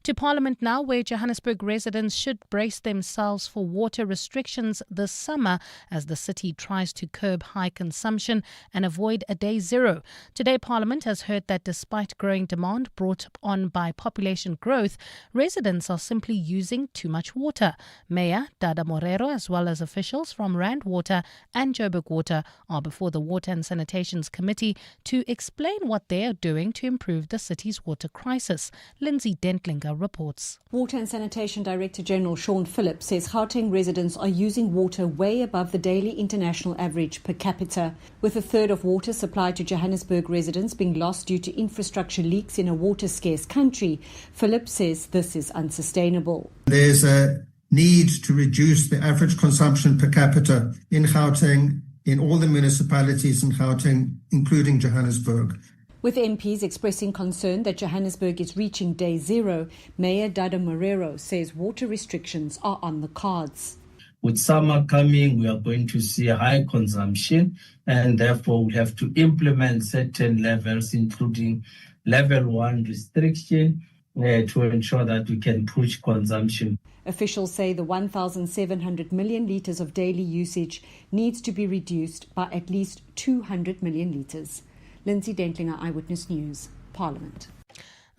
To Parliament now, where Johannesburg residents should brace themselves for water restrictions this summer as the city tries to curb high consumption and avoid a day zero. Today, Parliament has heard that despite growing demand brought on by population growth, residents are simply using too much water. Mayor Dada Morero, as well as officials from Rand Water and Joburg Water, are before the Water and Sanitations Committee to explain what they are doing to improve the city's water crisis. Lindsay Dentlinger reports. Water and Sanitation Director General Sean Phillips says Gauteng residents are using water way above the daily international average per capita, with a third of water supplied to Johannesburg residents being lost due to infrastructure leaks in a water-scarce country. Phillips says this is unsustainable. There's a need to reduce the average consumption per capita in Gauteng, in all the municipalities in Gauteng, including Johannesburg. With MPs expressing concern that Johannesburg is reaching day zero, Mayor Dada Morero says water restrictions are on the cards. With summer coming, we are going to see high consumption, and therefore we have to implement certain levels, including level 1 restriction, to ensure that we can push consumption. Officials say the 1,700 million litres of daily usage needs to be reduced by at least 200 million litres. Lindsay Dentlinger, Eyewitness News, Parliament.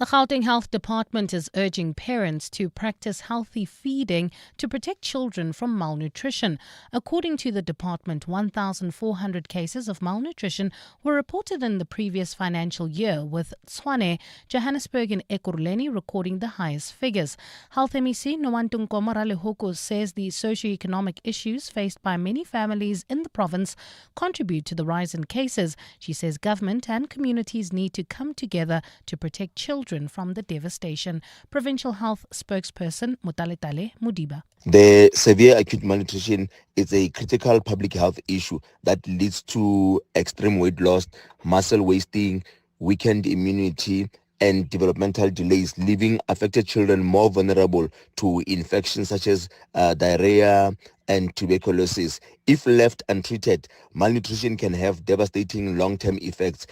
The Gauteng Health Department is urging parents to practice healthy feeding to protect children from malnutrition. According to the department, 1,400 cases of malnutrition were reported in the previous financial year, with Tshwane, Johannesburg and Ekurhuleni recording the highest figures. Health MEC Nowantunkomo Ralehoko says the socioeconomic issues faced by many families in the province contribute to the rise in cases. She says government and communities need to come together to protect children from the devastation. Provincial Health spokesperson Mutaletale Mudiba. The severe acute malnutrition is a critical public health issue that leads to extreme weight loss, muscle wasting, weakened immunity, and developmental delays, leaving affected children more vulnerable to infections such as diarrhea and tuberculosis. If left untreated, malnutrition can have devastating long-term effects.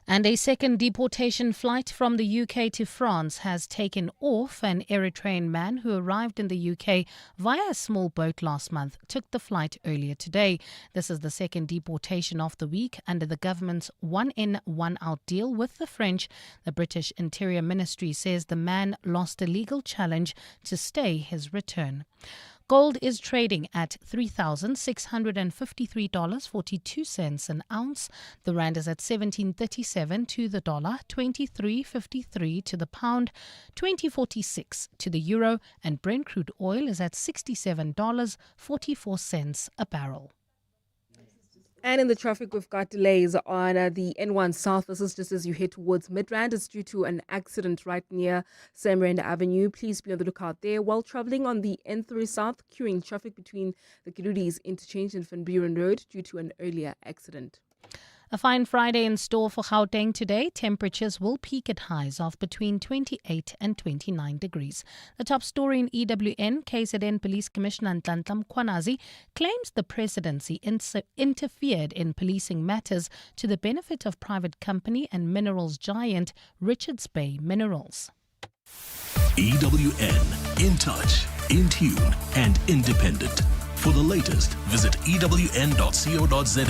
And a second deportation flight from the UK to France has taken off. An Eritrean man who arrived in the UK via a small boat last month took the flight earlier today. This is the second deportation of the week under the government's one-in, one-out deal with the French. The British Interior Ministry says the man lost a legal challenge to stay his return. Gold is trading at $3,653.42 an ounce. The rand is at 17.37 to the dollar, 23.53 to the pound, 20.46 to the euro, and Brent crude oil is at $67.44 a barrel. And in the traffic, we've got delays on the N1 South. This is just as you head towards Midrand. It's due to an accident right near Samrand Avenue. Please be on the lookout there. While traveling on the N3 South, queuing traffic between the Kirudis interchange and Van Buren Road due to an earlier accident. A fine Friday in store for Gauteng today. Temperatures will peak at highs of between 28 and 29 degrees. The top story in EWN, KZN Police Commissioner Nhlanhla Mkhwanazi claims the presidency interfered in policing matters to the benefit of private company and minerals giant Richards Bay Minerals. EWN, in touch, in tune, and independent. For the latest, visit ewn.co.za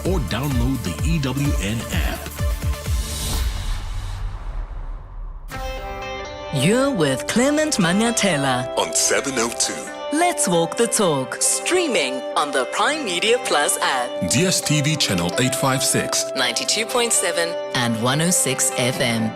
or download the EWN app. You're with Clement Manyathela On 702. Let's Walk the Talk, streaming on the Prime Media Plus app. DSTV channel 856. 92.7 and 106 FM.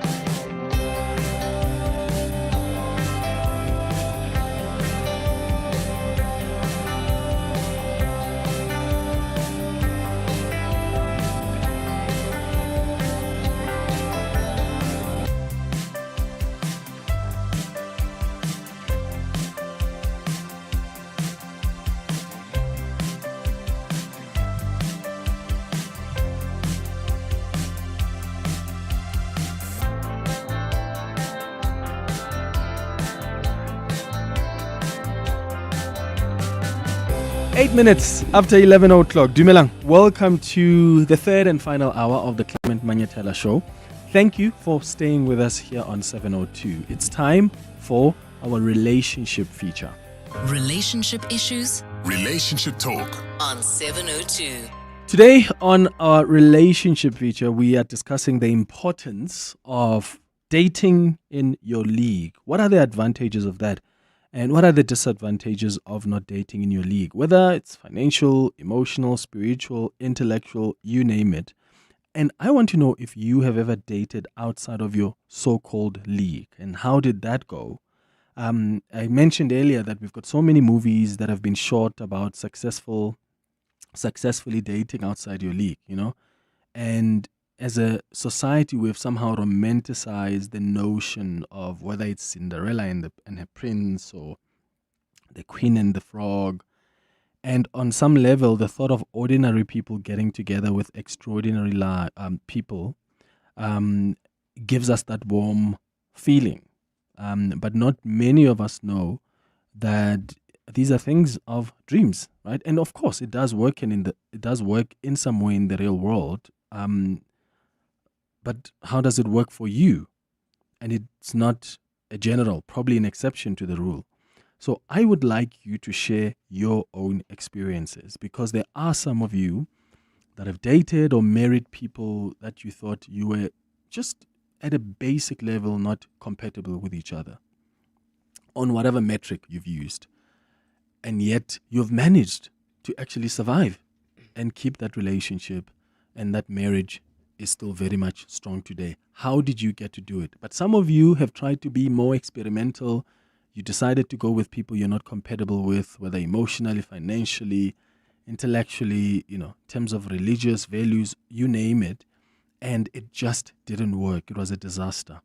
8 minutes after 11 o'clock. Dumelang, welcome to the third and final hour of the Clement Manyathela Show. Thank you for staying with us here on 702. It's time for our relationship feature. Relationship issues, Relationship talk. on 702. Today on our relationship feature, we are discussing the importance of dating in your league. What are the advantages of that? And what are the disadvantages of not dating in your league? Whether it's financial, emotional, spiritual, intellectual, you name it. And I want to know if you have ever dated outside of your so-called league. And how did that go? I mentioned earlier that we've got so many movies that have been shot about successfully dating outside your league, you know. And as a society, we've somehow romanticized the notion of whether it's Cinderella and her prince or the Queen and the Frog. And on some level, the thought of ordinary people getting together with extraordinary people gives us that warm feeling. But not many of us know that these are things of dreams, right? And of course, it does work it does work in some way in the real world. But how does it work for you? And it's not a general, probably an exception to the rule. So I would like you to share your own experiences, because there are some of you that have dated or married people that you thought you were just at a basic level not compatible with each other on whatever metric you've used. And yet you've managed to actually survive and keep that relationship, and that marriage is still very much strong today. How did you get to do it? But some of you have tried to be more experimental. You decided to go with people you're not compatible with, whether emotionally, financially, intellectually, in terms of religious values, you name it. And it just didn't work. It was a disaster.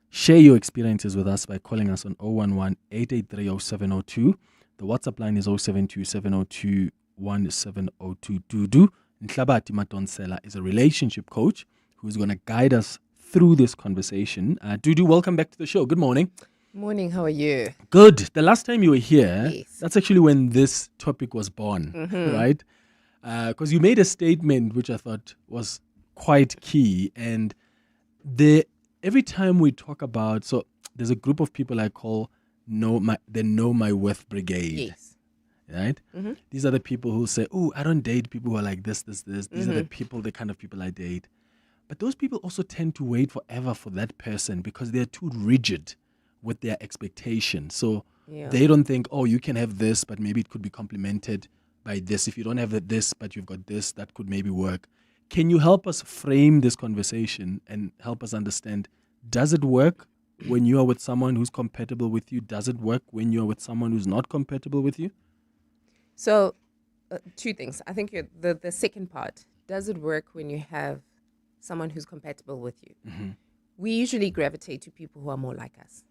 Share your experiences with us by calling us on 011-883-0702. The WhatsApp line is 072-702-1702. Dudu Nhlabati Madonsela is a relationship coach who's going to guide us through this conversation. Dudu, welcome back to the show. Good morning. Morning, how are you? Good. The last time you were here, Yes. that's actually when this topic was born, right? Because you made a statement which I thought was quite key. And every time we talk about, so there's a group of people I call the Know My Worth Brigade. Yes. Right? These are the people who say, oh, I don't date people who are like this. These are the kind of people I date. But those people also tend to wait forever for that person because they're too rigid with their expectations. So they don't think, oh, you can have this, but maybe it could be complemented by this. If you don't have this, but you've got this, that could maybe work. Can you help us frame this conversation and help us understand, does it work when you are with someone who's compatible with you? Does it work when you're with someone who's not compatible with you? So, two things. I think the second part, does it work when you have someone who's compatible with you? We usually gravitate to people who are more like us.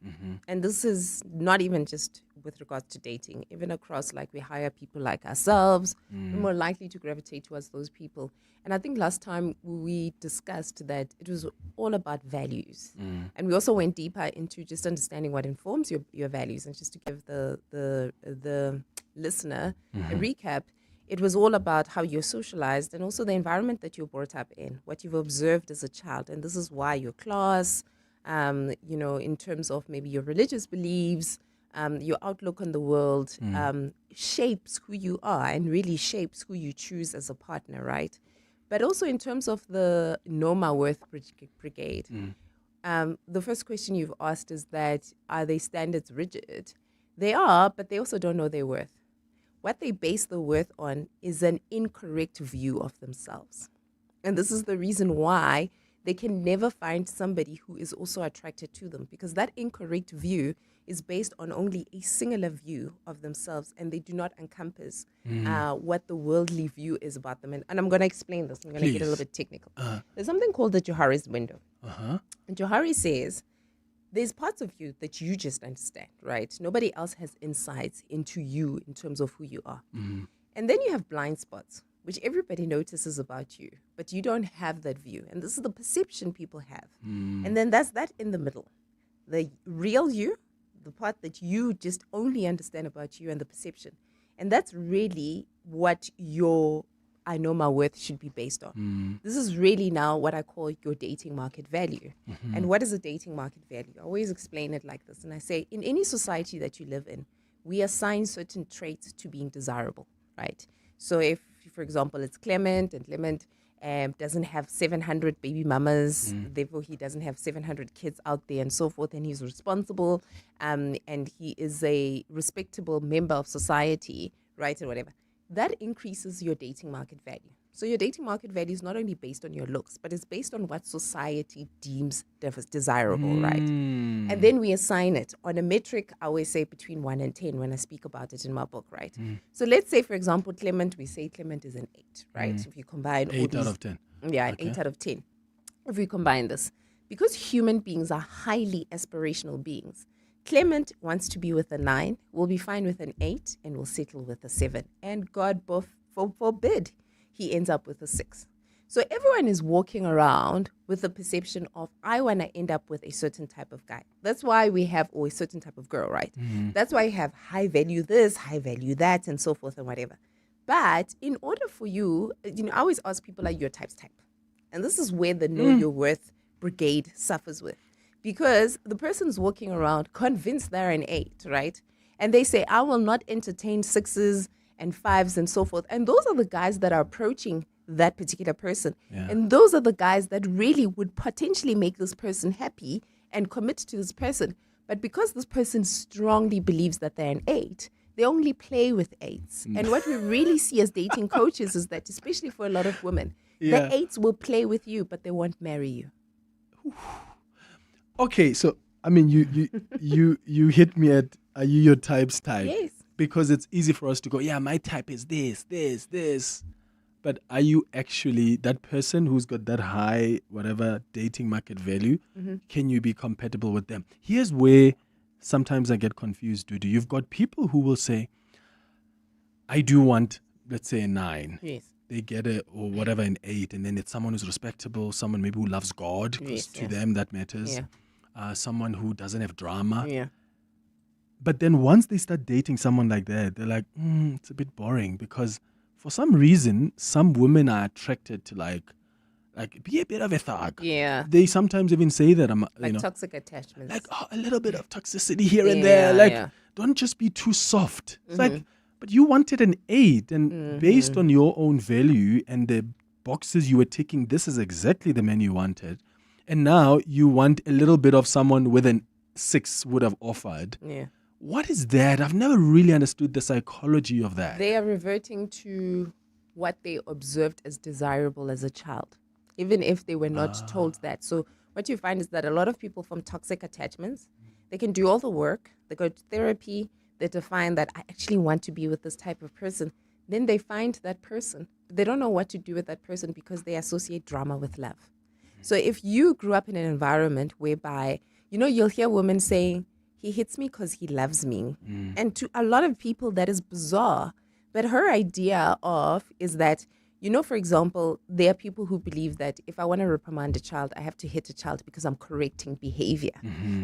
And this is not even just with regards to dating, even across, like, we hire people like ourselves, we're more likely to gravitate towards those people. And I think last time we discussed that it was all about values. And we also went deeper into just understanding what informs your values. And just to give the listener a recap, it was all about how you're socialized and also the environment that you're brought up in, what you've observed as a child. And this is why your class, in terms of maybe your religious beliefs, your outlook on the world, shapes who you are and really shapes who you choose as a partner, right? But also in terms of the Know My Worth Brigade, the first question you've asked is that, are they standards rigid? They are, but they also don't know their worth. What they base their worth on is an incorrect view of themselves. And this is the reason why they can never find somebody who is also attracted to them, because that incorrect view is based on only a singular view of themselves, and they do not encompass what the worldly view is about them. And I'm going to explain this. I'm going to get a little bit technical. There's something called the Johari's window. And Johari says, there's parts of you that you just understand, right? Nobody else has insights into you in terms of who you are. And then you have blind spots, which everybody notices about you, but you don't have that view. And this is the perception people have. And then that's that in the middle. The real you, the part that you just only understand about you, and the perception. And that's really what your I Know My Worth should be based on. This is really now what I call your dating market value. And what is a dating market value? I always explain it like this. And I say, in any society that you live in, we assign certain traits to being desirable, right? So if, for example, it's Clement, and Clement doesn't have 700 baby mamas, therefore he doesn't have 700 kids out there and so forth, and he's responsible, and he is a respectable member of society, right, or whatever. That increases your dating market value. So your dating market value is not only based on your looks, but it's based on what society deems desirable, right? And then we assign it on a metric, I always say between 1 and 10 when I speak about it in my book, right? So let's say, for example, Clement, we say Clement is an 8, right? If you combine 8 out of 10. Yeah, an 8 out of 10. If we combine this, because human beings are highly aspirational beings, Clement wants to be with a 9, will be fine with an 8, and will settle with a 7. And God forbid he ends up with a 6. So everyone is walking around with the perception of, I want to end up with a certain type of guy. That's why we have a certain type of girl, right? That's why you have high value this, high value that, and so forth and whatever. But in order for you, I always ask people, like, your type. And this is where the Know Your Worth Brigade suffers with. Because the person's walking around convinced they're an 8, right? And they say, I will not entertain 6s and 5s and so forth. And those are the guys that are approaching that particular person. Yeah. And those are the guys that really would potentially make this person happy and commit to this person. But because this person strongly believes that they're an 8, they only play with 8s. And what we really see as dating coaches is that, especially for a lot of women, Yeah. the 8s will play with you, but they won't marry you. Okay, so I mean, you hit me at are you your type's type? Yes. Because it's easy for us to go, yeah, my type is this. But are you actually that person who's got that high, whatever, dating market value? Mm-hmm. Can you be compatible with them? Here's where sometimes I get confused, Dudu. You've got people who will say, I do want, let's say, a 9. Yes. They get or whatever, an 8, and then it's someone who's respectable, someone maybe who loves God, because Yes, to yes. them that matters. Yeah. Someone who doesn't have drama. Yeah. But then once they start dating someone like that, they're like, it's a bit boring, because for some reason, some women are attracted to like be a bit of a thug. Yeah. They sometimes even say that Like toxic attachments. like a little bit of toxicity here and there. Like, Yeah. don't just be too soft. It's Mhm. like, but you wanted an 8, and based on your own value and the boxes you were ticking, this is exactly the man you wanted. And now you want a little bit of someone with an 6 would have offered. Yeah. What is that? I've never really understood the psychology of that. They are reverting to what they observed as desirable as a child, even if they were not told that. So what you find is that a lot of people from toxic attachments, they can do all the work, they go to therapy, they define that I actually want to be with this type of person. Then they find that person. They don't know what to do with that person because they associate drama with love. So if you grew up in an environment whereby, you'll hear women saying, he hits me because he loves me. And to a lot of people, that is bizarre. But her idea is that, for example, there are people who believe that if I want to reprimand a child, I have to hit a child because I'm correcting behavior.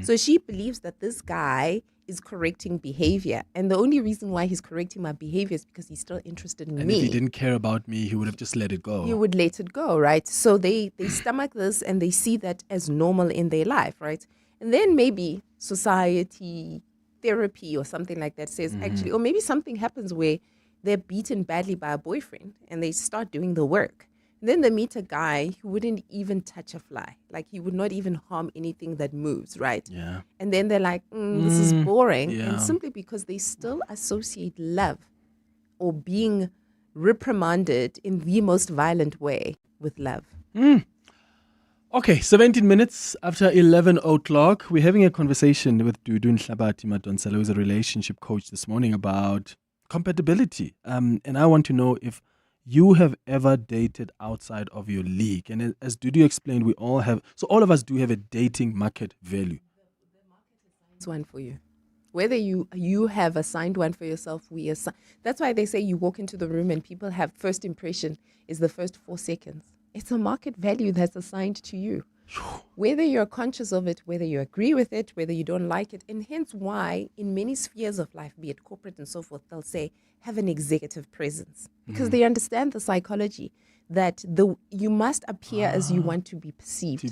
So she believes that this guy is correcting behavior. And the only reason why he's correcting my behavior is because he's still interested in And me. if he didn't care about me, he would have just let it go. You would let it go, right? So they stomach this and they see that as normal in their life, right? And then maybe society, therapy or something like that says actually, or maybe something happens where they're beaten badly by a boyfriend and they start doing the work. And then they meet a guy who wouldn't even touch a fly. Like he would not even harm anything that moves, right? Yeah. And then they're like, this is boring. Yeah. And simply because they still associate love or being reprimanded in the most violent way with love. Okay, 17 minutes after 11 o'clock, we're having a conversation with Dudu Nhlabati Madonsela, who's a relationship coach, this morning about compatibility. And I want to know if you have ever dated outside of your league. And as Dudu explained, we all have, so all of us do have a dating market value. It's one for you. Whether you have assigned one for yourself, we assign. That's why they say you walk into the room and people have first impression is the first 4 seconds. It's a market value that's assigned to you. Whether you're conscious of it, whether you agree with it, whether you don't like it, and hence why in many spheres of life, be it corporate and so forth, they'll say, have an executive presence. Because they understand the psychology that you must appear as you want to be perceived.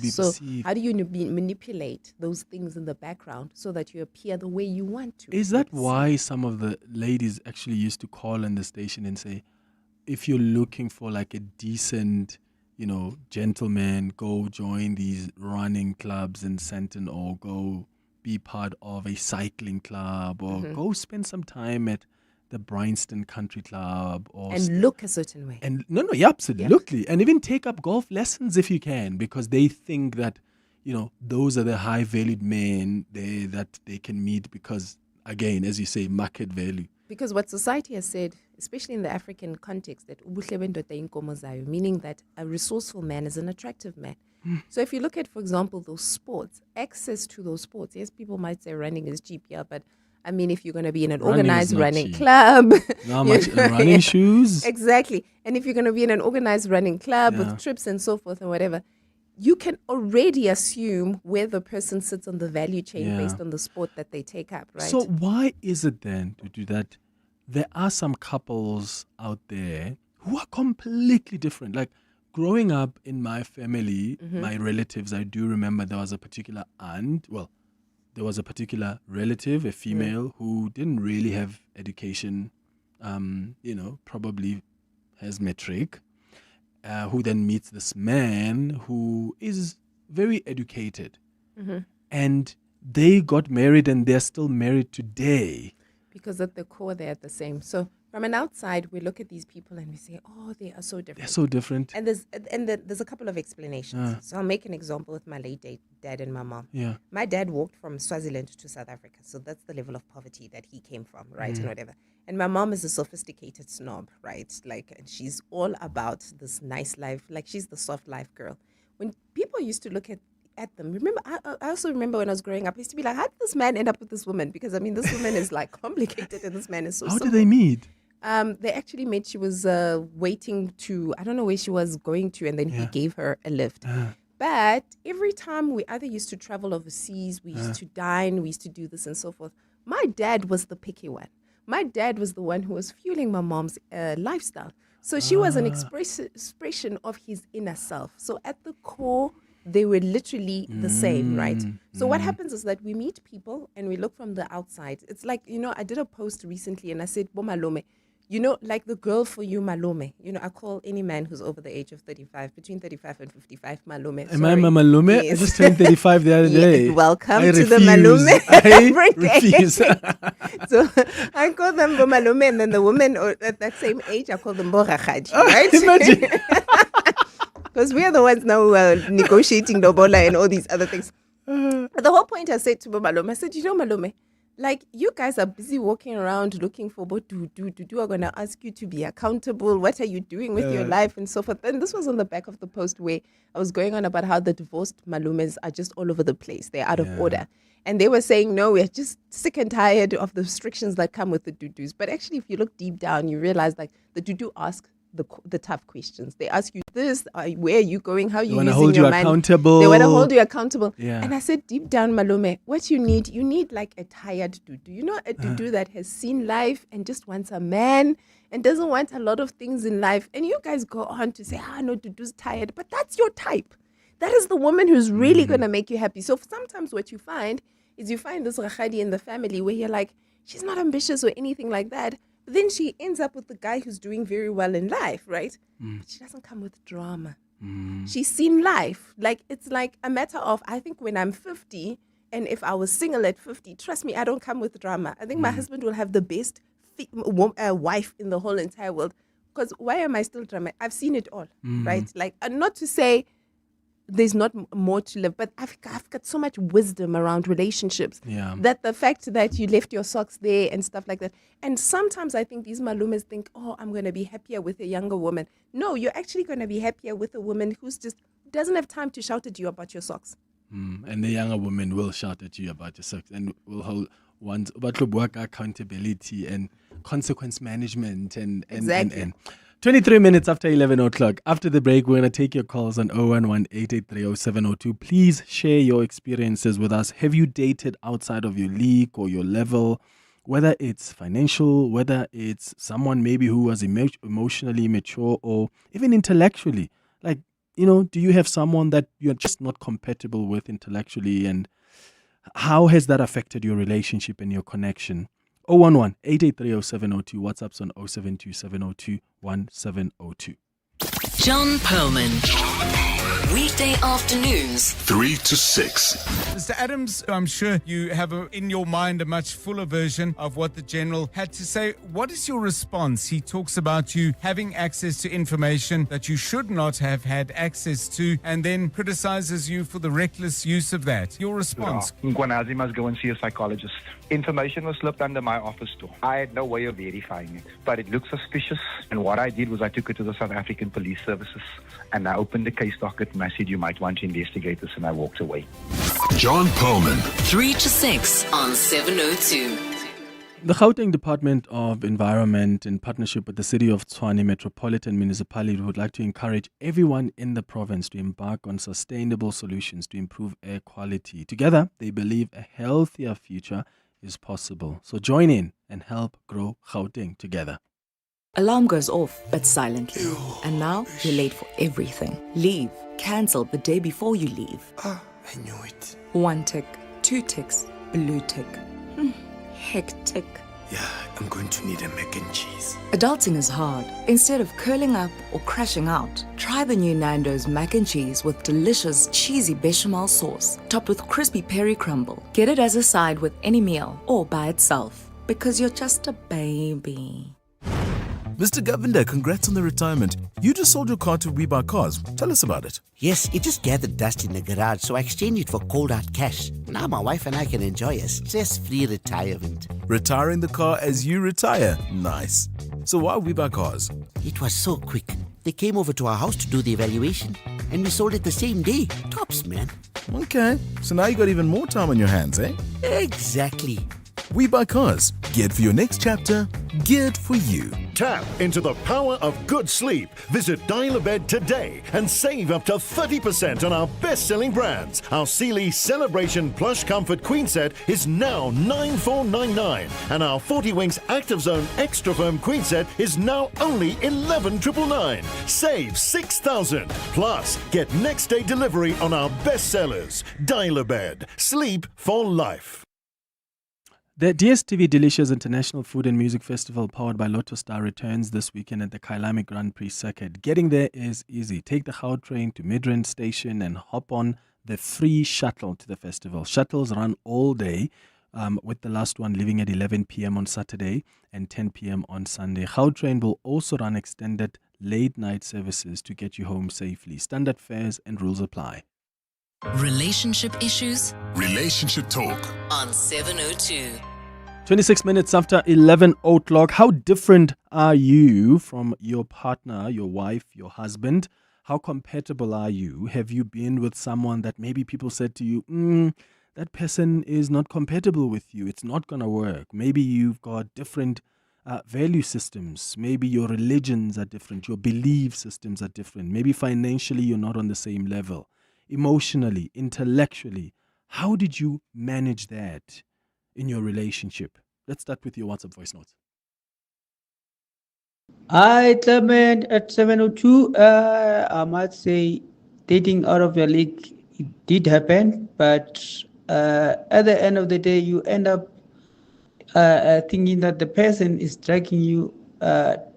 How do you manipulate those things in the background so that you appear the way you want to? Is that why some of the ladies actually used to call in the station and say, if you're looking for like a decent, gentleman, go join these running clubs in Sandton, or go be part of a cycling club, or go spend some time at the Bryanston Country Club, and look a certain way. And absolutely. And even take up golf lessons if you can, because they think that, those are the high valued men that they can meet because, again, as you say, market value. Because what society has said, especially in the African context, that meaning that a resourceful man is an attractive man. So if you look at, for example, those sports, access to those sports, yes, people might say running is cheap, but I mean, if you're going to be in an organized running club, not much running shoes. Exactly. And if you're going to be in an organized running club with trips and so forth and whatever, you can already assume where the person sits on the value chain based on the sport that they take up, right? So why is it then to do that? There are some couples out there who are completely different. Like growing up in my family, my relatives, I do remember there was a particular aunt, there was a particular relative, a female, who didn't really have education, probably has matric. who then meets this man who is very educated. Mm-hmm. And they got married and they're still married today. Because at the core, they're the same. So from an outside, we look at these people and we say, oh, they are so different. They're so different. And there's a couple of explanations. So I'll make an example with my late dad and my mom. Yeah. My dad walked from Swaziland to South Africa. So that's the level of poverty that he came from, right? And whatever. And my mom is a sophisticated snob, right? Like, and she's all about this nice life. Like, she's the soft life girl. When people used to look at them, remember, I also remember when I was growing up, I used to be like, how did this man end up with this woman? Because, I mean, this woman is like complicated and this man is so How simple. did they meet? They actually met. She was waiting to, I don't know where she was going to, and then he gave her a lift. But every time we either used to travel overseas, we used to dine, we used to do this and so forth. My dad was the picky one. My dad was the one who was fueling my mom's lifestyle. So she was an expression of his inner self. So at the core, they were literally the same, right? So what happens is that we meet people and we look from the outside. It's like, I did a post recently and I said, Bo Malome, like the girl for you, Malome. I call any man who's over the age of 35, between 35 and 55, Malome. Am I Malome? Yes. I just turned 35 the other day. Yes, welcome I to refuse. the Malome. I refuse. So I call them Bo Malome, and then the women at that same age, I call them Bo Rakhaji, right? Imagine. Because we are the ones now who are negotiating lobola and all these other things. But the whole point I said to Malome, I said, Malome, like, you guys are busy walking around looking for what do. I'm going to ask you to be accountable. What are you doing with your life and so forth? And this was on the back of the post where I was going on about how the divorced Malumes are just all over the place. They're out of order. And they were saying, no, we're just sick and tired of the restrictions that come with the dudus. But actually, if you look deep down, you realize like the dudu ask the tough questions. They ask you this, where are you going, how are you using your money? Accountable. They want to hold you accountable. Yeah. And I said, deep down, Malome, what you need like a tired dudu. A dudu that has seen life and just wants a man and doesn't want a lot of things in life. And you guys go on to say, no, dudu's tired. But that's your type. That is the woman who's really going to make you happy. So sometimes what you find is you find this Rakhadi in the family where you're like, she's not ambitious or anything like that. But then she ends up with the guy who's doing very well in life, right? But she doesn't come with drama. She's seen life. Like, it's like a matter of, I think when I'm 50, and if I was single at 50, trust me, I don't come with drama. I think my husband will have the best wife in the whole entire world. Because why am I still drama? I've seen it all, right? Like, not to say there's not more to live, but I've got so much wisdom around relationships that the fact that you left your socks there and stuff like that. And sometimes I think these malumes think, I'm going to be happier with a younger woman. No, you're actually going to be happier with a woman who's just doesn't have time to shout at you about your socks. And the younger woman will shout at you about your socks and will hold about work accountability and consequence management and Exactly. and 23 minutes after 11 o'clock. After the break, we're going to take your calls on 011-883-0702. Please share your experiences with us. Have you dated outside of your league or your level? Whether it's financial, whether it's someone maybe who was emotionally mature or even intellectually. Like, do you have someone that you're just not compatible with intellectually? And how has that affected your relationship and your connection? 011-883-0702. WhatsApp's on 072-702-1702. John Perlman. Weekday afternoons, 3 to 6. Mr. Adams, I'm sure you have in your mind a much fuller version of what the General had to say. What is your response? He talks about you having access to information that you should not have had access to and then criticizes you for the reckless use of that. Your response? Mkhwanazi must go and see a psychologist. Information was slipped under my office door. I had no way of verifying it, but it looked suspicious. And what I did was I took it to the South African Police Services and I opened the case docket and I said, you might want to investigate this, and I walked away. John Perlman. 3 to 6 on 702. The Gauteng Department of Environment, in partnership with the City of Tshwane Metropolitan Municipality, would like to encourage everyone in the province to embark on sustainable solutions to improve air quality. Together, they believe a healthier future is possible. So join in and help grow Gauteng together. Alarm goes off, but silently. And now you're late for everything. Leave. Cancel the day before you leave. I knew it. 1 tick, 2 ticks, blue tick. Hectic. Yeah, I'm going to need a mac and cheese. Adulting is hard. Instead of curling up or crashing out, try the new Nando's mac and cheese with delicious cheesy bechamel sauce, topped with crispy peri crumble. Get it as a side with any meal or by itself, because you're just a baby. Mr. Govender, congrats on the retirement. You just sold your car to We Buy Cars. Tell us about it. Yes, it just gathered dust in the garage, so I exchanged it for cold hard cash. Now my wife and I can enjoy a stress-free retirement. Retiring the car as you retire. Nice. So why We Buy Cars? It was so quick. They came over to our house to do the evaluation, and we sold it the same day. Tops, man. Okay, so now you got even more time on your hands, eh? Exactly. We Buy Cars. Geared for your next chapter. Geared for you. Tap into the power of good sleep. Visit Dial a Bed today and save up to 30% on our best-selling brands. Our Sealy Celebration Plush Comfort Queen Set is now $9,499, and our 40 Winks Active Zone Extra Firm Queen Set is now only $11,999. Save $6,000. Plus, get next-day delivery on our best sellers. Dial a Bed. Sleep for life. The DSTV Delicious International Food and Music Festival, powered by Lotto Star, returns this weekend at the Kailami Grand Prix Circuit. Getting there is easy. Take the Gautrain to Midrand Station and hop on the free shuttle to the festival. Shuttles run all day, with the last one leaving at 11 p.m. on Saturday and 10 p.m. on Sunday. Gautrain will also run extended late-night services to get you home safely. Standard fares and rules apply. Relationship issues? Relationship Talk On 702. 26 minutes after 11 o'clock. How different are you from your partner, your wife, your husband? How compatible are you? Have you been with someone that maybe people said to you, that person is not compatible with you, it's not going to work? Maybe you've got different value systems. Maybe your religions are different. Your belief systems are different. Maybe financially you're not on the same level. Emotionally, intellectually. How did you manage that in your relationship? Let's start with your WhatsApp voice notes. Hi, Clement at 702. I might say dating out of your league, it did happen, but at the end of the day, you end up thinking that the person is dragging you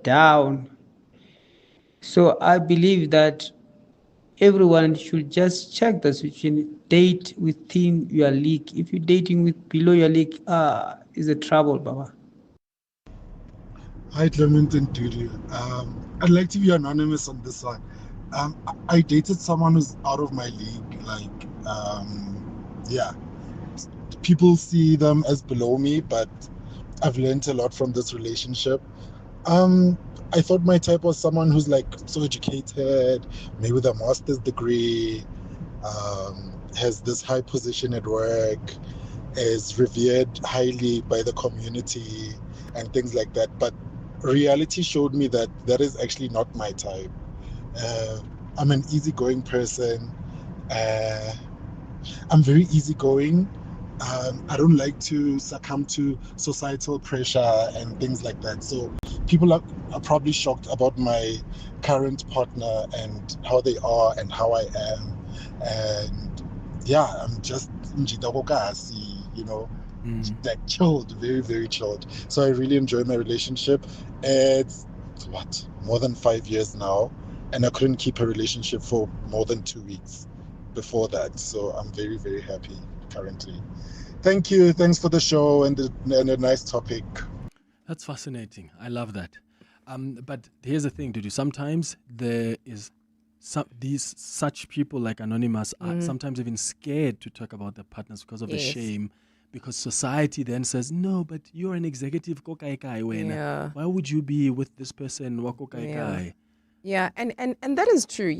down. So I believe that everyone should just check the situation. Date within your league. If you're dating with below your league, is a trouble, Baba. Hi, Clement and Dudu. I'd like to be anonymous on this one. I dated someone who's out of my league. People see them as below me, but I've learned a lot from this relationship. I thought my type was someone who's so educated, maybe with a master's degree, has this high position at work, is revered highly by the community and things like that. But reality showed me that that is actually not my type. I'm an easygoing person. I'm very easygoing. I don't like to succumb to societal pressure and things like that. So people are probably shocked about my current partner and how they are and how I am. And I'm just chilled, very, very chilled. So I really enjoy my relationship. It's more than 5 years now, and I couldn't keep a relationship for more than 2 weeks before that. So I'm very, very happy currently. Thank you. Thanks for the show and a nice topic. That's fascinating. I love that. But here's the thing, Dudu. Sometimes there is such people like Anonymous are sometimes even scared to talk about their partners because of the shame. Because society then says, no, but you're an executive kokai Why would you be with this person? Yeah, and that is true.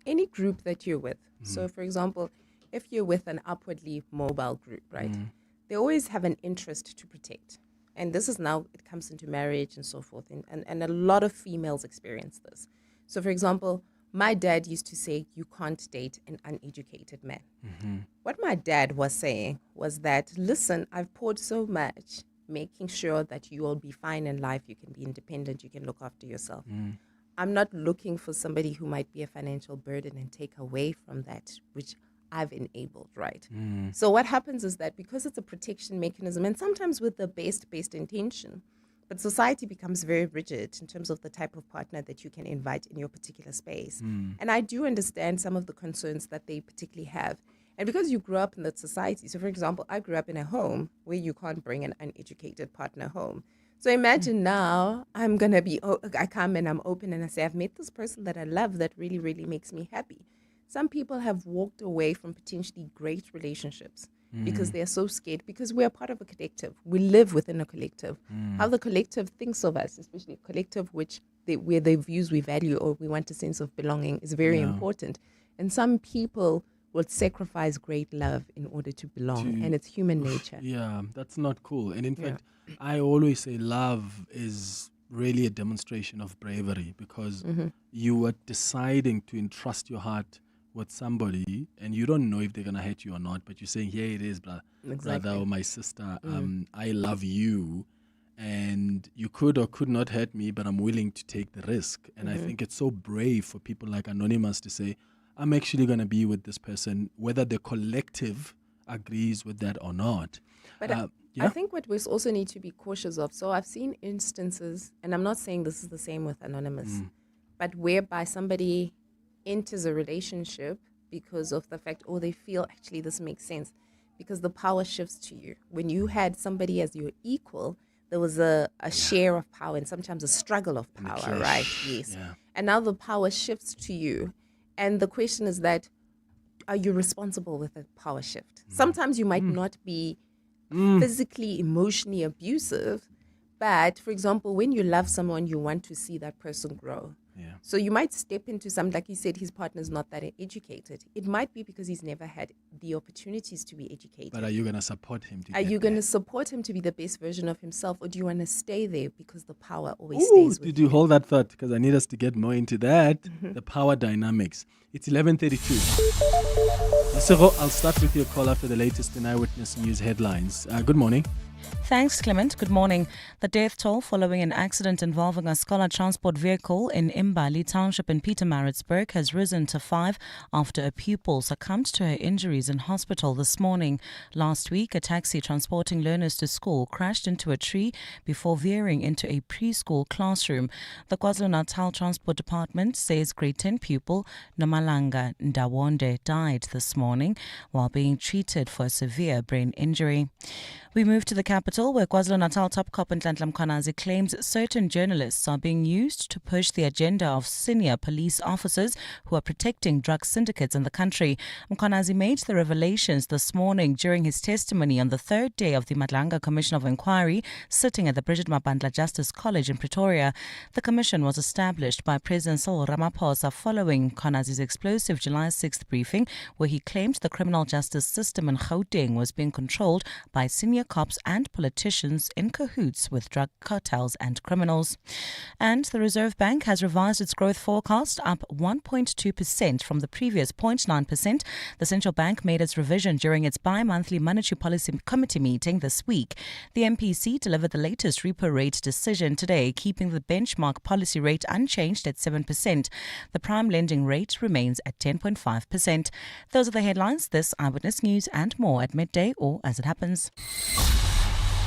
Any group that you're with. So, for example, if you're with an upwardly mobile group, right, they always have an interest to protect. And this is now, it comes into marriage and so forth. And a lot of females experience this. So, for example, my dad used to say, you can't date an uneducated man. What my dad was saying was that, listen, I've poured so much, making sure that you will be fine in life, you can be independent, you can look after yourself. I'm not looking for somebody who might be a financial burden and take away from that, which I've enabled, right? So what happens is that because it's a protection mechanism, and sometimes with the best intention, but society becomes very rigid in terms of the type of partner that you can invite in your particular space. And I do understand some of the concerns that they particularly have. And because you grew up in that society, so for example, I grew up in a home where you can't bring an uneducated partner home. So imagine now I'm going to I come and I'm open and I say, I've met this person that I love that really, really makes me happy. Some people have walked away from potentially great relationships because they're so scared, because we're part of a collective. We live within a collective. How the collective thinks of us, especially a collective where the views we value or we want a sense of belonging is very important. And some people will sacrifice great love in order to belong, and it's human nature. Yeah, that's not cool. And in fact, I always say love is really a demonstration of bravery, because you are deciding to entrust your heart with somebody and you don't know if they're going to hurt you or not, but you're saying, here it is, brother or my sister, I love you, and you could or could not hurt me, but I'm willing to take the risk. And I think it's so brave for people like Anonymous to say, I'm actually going to be with this person, whether the collective agrees with that or not. But I think what we also need to be cautious of, so I've seen instances, and I'm not saying this is the same with Anonymous, but whereby somebody enters a relationship because of the fact, or they feel actually this makes sense, because the power shifts to you. When you had somebody as your equal, there was a share of power and sometimes a struggle of power, right? Yes. Yeah. And now the power shifts to you. And the question is that, are you responsible with the power shift? Sometimes you might not be physically, emotionally abusive, but for example, when you love someone, you want to see that person grow. Yeah. So you might step into some, like you said, his partner's not that educated. It might be because he's never had the opportunities to be educated. But are you going to support him? Are you going to support him to be the best version of himself, or do you want to stay there because the power always stays with Did you hold that thought? Because I need us to get more into that, the power dynamics. It's 11:32. I'll start with your call after the latest in Eyewitness News headlines. Good morning. Thanks, Clement. Good morning. The death toll following an accident involving a scholar transport vehicle in Imbali Township in Pietermaritzburg has risen to 5 after a pupil succumbed to her injuries in hospital this morning. Last week, a taxi transporting learners to school crashed into a tree before veering into a preschool classroom. The KwaZulu-Natal Transport Department says grade 10 pupil Nomalanga Ndawonde died this morning while being treated for a severe brain injury. We move to the capital, where KwaZulu-Natal top cop Nhlanhla Mkhwanazi claims certain journalists are being used to push the agenda of senior police officers who are protecting drug syndicates in the country. Mkhwanazi made the revelations this morning during his testimony on the third day of the Madlanga Commission of Inquiry, sitting at the Bridget Mabandla Justice College in Pretoria. The commission was established by President Cyril Ramaphosa following Mkhwanazi's explosive July 6th briefing, where he claimed the criminal justice system in Gauteng was being controlled by senior cops and politicians in cahoots with drug cartels and criminals. And the Reserve Bank has revised its growth forecast up 1.2% from the previous 0.9%. The central bank made its revision during its bi-monthly Monetary Policy Committee meeting this week. The MPC delivered the latest repo rate decision today, keeping the benchmark policy rate unchanged at 7%. The prime lending rate remains at 10.5%. Those are the headlines. This Eyewitness News and more at midday or as it happens.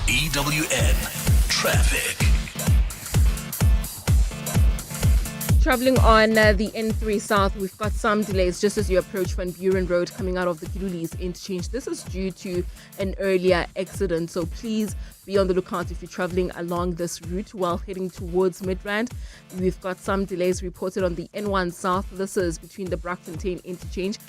EWN Traffic. Traveling on the N3 South, we've got some delays just as you approach Van Buren Road coming out of the Kirulis interchange. This is due to an earlier accident, so please be on the lookout if you're traveling along this route while heading towards Midrand. We've got some delays reported on the N1 South. This is between the Brackfontein interchange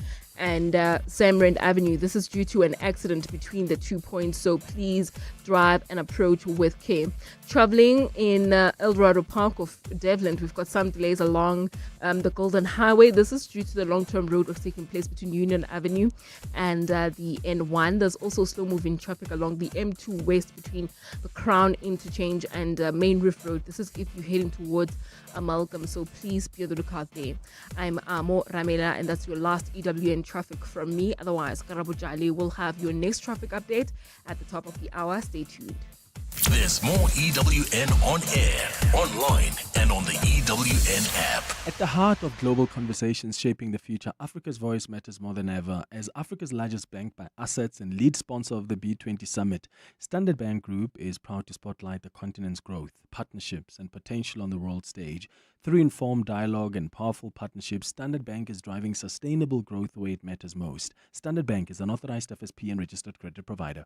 and Samrand Avenue. This is due to an accident between the 2 points, so please drive and approach with care. Traveling in Eldorado Park of Devland, we've got some delays along the Golden Highway. This is due to the long-term road works taking place between Union Avenue and the N1. There's also slow-moving traffic along the M2 West between the Crown Interchange and Main Reef Road. This is if you're heading towards Amalgam, so please be on the lookout there. I'm Amo Ramela, and that's your last EWN traffic from me. Otherwise, Karabo Jali will have your next traffic update at the top of the hour. Stay tuned. There's more EWN on air, online, and on the EWN app. At the heart of global conversations shaping the future, Africa's voice matters more than ever. As Africa's largest bank by assets and lead sponsor of the B20 Summit, Standard Bank Group is proud to spotlight the continent's growth, partnerships, and potential on the world stage. Through informed dialogue and powerful partnerships, Standard Bank is driving sustainable growth where it matters most. Standard Bank is an authorized FSP and registered credit provider.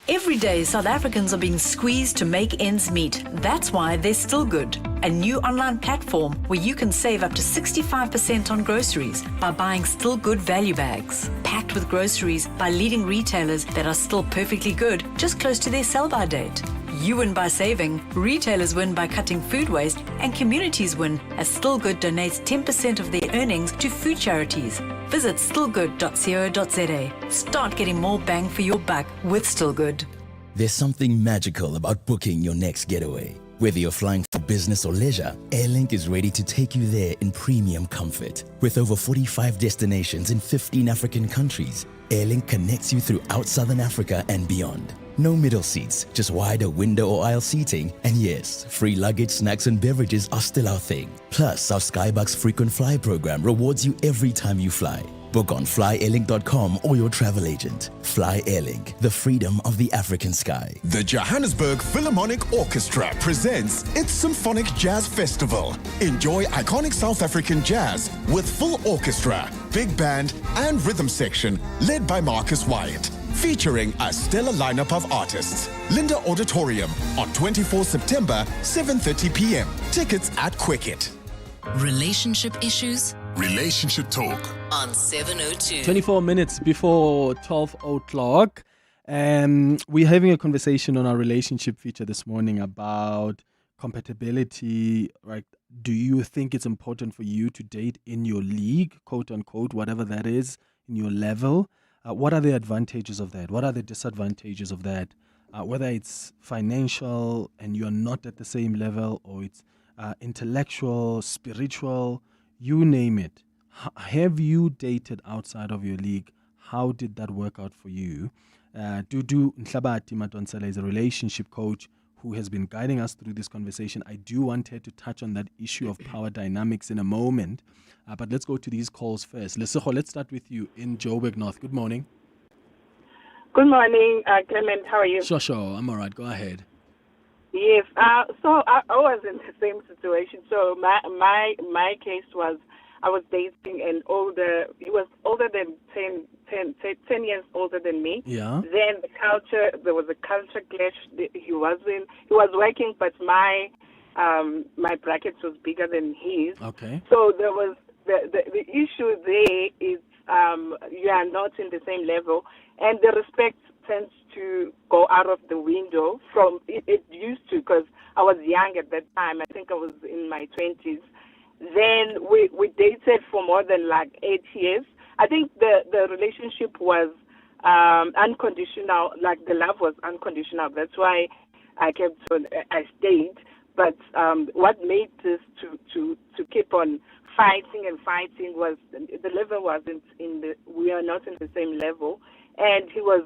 Every day, South Africans are being squeezed to make ends meet. That's why they're Still Good, a new online platform where you can save up to 65% on groceries by buying Still Good value bags, packed with groceries by leading retailers that are still perfectly good, just close to their sell-by date. You win by saving, retailers win by cutting food waste, and communities win as Still Good donates 10% of their earnings to food charities. Visit stillgood.co.za. Start getting more bang for your buck with Still Good. There's something magical about booking your next getaway. Whether you're flying for business or leisure, Airlink is ready to take you there in premium comfort. With over 45 destinations in 15 African countries, Airlink connects you throughout Southern Africa and beyond. No middle seats, just wider window or aisle seating. And yes, free luggage, snacks and beverages are still our thing. Plus, our Skybucks frequent flyer program rewards you every time you fly. Book on flyairlink.com or your travel agent. Fly Airlink, the freedom of the African sky. The Johannesburg Philharmonic Orchestra presents its Symphonic Jazz Festival. Enjoy iconic South African jazz with full orchestra, big band and rhythm section led by Marcus Wyatt. Featuring a stellar lineup of artists. Linda Auditorium on 24 September, 7:30 p.m. Tickets at Quicket. Relationship issues? Relationship Talk On 702. 24 minutes before 12 o'clock. We're having a conversation on our relationship feature this morning about compatibility. Right? Do you think it's important for you to date in your league, quote unquote, whatever that is, in your level? What are the advantages of that? What are the disadvantages of that? Whether it's financial and you're not at the same level, or it's intellectual, spiritual, you name it. Have you dated outside of your league? How did that work out for you? Dudu Nhlabati Matonsela is a relationship coach who has been guiding us through this conversation. I do want her to touch on that issue of power dynamics in a moment. But let's go to these calls first. Lesego, let's start with you in Joburg North. Good morning. Good morning, Clement. How are you? Sure. I'm all right. Go ahead. Yes. So I was in the same situation. So my case was I was dating an older. He was older than 10 years older than me. Yeah. Then there was a culture clash. He was working, but my bracket was bigger than his. Okay. So there was the issue there is you are not in the same level, and the respect tends to go out of the window from it used to, because I was young at that time. I think I was in my 20s. Then we dated for more than 8 years. I think the relationship was unconditional, like the love was unconditional. That's why I stayed. But what made this to keep on fighting was the level wasn't we are not in the same level, and he was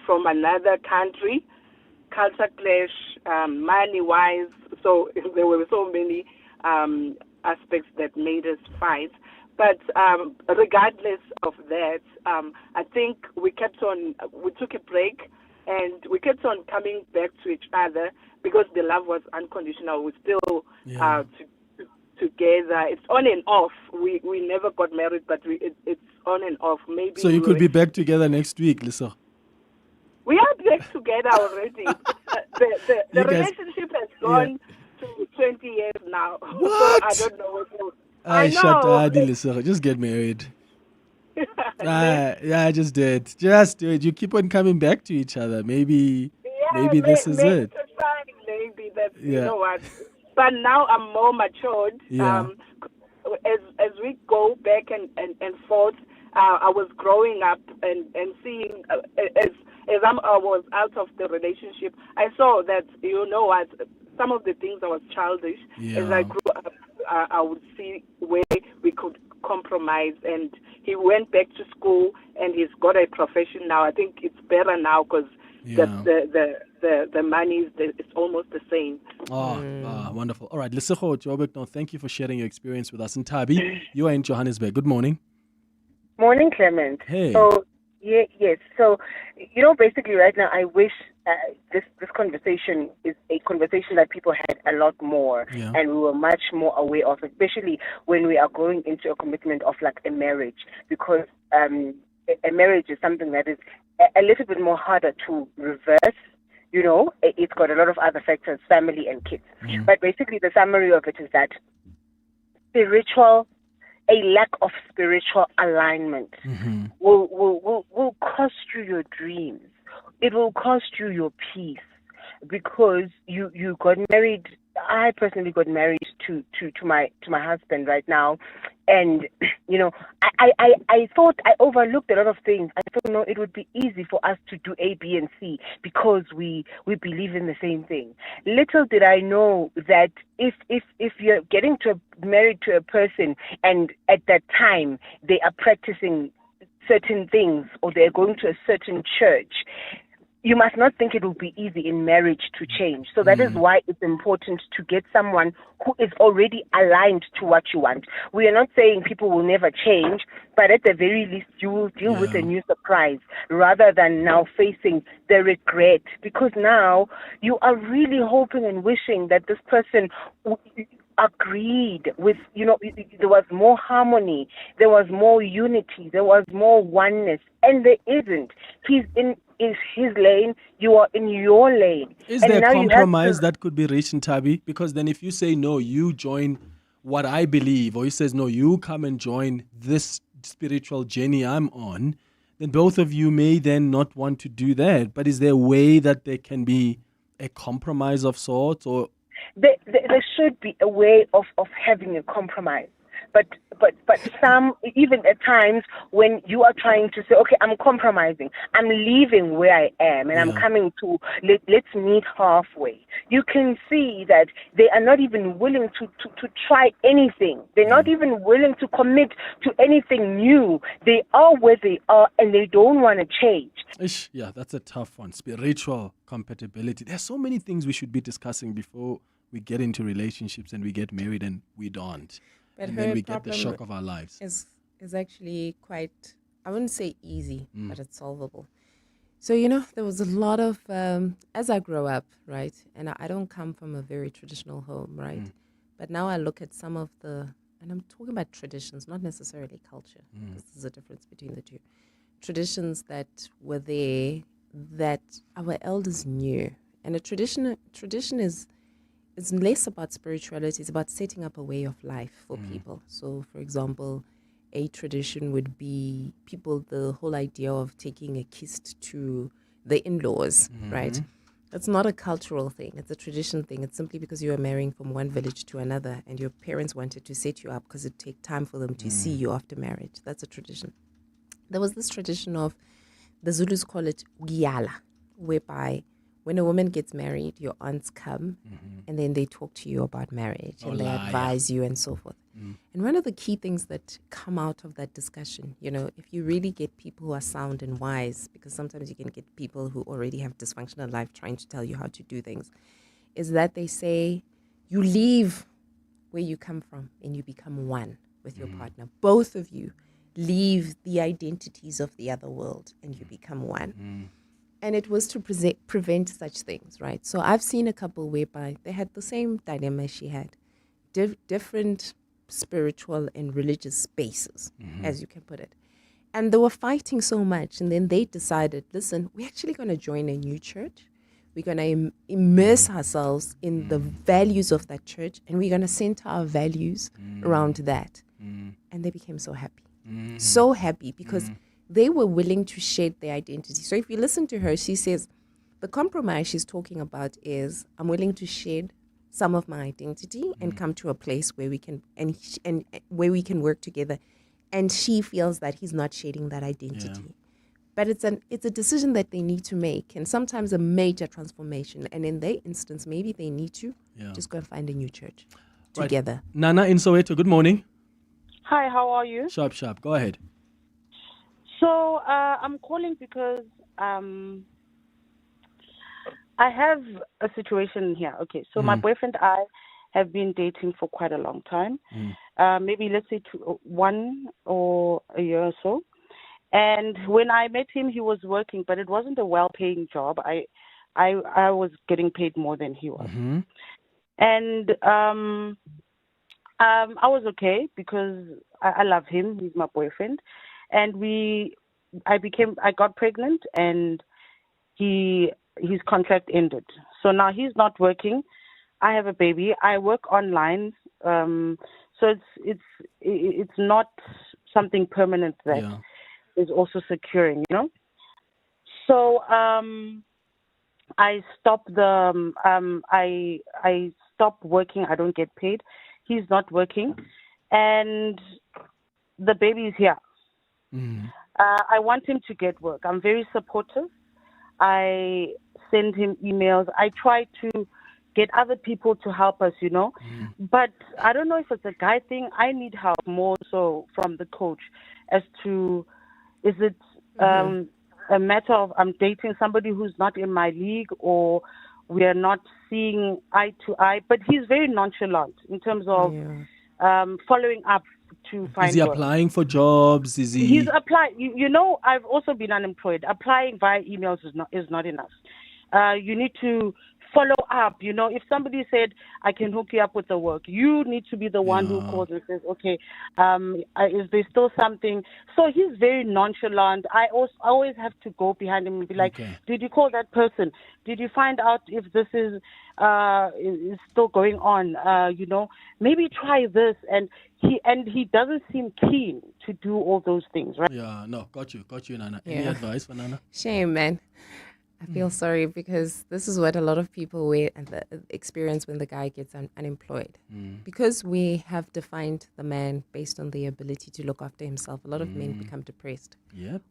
from another country, culture clash, money wise. So there were so many aspects that made us fight. But regardless of that, I think we took a break, and we kept on coming back to each other because the love was unconditional. We still together. It's on and off. We never got married, but it's on and off. Maybe. So you could be back together next week, Lisa. We are back together already. The relationship has gone to 20 years now. What? So I don't know what to. I know. Lisa. Just get married. Just do it. Just do it. You keep on coming back to each other. Maybe this is it. Maybe that's you know what. But now I'm more matured. Yeah. As we go back and forth, I was growing up and seeing as I was out of the relationship, I saw that, you know what, some of the things I was childish. Yeah. As I grew up, I would see where we could compromise, and he went back to school and he's got a profession now. I think it's better now because the money it's almost the same. Wonderful. All right, Lesego Joburg, now thank you for sharing your experience with us. And Tabi, you are in Johannesburg. Good morning. Morning, Clement. Hey. So, yes. So, basically right now, I wish this conversation is a conversation that people had a lot more, and we were much more aware of, especially when we are going into a commitment of like a marriage, because a marriage is something that is a little bit more harder to reverse. It's got a lot of other factors, family and kids. But basically, the summary of it is that a lack of spiritual alignment will cost you your dreams. It will cost you your peace, because you got married. I personally got married to my husband right now, and I thought I overlooked a lot of things. I thought, no, it would be easy for us to do A, B, and C because we believe in the same thing. Little did I know that if you're getting married to a person and at that time they are practicing certain things or they're going to a certain church, you must not think it will be easy in marriage to change. So that is why it's important to get someone who is already aligned to what you want. We are not saying people will never change, but at the very least, you will deal with a new surprise rather than now facing the regret. Because now you are really hoping and wishing that this person agreed with, there was more harmony, there was more unity, there was more oneness, and there isn't. He's in his lane, you are in your lane. Is there a compromise that could be reached in Tabi? Because then if you say, no, you join what I believe, or he says, no, you come and join this spiritual journey I'm on, then both of you may then not want to do that. But is there a way that there can be a compromise of sorts? Or there should be a way of having a compromise. But some, even at times when you are trying to say, okay, I'm compromising, I'm leaving where I am, and I'm coming to, let's meet halfway. You can see that they are not even willing to try anything. They're not even willing to commit to anything new. They are where they are, and they don't want to change. Yeah, that's a tough one. Spiritual compatibility. There's so many things we should be discussing before we get into relationships and we get married and we don't. But and then we get the shock of our lives. Is actually quite, I wouldn't say easy, but it's solvable. So, there was a lot of, as I grow up, right, and I don't come from a very traditional home, right, but now I look at some of and I'm talking about traditions, not necessarily culture, because there's a difference between the two. Traditions that were there that our elders knew. And a tradition is, it's less about spirituality, it's about setting up a way of life for people. So, for example, a tradition would be the whole idea of taking a kist to the in-laws, right? That's not a cultural thing. It's a tradition thing. It's simply because you are marrying from one village to another and your parents wanted to set you up because it takes time for them to see you after marriage. That's a tradition. There was this tradition of, the Zulus call it Giyala, whereby when a woman gets married, your aunts come and then they talk to you about marriage and they advise you and so forth. And one of the key things that come out of that discussion, if you really get people who are sound and wise, because sometimes you can get people who already have dysfunctional life trying to tell you how to do things, is that they say you leave where you come from and you become one with your partner. Both of you leave the identities of the other world and you become one. And it was to prevent such things, right? So I've seen a couple whereby they had the same dilemma she had, different spiritual and religious spaces, as you can put it. And they were fighting so much. And then they decided, listen, we're actually going to join a new church. We're going to immerse ourselves in the values of that church. And we're going to center our values around that. And they became so happy. So happy because they were willing to shed their identity. So if you listen to her, she says the compromise she's talking about is, I'm willing to shed some of my identity and come to a place where we can and where we can work together. And she feels that he's not shedding that identity. But it's a decision that they need to make, and sometimes a major transformation. And in their instance, maybe they need to just go and find a new church together. Right. Nana in Soweto, good morning. Hi, how are you? Sharp. Go ahead. So I'm calling because I have a situation here. Okay, so my boyfriend and I have been dating for quite a long time. Maybe let's say 1 or a year or so. And when I met him, he was working, but it wasn't a well-paying job. I was getting paid more than he was. And I was okay because I love him. He's my boyfriend. And I got pregnant, and his contract ended. So now he's not working. I have a baby. I work online. So it's not something permanent that is also securing, you know. So I stopped I stopped working. I don't get paid. He's not working, and the baby is here. I want him to get work. I'm very supportive. I send him emails. I try to get other people to help us, you know. But I don't know if it's a guy thing. I need help more so from the coach as to, is it a matter of I'm dating somebody who's not in my league, or we are not seeing eye to eye? But he's very nonchalant in terms of following up to find Is he work. applying for jobs? Is he? He's applying. You know, I've also been unemployed. Applying via emails is not enough. You need to follow up. You know, if somebody said, I can hook you up with the work, you need to be the one who calls and says, okay, is there still something? So he's very nonchalant. I always have to go behind him and be like, did you call that person? Did you find out if this is still going on? You know, maybe try this. And he doesn't seem keen to do all those things, right? Yeah, no, got you, Nana. Any advice for Nana? Shame, man. I feel sorry because this is what a lot of people experience when the guy gets unemployed. Because we have defined the man based on the ability to look after himself, a lot of men become depressed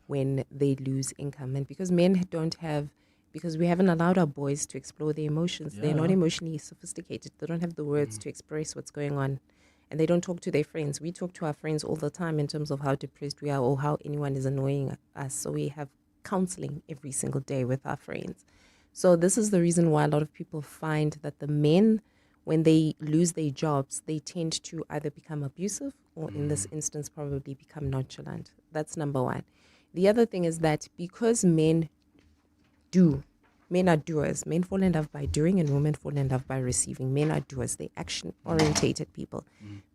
when they lose income. And because because we haven't allowed our boys to explore their emotions, they're not emotionally sophisticated. They don't have the words to express what's going on. And they don't talk to their friends. We talk to our friends all the time in terms of how depressed we are or how anyone is annoying us. So we have counseling every single day with our friends. So this is the reason why a lot of people find that the men, when they lose their jobs, they tend to either become abusive or in this instance probably become nonchalant. That's number one. The other thing is that because men are doers. Men fall in love by doing and women fall in love by receiving. Men are doers. They're action-orientated people.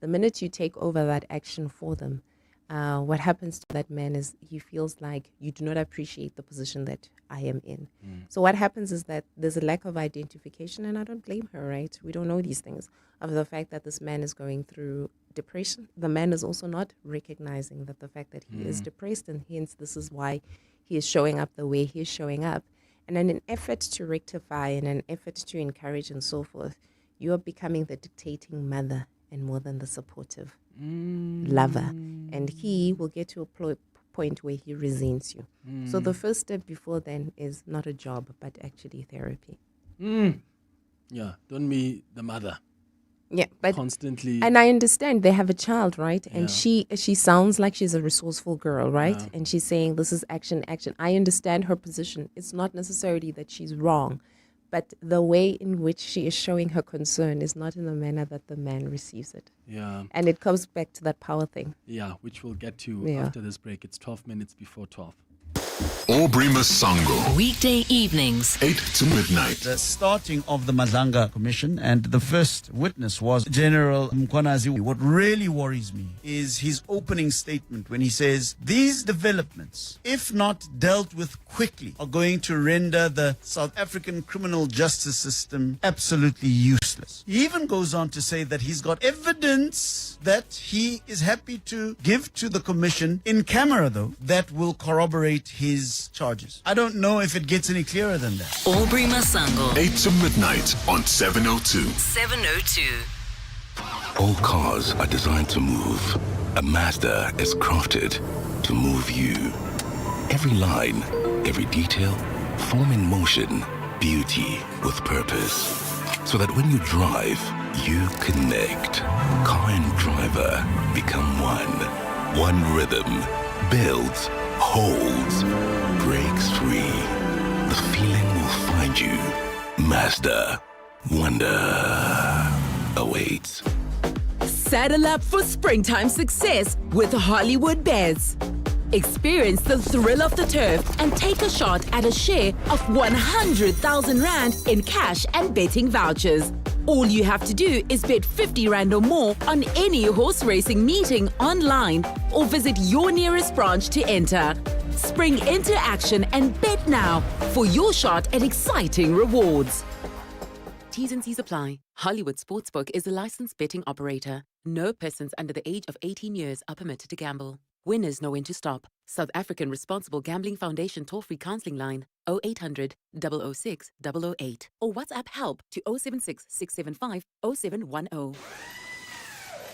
The minute you take over that action for them, what happens to that man is he feels like you do not appreciate the position that I am in. So what happens is that there's a lack of identification, and I don't blame her, right? We don't know these things, of the fact that this man is going through depression. The man is also not recognizing that the fact that he is depressed, and hence this is why he is showing up the way he is showing up. And in an effort to rectify and an effort to encourage and so forth, you are becoming the dictating mother and more than the supportive lover. And he will get to a point where he resents you. So the first step before then is not a job, but actually therapy. Yeah, don't be the mother. Yeah, but constantly. And I understand they have a child, right? And she sounds like she's a resourceful girl, right? Yeah. And she's saying this is action. I understand her position. It's not necessarily that she's wrong, but the way in which she is showing her concern is not in the manner that the man receives it. Yeah. And it comes back to that power thing. Yeah, which we'll get to after this break. It's 12 minutes before 12. Aubrey Masango. Weekday evenings, 8 to midnight. The starting of the Madlanga Commission, and the first witness was General Mkhwanazi. What really worries me is his opening statement when he says, these developments, if not dealt with quickly, are going to render the South African criminal justice system absolutely useless. He even goes on to say that he's got evidence that he is happy to give to the commission in camera, though, that will corroborate his charges. I don't know if it gets any clearer than that. Aubrey Masango. 8 to midnight on 702. 702. All cars are designed to move. A Mazda is crafted to move you. Every line, every detail, form in motion, beauty with purpose. So that when you drive, you connect. Car and driver become one. One rhythm. Builds, holds, breaks free. The feeling will find you. master. Wonder awaits. Saddle up for springtime success with Hollywood Bets. Experience the thrill of the turf and take a shot at a share of 100,000 Rand in cash and betting vouchers. All you have to do is bet 50 Rand or more on any horse racing meeting online or visit your nearest branch to enter. Spring into action and bet now for your shot at exciting rewards. T's and C's apply. Hollywood Sportsbook is a licensed betting operator. No persons under the age of 18 years are permitted to gamble. Winners know when to stop. South African Responsible Gambling Foundation toll-free counseling line 0800 006 008 or WhatsApp help to 076 675 0710.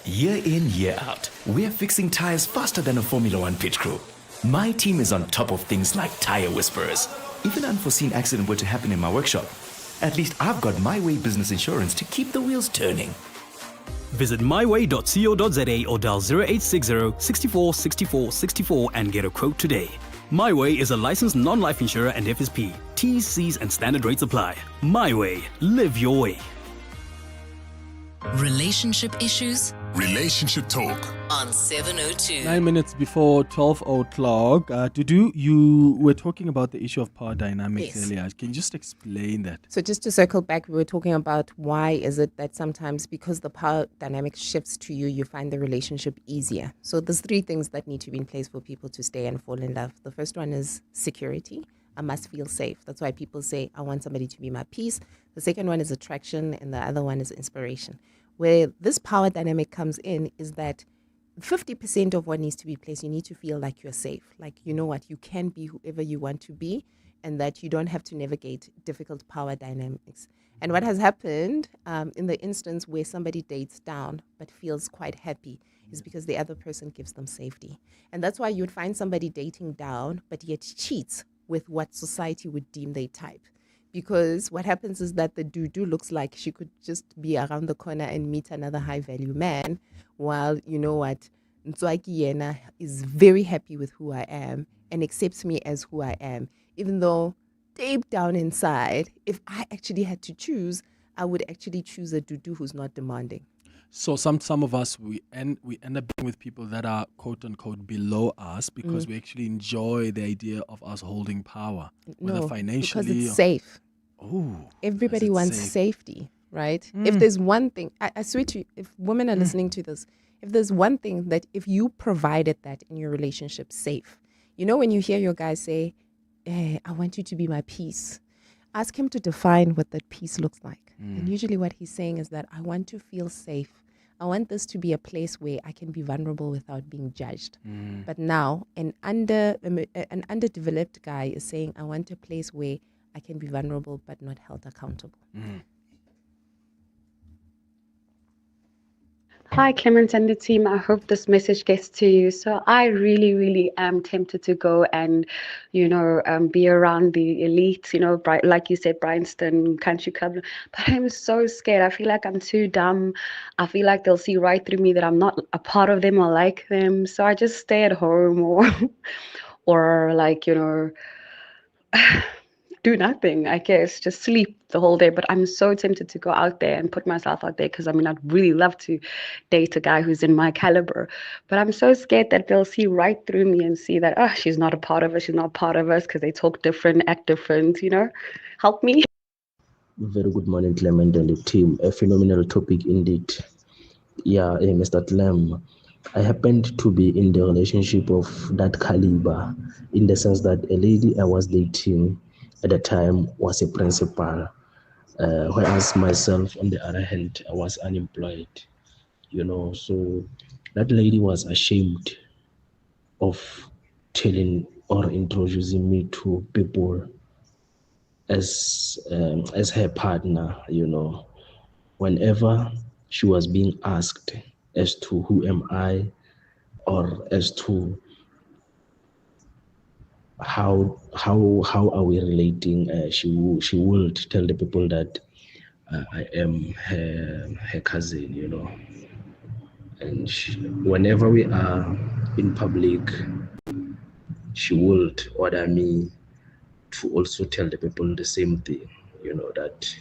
Year in, year out, we're fixing tires faster than a Formula One pit crew. My team is on top of things like tire whisperers. If an unforeseen accident were to happen in my workshop, at least I've got My Way business insurance to keep the wheels turning. Visit myway.co.za or dial 0860 64 64 64 and get a quote today. My Way is a licensed non-life insurer and FSP. T's, C's and standard rates apply. My Way. Live your way. Relationship issues? Relationship talk. On 702. 9 minutes before 12 o'clock. Dudu, you were talking about the issue of power dynamics earlier. Can you just explain that? So just to circle back, we were talking about why is it that sometimes because the power dynamic shifts to you, you find the relationship easier. So there's 3 things that need to be in place for people to stay and fall in love. The first one is security. I must feel safe. That's why people say, I want somebody to be my peace. The second one is attraction, and the other one is inspiration. Where this power dynamic comes in is that 50% of what needs to be placed, you need to feel like you're safe. Like, you know what, you can be whoever you want to be, and that you don't have to navigate difficult power dynamics. And what has happened in the instance where somebody dates down but feels quite happy is because the other person gives them safety. And that's why you would find somebody dating down but yet cheats with what society would deem their type. Because what happens is that the Dudu looks like she could just be around the corner and meet another high-value man, while, you know what, Ntswaki Yena is very happy with who I am and accepts me as who I am. Even though deep down inside, if I actually had to choose, I would actually choose a Dudu who's not demanding. So some of us, we end up being with people that are quote-unquote below us because we actually enjoy the idea of us holding power, whether financially. Because it's safe. Oh, everybody wants safety, right? If there's one thing, I swear to you, if women are listening to this, if there's one thing that if you provided that in your relationship, safe. You know, when you hear your guy say, I want you to be my peace, ask him to define what that peace looks like. And usually what he's saying is that I want to feel safe. I want this to be a place where I can be vulnerable without being judged. But now an underdeveloped guy is saying, I want a place where I can be vulnerable but not held accountable. Hi, Clement and the team. I hope this message gets to you. So I really, really am tempted to go and, be around the elites, like you said, Bryanston, Country Club. But I'm so scared. I feel like I'm too dumb. I feel like they'll see right through me that I'm not a part of them or like them. So I just stay at home or do nothing, I guess, just sleep the whole day. But I'm so tempted to go out there and put myself out there because, I'd really love to date a guy who's in my caliber. But I'm so scared that they'll see right through me and see that, she's not a part of us, she's not part of us because they talk different, act different, Help me. Very good morning, Clement and the team. A phenomenal topic indeed. Yeah, Mr. Clem, I happened to be in the relationship of that caliber in the sense that a lady I was dating at the time was a principal, whereas myself, on the other hand, I was unemployed, so that lady was ashamed of telling or introducing me to people as her partner, whenever she was being asked as to who am I or as to how are we relating, she would tell the people that I am her cousin, and whenever we are in public, she would order me to also tell the people the same thing, that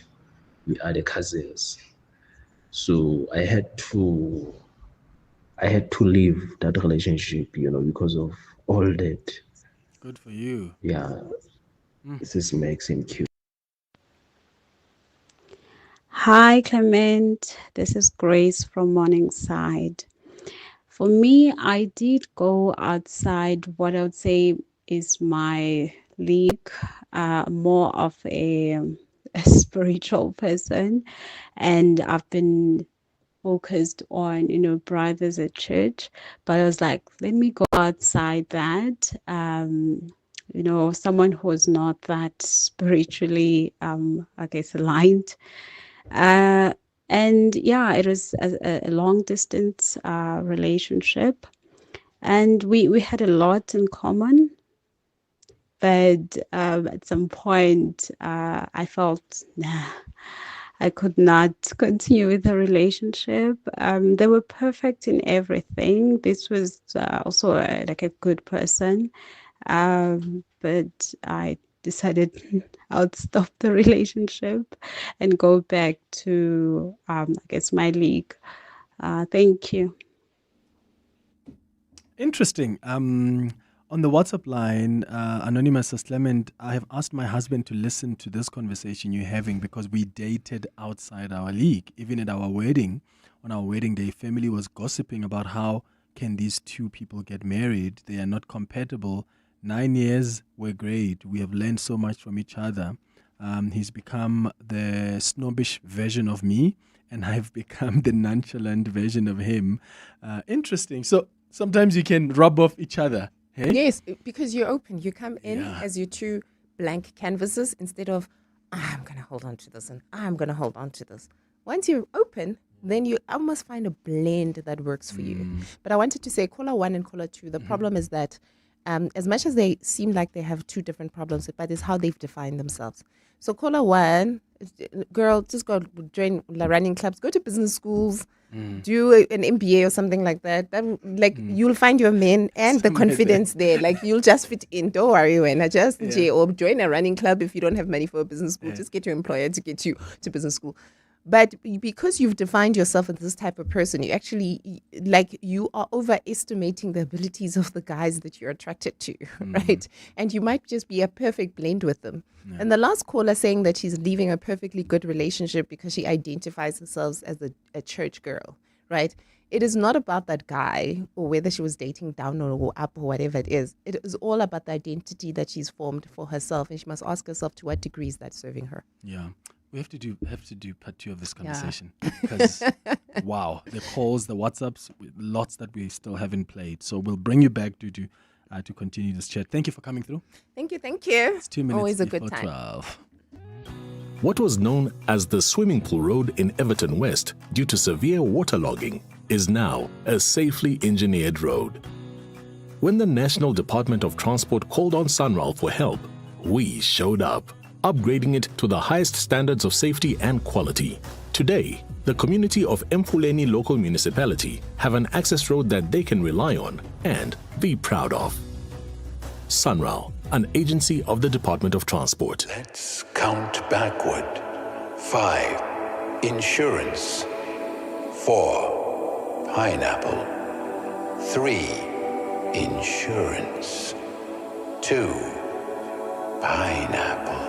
we are the cousins. So I had to leave that relationship, because of all that. Good for you. Yeah. This is Maxim Q. Hi, Clement. This is Grace from Morningside. For me, I did go outside what I would say is my league, more of a spiritual person. And I've been focused on, brothers at church. But I was like, let me go outside that. Someone who was not that spiritually, I guess, aligned. And yeah, it was a long distance relationship, and we had a lot in common. But at some point, I felt, I could not continue with the relationship. They were perfect in everything. This was also like a good person, but I decided I would stop the relationship and go back to, I guess, my league. Thank you. Interesting. On the WhatsApp line, Anonymous says, Clement, I have asked my husband to listen to this conversation you're having because we dated outside our league. Even at our wedding, on our wedding day, family was gossiping about how can these two people get married. They are not compatible. 9 years were great. We have learned so much from each other. He's become the snobbish version of me, and I've become the nonchalant version of him. Interesting. So sometimes you can rub off each other. Hey? Yes, because you're open. You come in as your two blank canvases instead of, I'm going to hold on to this and I'm going to hold on to this. Once you're open, then you almost find a blend that works for you. But I wanted to say caller 1 and caller 2. The problem is that as much as they seem like they have two different problems, but it's how they've defined themselves. So caller 1, girl, just go join running clubs, go to business schools, do an MBA or something like that. You'll find your men and the confidence there. Like you'll just fit in. Don't worry when or join a running club if you don't have money for a business school. Just get your employer to get you to business school. But because you've defined yourself as this type of person, you actually, you are overestimating the abilities of the guys that you're attracted to, right? And you might just be a perfect blend with them. Yeah. And the last caller saying that she's leaving a perfectly good relationship because she identifies herself as a church girl, right? It is not about that guy or whether she was dating down or up or whatever it is. It is all about the identity that she's formed for herself, and she must ask herself to what degree is that serving her. Yeah. We have to do part 2 of this conversation because wow, the calls, the WhatsApps, lots that we still haven't played. So we'll bring you back to continue this chat. Thank you for coming through. Thank you. It's 2 minutes always a before good time. 12. What was known as the Swimming Pool Road in Everton West due to severe waterlogging is now a safely engineered road. When the National Department of Transport called on Sunral for help, we showed up, upgrading it to the highest standards of safety and quality. Today, the community of Mfuleni local municipality have an access road that they can rely on and be proud of. Sunral, an agency of the Department of Transport. Let's count backward. 5, insurance. 4, pineapple. 3, insurance. 2, pineapple.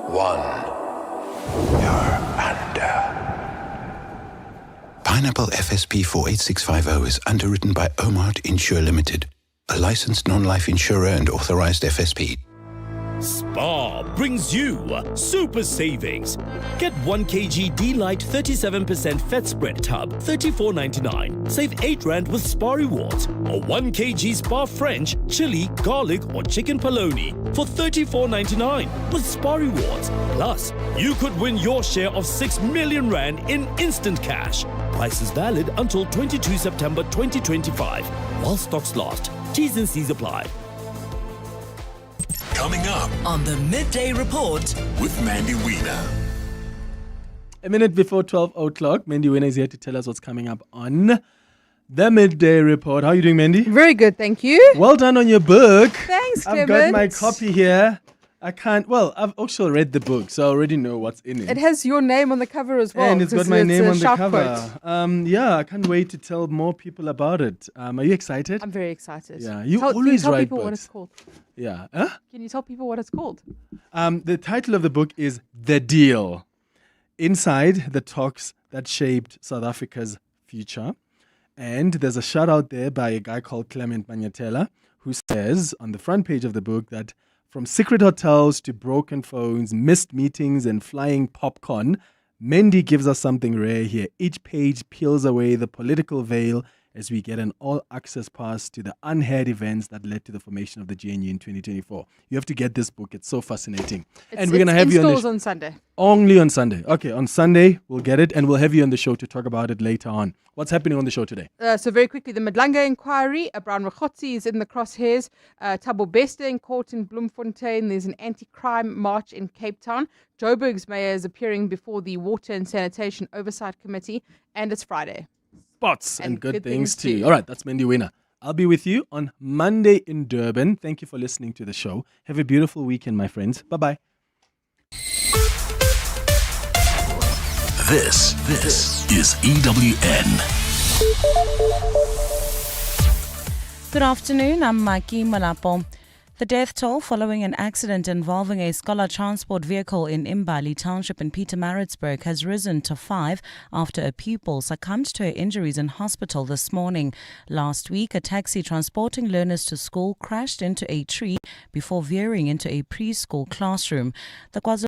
1, you're under. Pineapple FSP 48650 is underwritten by Omart Insure Limited, a licensed non-life insurer and authorized FSP. Spar brings you super savings. Get 1 kg D-Light 37% fat spread tub, $34.99. Save 8 Rand with Spar Rewards. Or 1 kg Spar French, chili, garlic or chicken polony for $34.99 with Spar Rewards. Plus, you could win your share of 6 million Rand in instant cash. Price is valid until 22 September 2025. While stocks last. T's and C's apply. Coming up on the Midday Report with Mandy Wiener. A minute before 12 o'clock, Mandy Wiener is here to tell us what's coming up on the Midday Report. How are you doing, Mandy? Very good, thank you. Well done on your book. Thanks, I've Clement. got my copy here. I can't. Well, I've also read the book, so I already know what's in it. It has your name on the cover as well. And it's got my name a on the shout cover. quote. Yeah, I can't wait to tell more people about it. Are you excited? I'm very excited. Yeah, you can you always tell write people books. what it's called? Yeah. Huh? Can you tell people what it's called? The title of the book is The Deal. Inside the talks that shaped South Africa's future. And there's a shout out there by a guy called Clement Manyathela, who says on the front page of the book that from secret hotels to broken phones, missed meetings, and flying popcorn, Mendy gives us something rare here. Each page peels away the political veil as we get an all-access pass to the unheard events that led to the formation of the GNU in 2024. You have to get this book. It's so fascinating. And we're going to have you on Sunday. Only on Sunday. Okay, on Sunday, we'll get it, and we'll have you on the show to talk about it later on. What's happening on the show today? So very quickly, the Madlanga inquiry. Brown Makhotsi is in the crosshairs. Thabo Bester in court in Bloemfontein. There's an anti-crime march in Cape Town. Joburg's mayor is appearing before the Water and Sanitation Oversight Committee. And it's Friday. Spots and good things too. All right, that's Mendy Winner. I'll be with you on Monday in Durban. Thank you for listening to the show. Have a beautiful weekend, my friends. Bye-bye. This is EWN. Good afternoon, I'm Maki Malapo. The death toll following an accident involving a scholar transport vehicle in Imbali Township in Pietermaritzburg has risen to 5 after a pupil succumbed to her injuries in hospital this morning. Last week, a taxi transporting learners to school crashed into a tree before veering into a preschool classroom. The